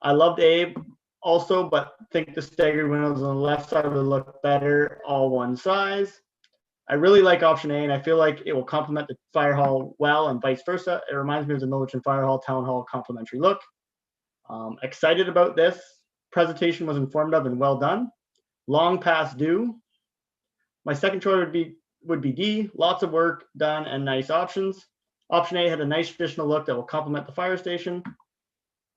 S21: I loved Abe also, but think the staggered windows on the left side would look better, all one size. I really like option A, and I feel like it will complement the fire hall well, and vice versa. It reminds me of the Millerton Fire Hall Town Hall complementary look. Excited about this. Presentation was informative and well done. Long past due. My second choice would be D. Lots of work done and nice options. Option A had a nice traditional look that will complement the fire station.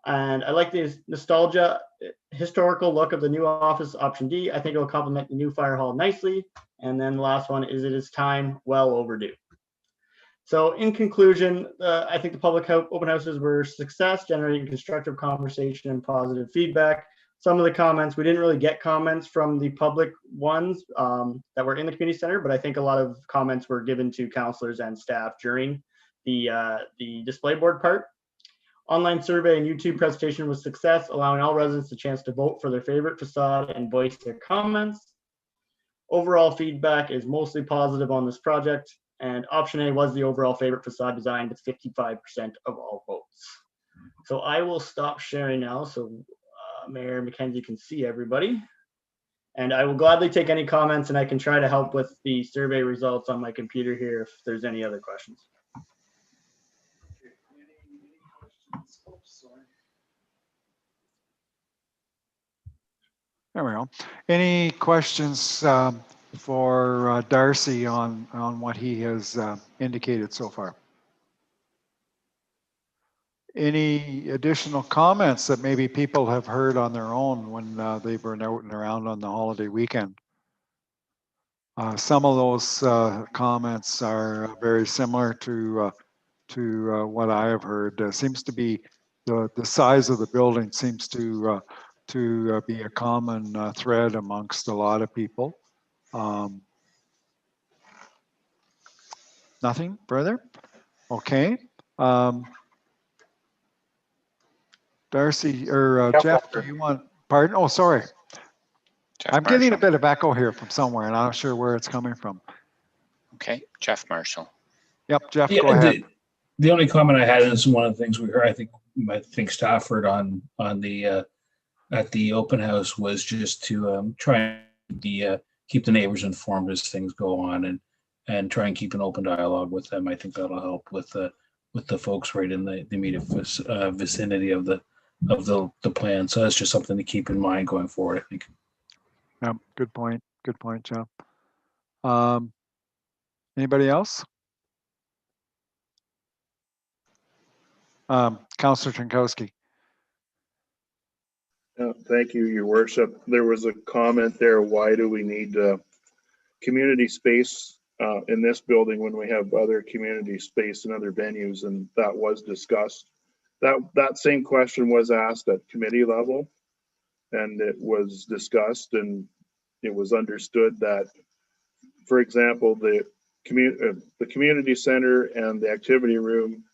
S21: And I like the nostalgia, historical look of the new office, option D. I think it will complement the new fire hall nicely. And then the last one is, it is time well overdue. So in conclusion, I think the public open houses were a success, generating constructive conversation and positive feedback. Some of the comments, we didn't really get comments from the public ones that were in the community center, but I think a lot of comments were given to councilors and staff during the display board part. Online survey and YouTube presentation was success, allowing all residents a chance to vote for their favorite facade and voice their comments. Overall feedback is mostly positive on this project, and option A was the overall favorite facade design with 55% of all votes. So I will stop sharing now so Mayor McKenzie can see everybody. And I will gladly take any comments, and I can try to help with the survey results on my computer here if there's any other questions.
S1: There we go. Any questions for Darcy on what he has indicated so far? Any additional comments that maybe people have heard on their own when they've been out and around on the holiday weekend? Some of those comments are very similar to what I have heard. Seems to be the size of the building seems to be a common thread amongst a lot of people. Nothing further? Okay. Darcy or Jeff, do you want, pardon? Oh, sorry. I'm getting a bit of echo here from somewhere and I'm not sure where it's coming from.
S3: Okay, Jeff Marshall.
S1: Yep, Jeff, go ahead.
S8: The only comment I had, and this is one of the things we heard, I think staff heard on the at the open house, was just to try and keep the neighbors informed as things go on, and try and keep an open dialogue with them. I think that'll help with the folks right in the immediate vicinity of the the plan. So that's just something to keep in mind going forward, I think.
S1: Yeah, good point. Good point, Jeff. Anybody else? Councillor Trinkowski.
S2: Thank you, Your Worship. There was a comment there, why do we need community space in this building when we have other community space in other venues? And that was discussed. That same question was asked at committee level, and it was discussed, and it was understood that, for example, the community center and the activity room,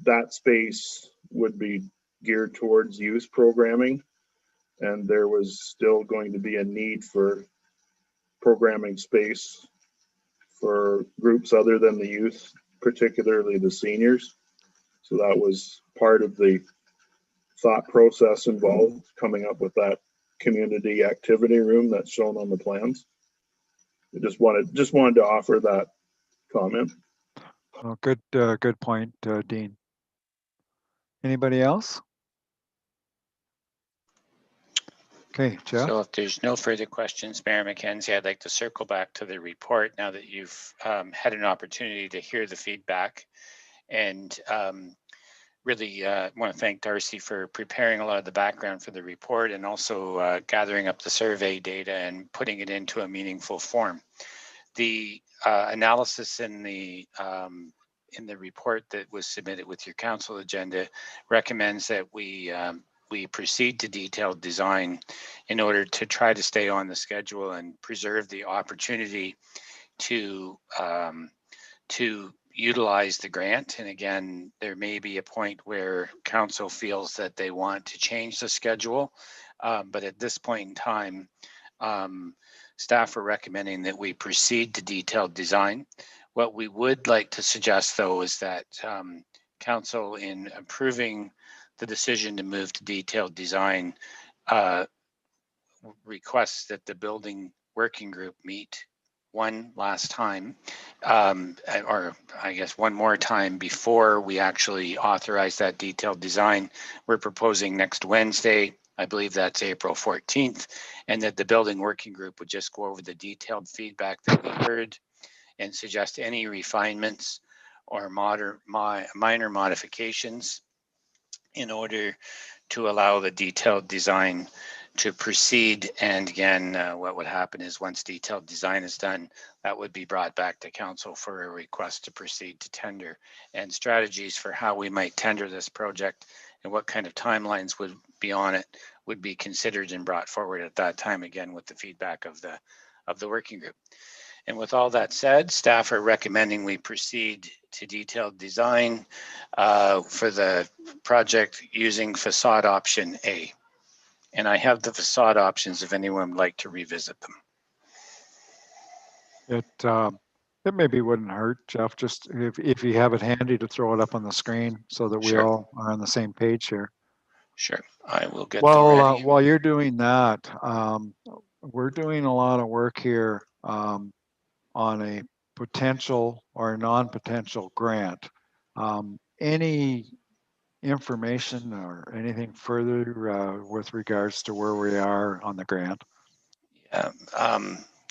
S2: that space would be geared towards youth programming, and there was still going to be a need for programming space for groups other than the youth, particularly the seniors. So that was part of the thought process involved coming up with that community activity room that's shown on the plans. I just wanted to offer that comment.
S1: Oh, good point, Dean. Anybody else? Okay, Jeff.
S3: So if there's no further questions, Mayor Mackenzie, I'd like to circle back to the report now that you've had an opportunity to hear the feedback, and really want to thank Darcy for preparing a lot of the background for the report, and also gathering up the survey data and putting it into a meaningful form. The analysis in the report that was submitted with your council agenda recommends that we proceed to detailed design in order to try to stay on the schedule and preserve the opportunity to utilize the grant. And again, there may be a point where council feels that they want to change the schedule, but at this point in time, staff are recommending that we proceed to detailed design. What we would like to suggest, though, is that council, in approving the decision to move to detailed design, requests that the building working group meet one last time, or I guess one more time before we actually authorize that detailed design. We're proposing next Wednesday, I believe that's April 14th, and that the building working group would just go over the detailed feedback that we heard and suggest any refinements or minor modifications in order to allow the detailed design to proceed. And again, what would happen is once detailed design is done, that would be brought back to council for a request to proceed to tender, and strategies for how we might tender this project and what kind of timelines would be on it would be considered and brought forward at that time, again with the feedback of the working group. And with all that said, staff are recommending we proceed to detailed design for the project using facade option A. And I have the facade options if anyone would like to revisit them.
S1: It maybe wouldn't hurt, Jeff, just if you have it handy to throw it up on the screen so that we all are on the same page here.
S3: Sure, I will get them ready.
S1: While you're doing that, we're doing a lot of work here on a potential or non-potential grant. Any information or anything further with regards to where we are on the grant?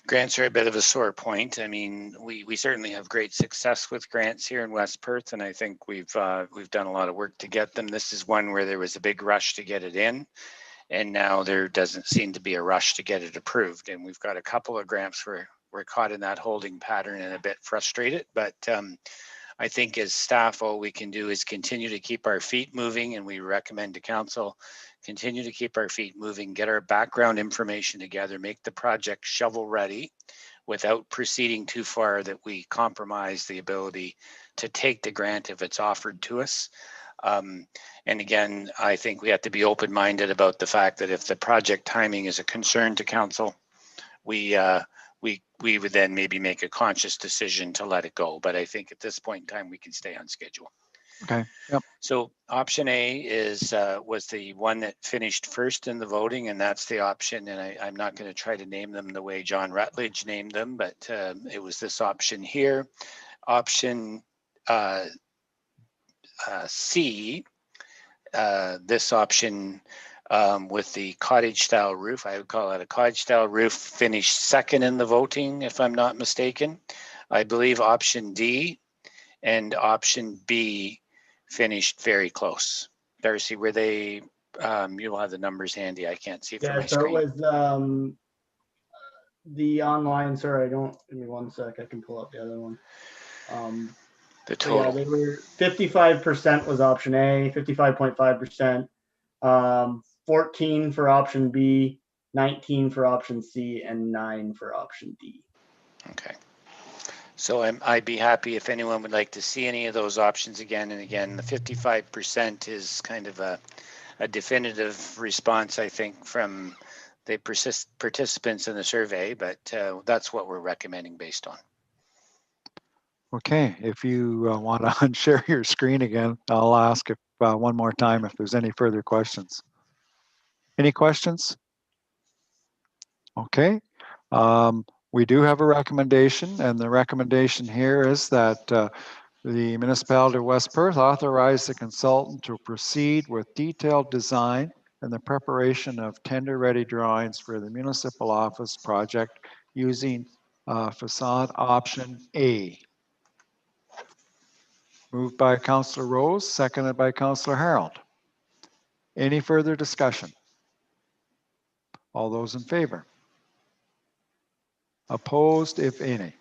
S3: Grants are a bit of a sore point. I mean, we certainly have great success with grants here in West Perth, and I think we've done a lot of work to get them. This is one where there was a big rush to get it in, and now there doesn't seem to be a rush to get it approved. And we've got a couple of grants where we're caught in that holding pattern and a bit frustrated. But I think as staff, all we can do is continue to keep our feet moving, and we recommend to council continue to keep our feet moving, get our background information together, make the project shovel ready without proceeding too far that we compromise the ability to take the grant if it's offered to us. And again, I think we have to be open-minded about the fact that if the project timing is a concern to council, we would then maybe make a conscious decision to let it go. But I think at this point in time, we can stay on schedule.
S1: Okay. Yep.
S3: So option A is was the one that finished first in the voting, and that's the option. And I'm not going to try to name them the way John Rutledge named them, but it was this option here. Option C this option with the cottage style roof, I would call it a cottage style roof, finished second in the voting, if I'm not mistaken. I believe option D and option B finished very close. Darcy, were they, you'll have the numbers handy. I can't see from
S21: Yeah,
S3: my
S21: so it
S3: screen.
S21: was the online, sorry, give me one sec, I can pull up the other one.
S3: The
S21: So yeah,
S3: total.
S21: they were 55% was option A, 55.5%, 14 for option B, 19 for option C, and 9 for option D.
S3: Okay. So I'd be happy if anyone would like to see any of those options again and again. The 55% is kind of a definitive response, I think, from the participants in the survey, but that's what we're recommending based on.
S1: Okay, if you want to unshare your screen again, I'll ask if one more time if there's any further questions. Any questions? Okay. We do have a recommendation, and the recommendation here is that the Municipality of West Perth authorize the consultant to proceed with detailed design and the preparation of tender-ready drawings for the municipal office project using facade option A. Moved by Councillor Rose, seconded by Councillor Harold. Any further discussion? All those in favor? Opposed, if any?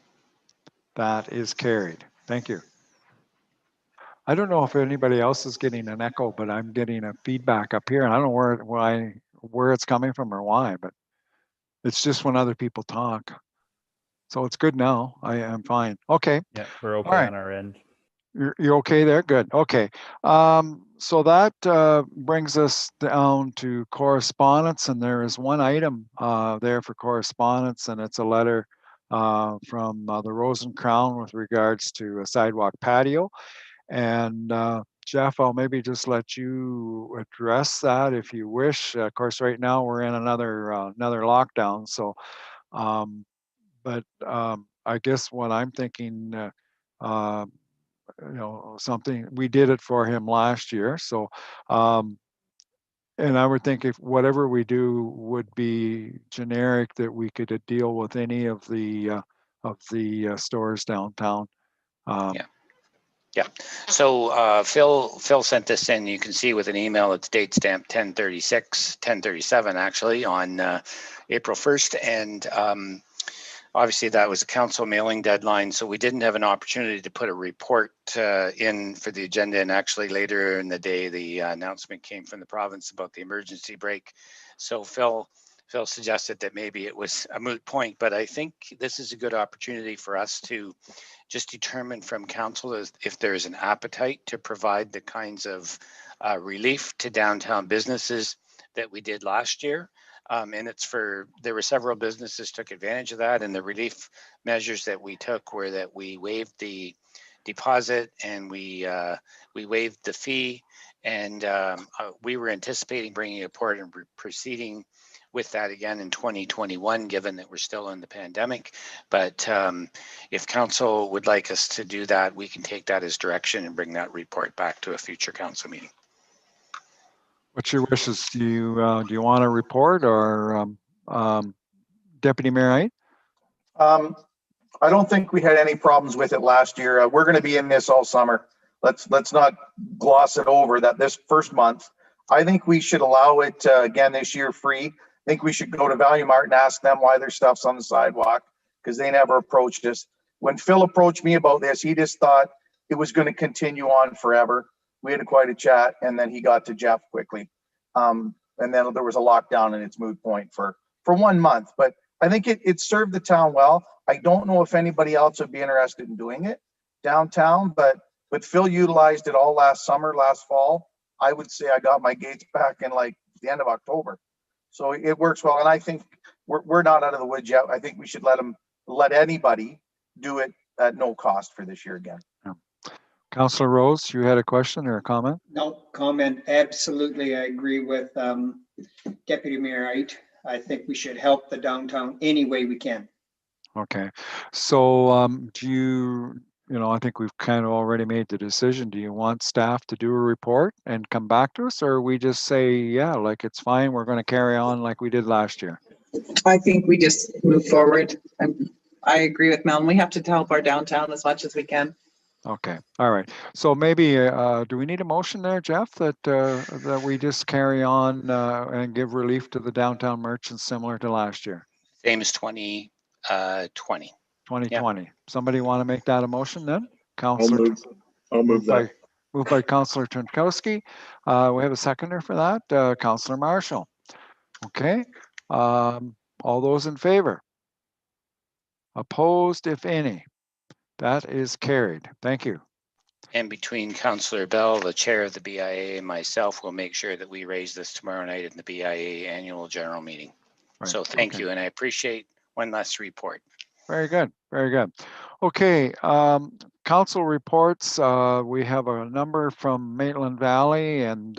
S1: That is carried. Thank you. I don't know if anybody else is getting an echo, but I'm getting a feedback up here, and I don't know where it's coming from or why, but it's just when other people talk. So it's good now. I am fine. Okay.
S14: Yeah, we're okay
S1: All right.
S14: on our end.
S1: You're okay there? Good. Okay. So that brings us down to correspondence, and there is one item there for correspondence, and it's a letter from the Rose and Crown with regards to a sidewalk patio. And Jeff, I'll maybe just let you address that if you wish. Of course, right now we're in another lockdown. So, but I guess what I'm thinking, something we did it for him last year. So, and I would think if whatever we do would be generic, that we could deal with any of the stores downtown.
S3: Yeah. Yeah. So Phil sent this in. You can see with an email. It's date stamped 10/36, 10/37 actually on April 1st, and obviously that was a council mailing deadline, so we didn't have an opportunity to put a report in for the agenda. And actually later in the day, the announcement came from the province about the emergency break. So Phil suggested that maybe it was a moot point, but I think this is a good opportunity for us to just determine from council if there's an appetite to provide the kinds of relief to downtown businesses that we did last year. And there were several businesses took advantage of that, and the relief measures that we took were that we waived the deposit and we waived the fee, and we were anticipating bringing a report and proceeding with that again in 2021, given that we're still in the pandemic. But if council would like us to do that, we can take that as direction and bring that report back to a future council meeting.
S1: What's your wishes? Do you want a report or Deputy Mayor Knight?
S16: I don't think we had any problems with it last year. We're going to be in this all summer. Let's not gloss it over that this first month. I think we should allow it again this year free. I think we should go to Value Mart and ask them why their stuff's on the sidewalk, because they never approached us. When Phil approached me about this, he just thought it was going to continue on forever. We had quite a chat, and then he got to Jeff quickly. And then there was a lockdown and it's moot point for 1 month. But I think it served the town well. I don't know if anybody else would be interested in doing it downtown, but Phil utilized it all last summer, last fall. I would say I got my gates back in like the end of October. So it works well. And I think we're not out of the woods yet. I think we should let anybody do it at no cost for this year again.
S1: Yeah. Councillor Rose, you had a question or a comment?
S17: No comment. Absolutely. I agree with Deputy Mayor Knight. I think we should help the downtown any way we can.
S1: Okay. So do you you know, I think we've kind of already made the decision. Do you want staff to do a report and come back to us, or we just say, yeah, like it's fine, we're going to carry on like we did last year?
S5: I think we just move forward. I agree with Mel. We have to help our downtown as much as we can.
S1: Okay, all right. So maybe, do we need a motion there, Jeff, that we just carry on and give relief to the downtown merchants similar to last year?
S3: Same as 2020.
S1: 2020. Somebody want to make that a motion then?
S2: I'll
S1: Councillor.
S2: move that.
S1: Moved by Councillor Trnkowski. We have a seconder for that, Councillor Marshall. Okay. All those in favor? Opposed, if any? That is carried. Thank you.
S3: And between Councillor Bell, the chair of the BIA, and myself, will make sure that we raise this tomorrow night in the BIA annual general meeting.
S1: Right.
S3: So thank
S1: Okay.
S3: you, and I appreciate one last report.
S1: Very good. Very good. Okay. Council reports. We have a number from Maitland Valley and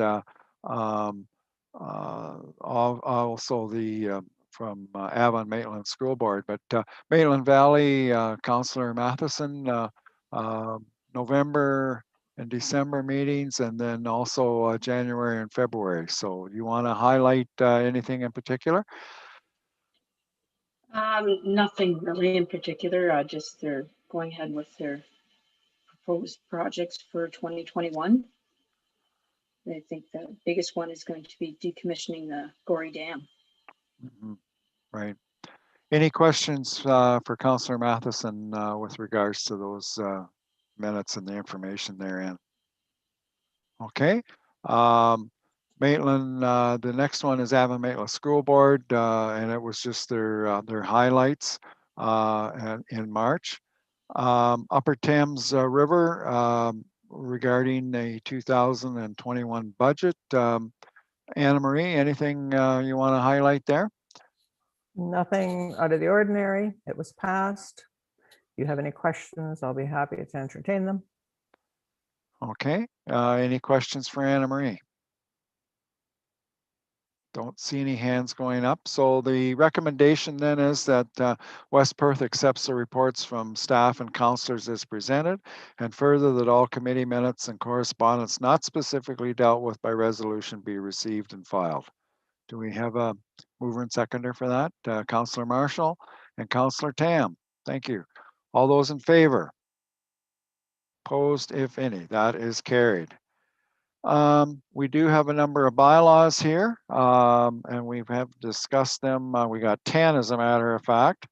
S1: also the from Avon Maitland School Board. But Maitland Valley, Councillor Matheson, November and December meetings, and then also January and February. So you want to highlight anything in particular?
S19: Nothing really in particular. Just they're going ahead with their proposed projects for 2021. I think the biggest one is going to be decommissioning the Gory Dam.
S1: Mm-hmm. Right. Any questions for Councillor Matheson with regards to those minutes and the information therein? Okay. Maitland, the next one is Avon Maitland School Board, and it was just their highlights in March. Upper Thames River, regarding the 2021 budget. Anna Marie, anything you want to highlight there?
S20: Nothing out of the ordinary. It was passed. If you have any questions, I'll be happy to entertain them.
S1: Okay. Any questions for Anna Marie? Don't see any hands going up. So the recommendation then is that West Perth accepts the reports from staff and councillors as presented, and further that all committee minutes and correspondence not specifically dealt with by resolution be received and filed. Do we have a mover and seconder for that? Councillor Marshall and Councillor Tam. Thank you. All those in favor? Opposed, if any? That is carried. We do have a number of bylaws here, and we have discussed them. We got 10 as a matter of fact.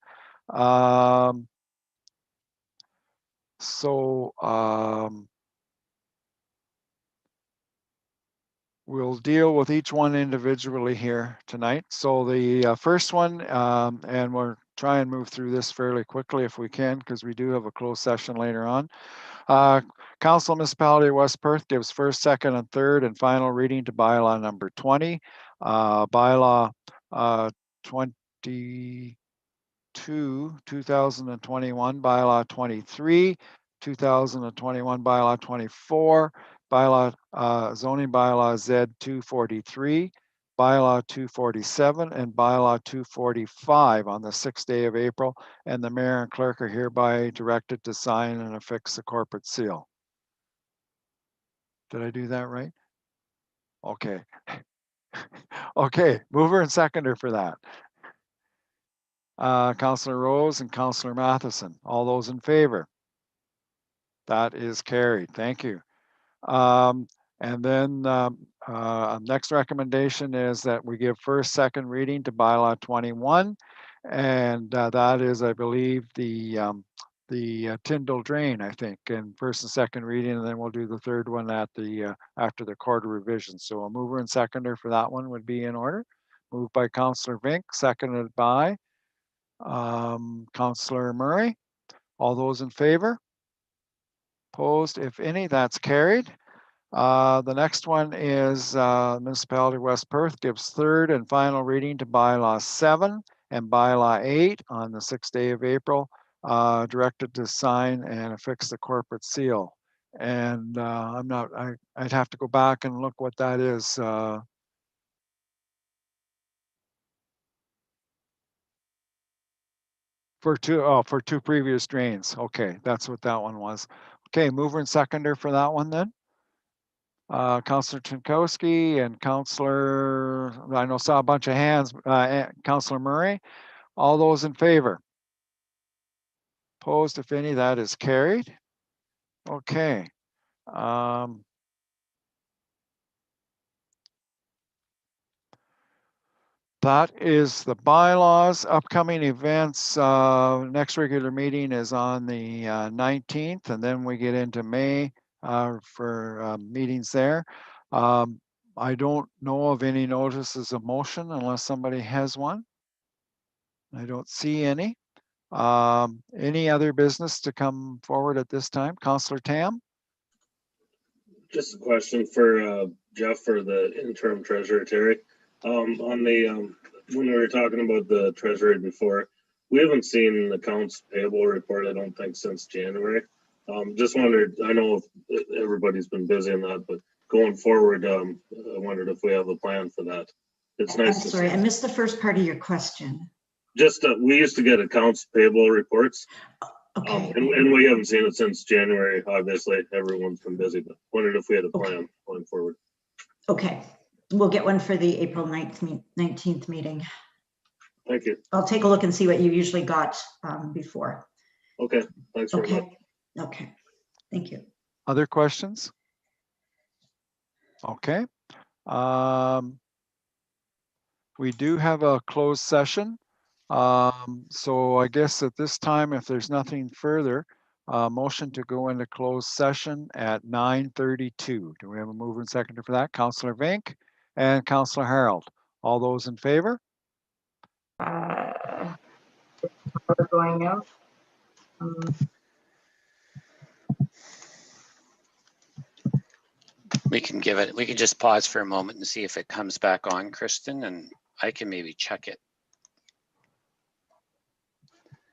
S1: We'll deal with each one individually here tonight. So the first one, and we'll try and move through this fairly quickly if we can, because we do have a closed session later on. Council Municipality of West Perth gives first, second, and third and final reading to bylaw number 20. Bylaw 22, 2021, bylaw 23, 2021, bylaw 24, bylaw zoning bylaw Z 243, bylaw 247, and bylaw 245 on the 6th day of April, and the mayor and clerk are hereby directed to sign and affix the corporate seal. Did I do that right? Okay. Okay, mover and seconder for that. Councillor Rose and Councillor Matheson. All those in favor? That is carried. Thank you. And then next recommendation is that we give first, second reading to bylaw 21. And that is, I believe, the Tyndall Drain, I think, and first and second reading, and then we'll do the third one at the after the quarter revision. So a mover and seconder for that one would be in order. Moved by Councillor Vink, seconded by Councillor Murray. All those in favor? Opposed, if any? That's carried. The next one is Municipality of West Perth gives third and final reading to bylaw 7 and bylaw 8 on the 6th day of April, directed to sign and affix the corporate seal. And I'd have to go back and look what that is. For two previous drains. Okay, that's what that one was. Okay, mover and seconder for that one then. Councillor Trinkowski and Councillor, saw a bunch of hands, Councillor Murray. All those in favor? Opposed, if any, that is carried. Okay. That is the bylaws. Upcoming events, next regular meeting is on the 19th, and then we get into May for meetings there. I don't know of any notices of motion unless somebody has one. I don't see any. Any other business to come forward at this time? Councillor Tam?
S6: Just a question for Jeff or the interim treasurer, Terry. On the, when we were talking about the treasury before, we haven't seen the accounts payable report, I don't think, since January. Just wondered, I know everybody's been busy on that, but going forward, I wondered if we have a plan for that. It's nice.
S13: I'm sorry, I missed the first part of your question.
S6: Just, we used to get accounts payable reports.
S13: Okay.
S6: And we haven't seen it since January. Obviously, everyone's been busy, but wondered if we had a plan going forward.
S13: Okay, we'll get one for the April 19th meeting.
S6: Thank you.
S13: I'll take a look and see what you usually got before.
S6: Okay, thanks very much.
S13: Okay, thank you.
S1: Other questions? Okay. We do have a closed session. So I guess at this time, if there's nothing further, motion to go into closed session at 9:32. Do we have a mover and seconder for that? Councillor Vink and Councillor Harold. All those in favor?
S19: Going out.
S3: We can just pause for a moment and see if it comes back on, Kristen, and I can maybe check it.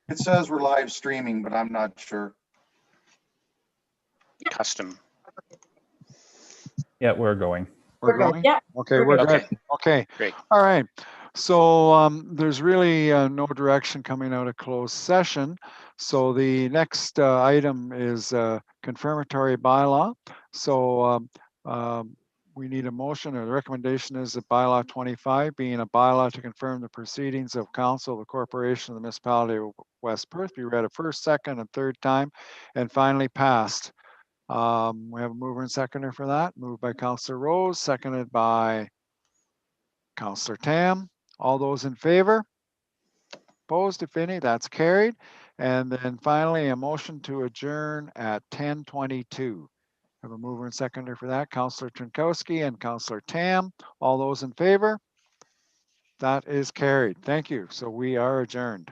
S16: It says we're live streaming, but I'm not sure.
S3: Custom.
S14: Yeah, we're going.
S1: We're going?
S19: Yeah.
S1: Okay, we're good. Okay.
S3: Great.
S1: All right. So there's really no direction coming out of closed session. So the next item is confirmatory bylaw. So we need a motion, or the recommendation is that bylaw 25 being a bylaw to confirm the proceedings of council of the corporation of the municipality of West Perth be read a first, second, and third time and finally passed. We have a mover and seconder for that. Moved by Councillor Rose, seconded by Councillor Tam. All those in favor? Opposed, if any, that's carried. And then finally, a motion to adjourn at 10:22. Have a mover and seconder for that, Councillor Trinkowski and Councillor Tam. All those in favor? That is carried. Thank you. So we are adjourned.